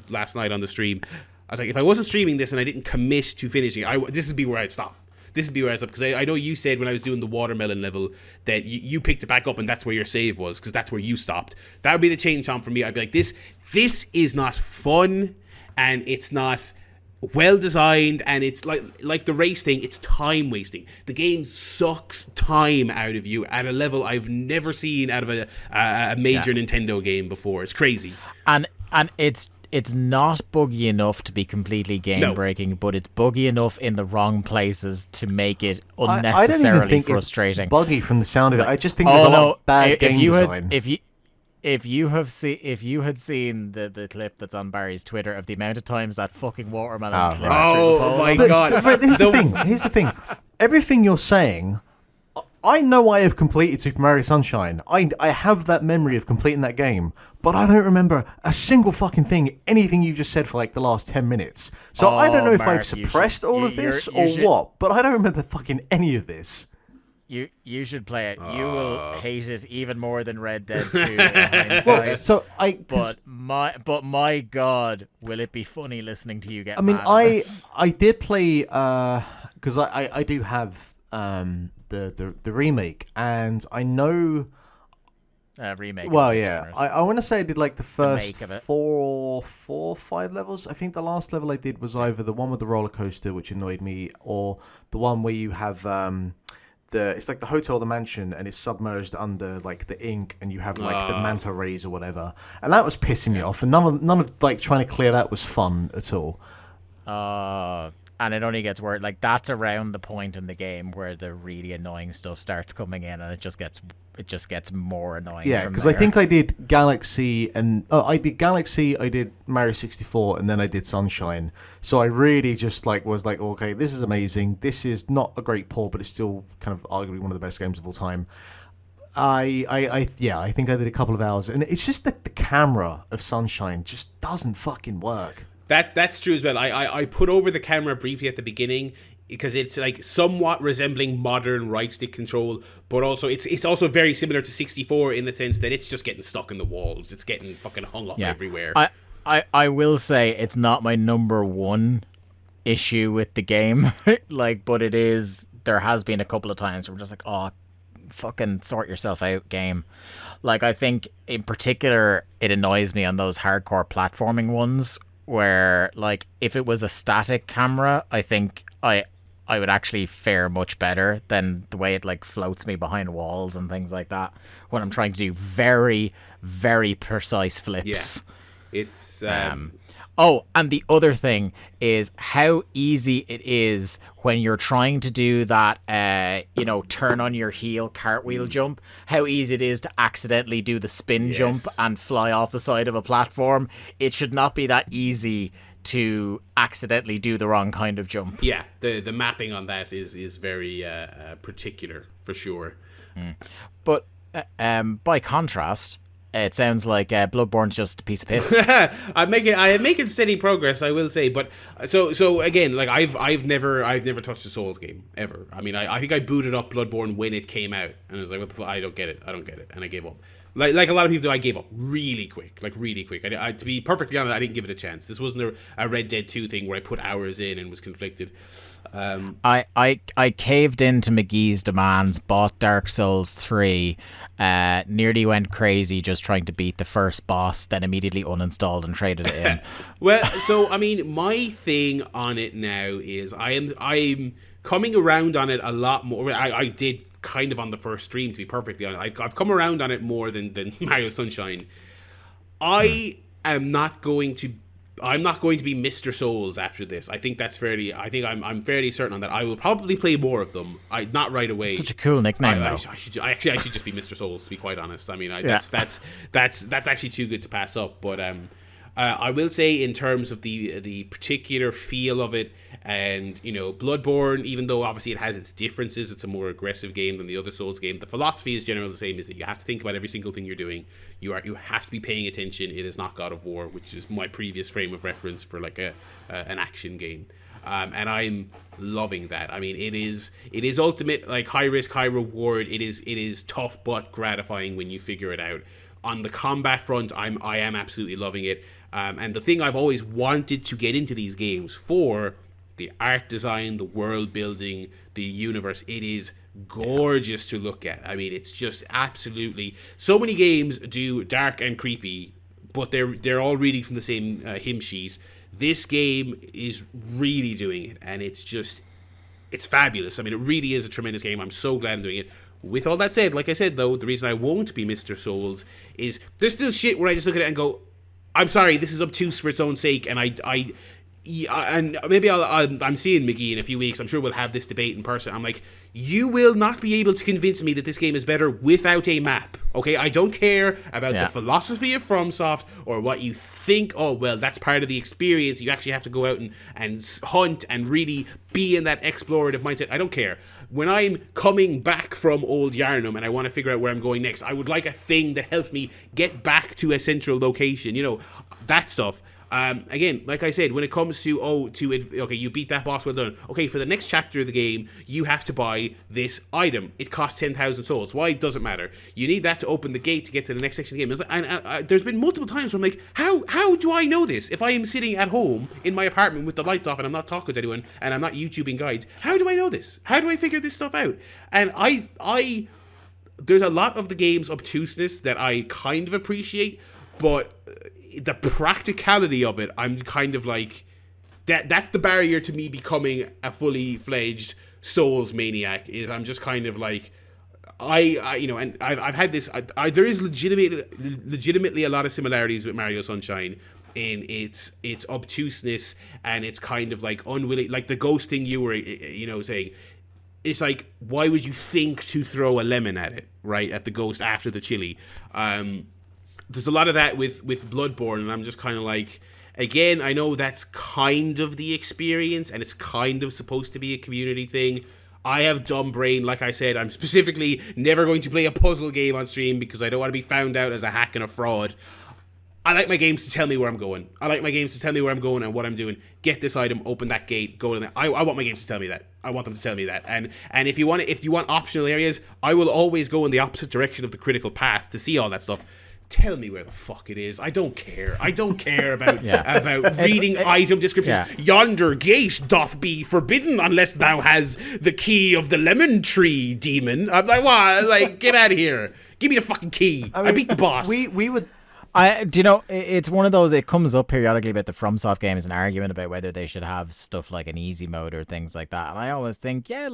last night on the stream. I was like, if I wasn't streaming this and I didn't commit to finishing, this would be where I'd stop. Because I know you said when I was doing the watermelon level that you picked it back up and that's where your save was, because that's where you stopped. That would be the chain chomp for me. I'd be like, this is not fun, and it's not well designed, and it's like the race thing, it's time wasting. The game sucks time out of you at a level I've never seen out of a major Nintendo game before. It's crazy. And it's not buggy enough to be completely game breaking, but it's buggy enough in the wrong places to make it unnecessarily I don't even think frustrating. It's buggy from the sound of it. I just think there's a lot of bad game design. If you had seen the clip that's on Barry's Twitter of the amount of times that fucking watermelon clips through the pole. My god! But here's the thing. Everything you're saying, I know I have completed Super Mario Sunshine. I have that memory of completing that game, but I don't remember a single fucking thing, anything you just said for like the last 10 minutes. So I don't know if I've suppressed all of this or what, but I don't remember fucking any of this. You should play it. You will hate it even more than Red Dead 2 in hindsight. But my god, will it be funny listening to you get mad at it. I did play because I do have the remake, and I know remake. Well, yeah, I want to say I did like the first four or five levels. I think the last level I did was either the one with the roller coaster, which annoyed me, or the one where you have it's like the hotel, the mansion, and it's submerged under like the ink, and you have like the manta rays or whatever, and that was pissing me off. And none of like trying to clear that was fun at all. And it only gets worse. Like, that's around the point in the game where the really annoying stuff starts coming in, and it just gets more annoying. Yeah, because I think I did Galaxy, and I did Mario 64, and then I did Sunshine. So I really just was like, okay, this is amazing. This is not a great port, but it's still kind of arguably one of the best games of all time. I think I did a couple of hours, and it's just that the camera of Sunshine just doesn't fucking work. That's true as well. I put over the camera briefly at the beginning because it's like somewhat resembling modern right stick control, but also it's also very similar to 64 in the sense that it's just getting stuck in the walls. It's getting fucking hung up everywhere. I will say it's not my number one issue with the game, but it is. There has been a couple of times where I'm just like, oh, fucking sort yourself out, game. Like, I think in particular it annoys me on those hardcore platforming ones, where like if it was a static camera, I think I would actually fare much better than the way it like floats me behind walls and things like that when I'm trying to do very, very precise flips. Yeah. It's and the other thing is how easy it is when you're trying to do that turn on your heel cartwheel jump, how easy it is to accidentally do the spin jump and fly off the side of a platform. It should not be that easy to accidentally do the wrong kind of jump. Yeah, the mapping on that is very particular for sure. But by contrast, it sounds like Bloodborne's just a piece of piss. I'm making steady progress, I will say. But so again, like I've never touched a Souls game ever. I mean, I think I booted up Bloodborne when it came out, and I was like, what the fuck? I don't get it, and I gave up. Like a lot of people do, I gave up really quick. To be perfectly honest, I didn't give it a chance. This wasn't a Red Dead 2 thing where I put hours in and was conflicted. I caved into McGee's demands, bought Dark Souls 3, nearly went crazy just trying to beat the first boss, then immediately uninstalled and traded it in. Well, so I mean, my thing on it now is I'm coming around on it a lot more. I did kind of on the first stream, to be perfectly honest. I've come around on it more than Mario Sunshine. I'm not going to be Mr. Souls after this. I think I'm fairly certain on that. I will probably play more of them. Not right away. Such a cool nickname, though. I should just be Mr. Souls, to be quite honest. I mean, that's actually too good to pass up. But I will say, in terms of the particular feel of it, and Bloodborne, even though obviously it has its differences, it's a more aggressive game than the other Souls game. The philosophy is generally the same: is that you have to think about every single thing you're doing. You have to be paying attention. It is not God of War, which is my previous frame of reference for like an action game. And I'm loving that. I mean, it is ultimate, like, high risk, high reward. It is tough but gratifying when you figure it out. On the combat front, I am absolutely loving it. And the thing I've always wanted to get into these games for, the art design, the world building, the universe, it is gorgeous to look at. I mean, it's just absolutely, so many games do dark and creepy, but they're all reading from the same hymn sheet. This game is really doing it, and it's fabulous. I mean, it really is a tremendous game. I'm so glad I'm doing it. With all that said, like I said, though, the reason I won't be Mr. Souls is there's still shit where I just look at it and go, I'm sorry, this is obtuse for its own sake, and and maybe I'm seeing McGee in a few weeks. I'm sure we'll have this debate in person. I'm like, you will not be able to convince me that this game is better without a map. Okay, I don't care about the philosophy of FromSoft or what you think. Oh, well, that's part of the experience. You actually have to go out and hunt and really be in that explorative mindset. I don't care. When I'm coming back from Old Yarnum and I want to figure out where I'm going next, I would like a thing that helps me get back to a central location. That stuff. Again, like I said, when it comes to okay, you beat that boss, well done. Okay, for the next chapter of the game, you have to buy this item. It costs 10,000 souls. Why? Doesn't matter. You need that to open the gate to get to the next section of the game. And there's been multiple times where I'm like, how do I know this? If I am sitting at home in my apartment with the lights off and I'm not talking to anyone and I'm not YouTubing guides, how do I know this? How do I figure this stuff out? And there's a lot of the game's obtuseness that I kind of appreciate, but the practicality of it, I'm kind of like, that's the barrier to me becoming a fully fledged Souls maniac. Is I'm just kind of like, and I've had this. There is legitimately a lot of similarities with Mario Sunshine in its obtuseness and it's kind of like unwilling, like the ghost thing you were saying. It's like, why would you think to throw a lemon at it, right? At the ghost after the chili. There's a lot of that with Bloodborne, and I'm just kind of like, again, I know that's kind of the experience, and it's kind of supposed to be a community thing. I have dumb brain, like I said. I'm specifically never going to play a puzzle game on stream because I don't want to be found out as a hack and a fraud. I like my games to tell me where I'm going. I like my games to tell me where I'm going and what I'm doing. Get this item, open that gate, go to that. I want my games to tell me that. I want them to tell me that. And if you want optional areas, I will always go in the opposite direction of the critical path to see all that stuff. Tell me where the fuck it is. I don't care. I don't care about reading item descriptions. Yeah. Yonder gate doth be forbidden unless thou has the key of the lemon tree, demon. I'm like, what? Like, get out of here. Give me the fucking key. I beat the boss. We would. It's one of those, it comes up periodically about the FromSoft games, an argument about whether they should have stuff like an easy mode or things like that. And I always think, I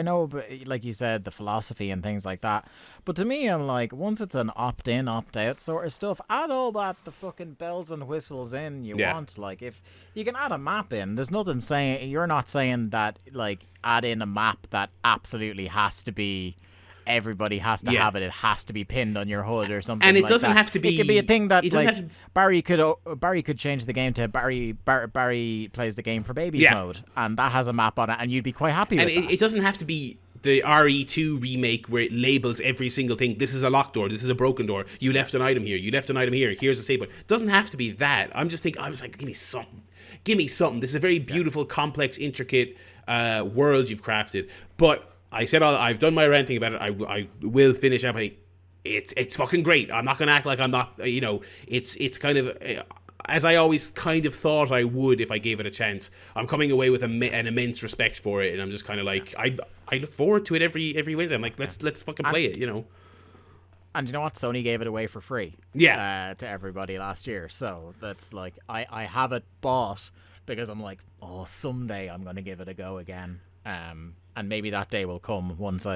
know, like you said, the philosophy and things like that. But to me, I'm like, once it's an opt-in, opt-out sort of stuff, add all that, the fucking bells and whistles in you want. Like, if you can add a map in, there's nothing saying, you're not saying that, like, add in a map that absolutely has to be, everybody has to have it. It has to be pinned on your HUD or something. And it like doesn't that. have to be. It could be a thing that like Barry could change the game to Barry plays the game for babies mode, and that has a map on it, and you'd be quite happy with that. It doesn't have to be the RE2 remake where it labels every single thing. This is a locked door. This is a broken door. You left an item here. You left an item here. Here's a save point. It doesn't have to be that. I was like, give me something. Give me something. This is a very beautiful, complex, intricate world you've crafted, but. I said I've done my ranting about it. I will finish up. it's fucking great. I'm not gonna act like I'm not. It's kind of. As I always kind of thought I would if I gave it a chance. I'm coming away with an immense respect for it, and I'm just kind of like, I look forward to it every Wednesday. I'm like, let's fucking play it, And you know what? Sony gave it away for free. Yeah. To everybody last year. So that's like, I have it bought because I'm like, oh, someday I'm going to give it a go again. And maybe that day will come once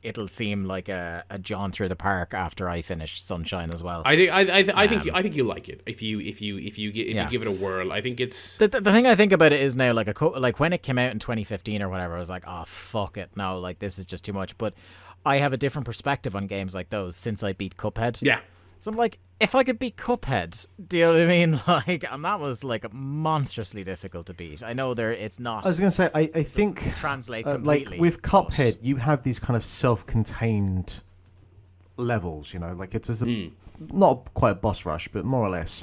it'll seem like a jaunt through the park after I finish Sunshine as well. I think you'll like it if you give it a whirl. I think it's the thing I think about it is now like when it came out in 2015 or whatever, I was like, oh fuck it, no, like this is just too much. But I have a different perspective on games like those since I beat Cuphead. Yeah. So I'm like, if I could beat Cuphead, do you know what I mean? Like, and that was like monstrously difficult to beat. I know it's not. I was going to say, I think translate completely. Like with Cuphead, you have these kind of self-contained levels. Like it's not quite a boss rush, but more or less.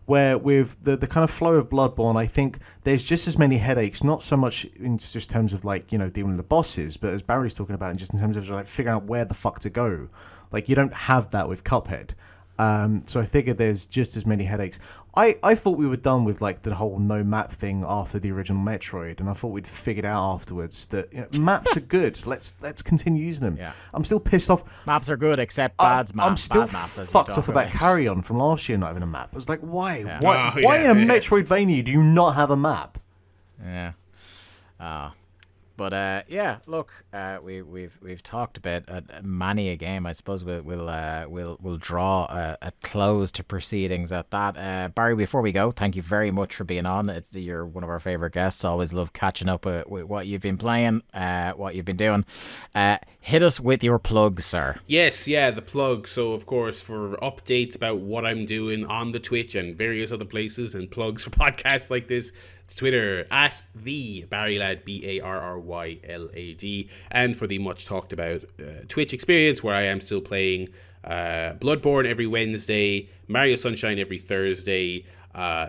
Where with the kind of flow of Bloodborne, I think there's just as many headaches, not so much in just terms of like, dealing with the bosses, but as Barry's talking about, just in terms of like figuring out where the fuck to go. Like you don't have that with Cuphead. So I figured there's just as many headaches. I thought we were done with like the whole no map thing after the original Metroid, and I thought we'd figured out afterwards that maps are good. Let's continue using them. Yeah. I'm still pissed off. Maps are good, except bad maps. I'm still bad maps, fucked off about Carry On from last year not having a map. I was like, why? Yeah. Why in a Metroidvania do you not have a map? Yeah. But yeah, look, we've talked about many a game. I suppose we'll draw a close to proceedings at that. Barry, before we go, thank you very much for being on. You're one of our favorite guests. Always love catching up with what you've been playing, what you've been doing. Hit us with your plugs, sir. Yes, the plug. So of course, for updates about what I'm doing on the Twitch and various other places, and plugs for podcasts like this, it's Twitter at the Barrylad, BARRYLAD, and for the much talked about Twitch experience, where I am still playing Bloodborne every Wednesday, Mario Sunshine every Thursday.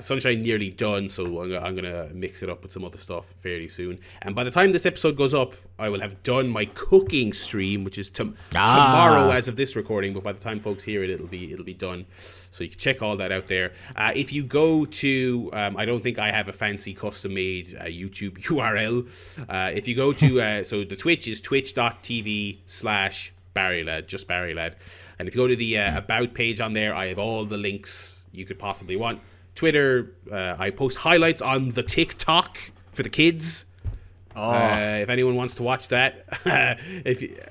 Sunshine nearly done, so I'm gonna mix it up with some other stuff fairly soon. And by the time this episode goes up, I will have done my cooking stream, which is tomorrow as of this recording. But by the time folks hear it, it'll be done. So you can check all that out there. If you go to, I don't think I have a fancy custom-made YouTube URL. If you go to, so the Twitch is twitch.tv/Barrylad, just Barrylad. And if you go to the About page on there, I have all the links you could possibly want. Twitter, I post highlights on the TikTok for the kids. If anyone wants to watch that, For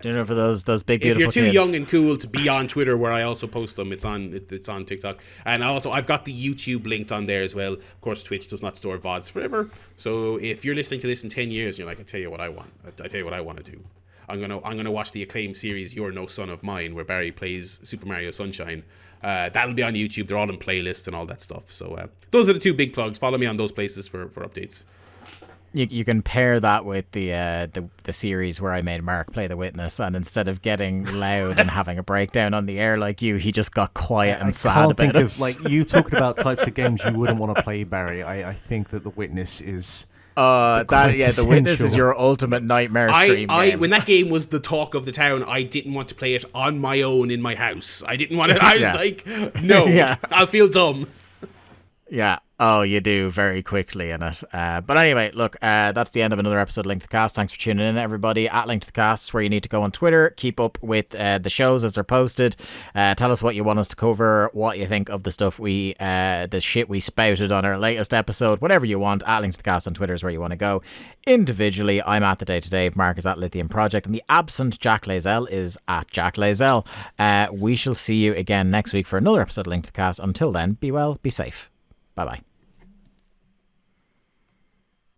those big beautiful if you're too kids. young and cool to be on Twitter, where I also post them, it's on TikTok, and also I've got the YouTube linked on there as well. Of course, Twitch does not store VODs forever, so if you're listening to this in 10 years, you're like, I tell you what I want. I tell you what I want to do. I'm gonna watch the acclaimed series You're No Son of Mine, where Barry plays Super Mario Sunshine. That'll be on YouTube. They're all in playlists and all that stuff. So those are the two big plugs. Follow me on those places for updates. You can pair that with the series where I made Mark play the witness, and instead of getting loud and having a breakdown on the air like you, he just got quiet and sad about it. Like you talking about types of games you wouldn't want to play, Barry. I think that the witness is. The Witness is your ultimate nightmare stream game. When that game was the talk of the town, I didn't want to play it on my own in my house. I didn't want to. I was like, no, I'll feel dumb. Yeah. Oh, you do very quickly in it. But anyway, look, that's the end of another episode of Link to the Cast. Thanks for tuning in, everybody. At Link to the Cast is where you need to go on Twitter. Keep up with the shows as they're posted. Tell us what you want us to cover, what you think of the stuff the shit we spouted on our latest episode, whatever you want. At Link to the Cast on Twitter is where you want to go. Individually, I'm at The Day to Dave. Mark is at Lithium Project. And the absent Jack Lazell is at Jack Lazell. We shall see you again next week for another episode of Link to the Cast. Until then, be well, be safe. Bye-bye.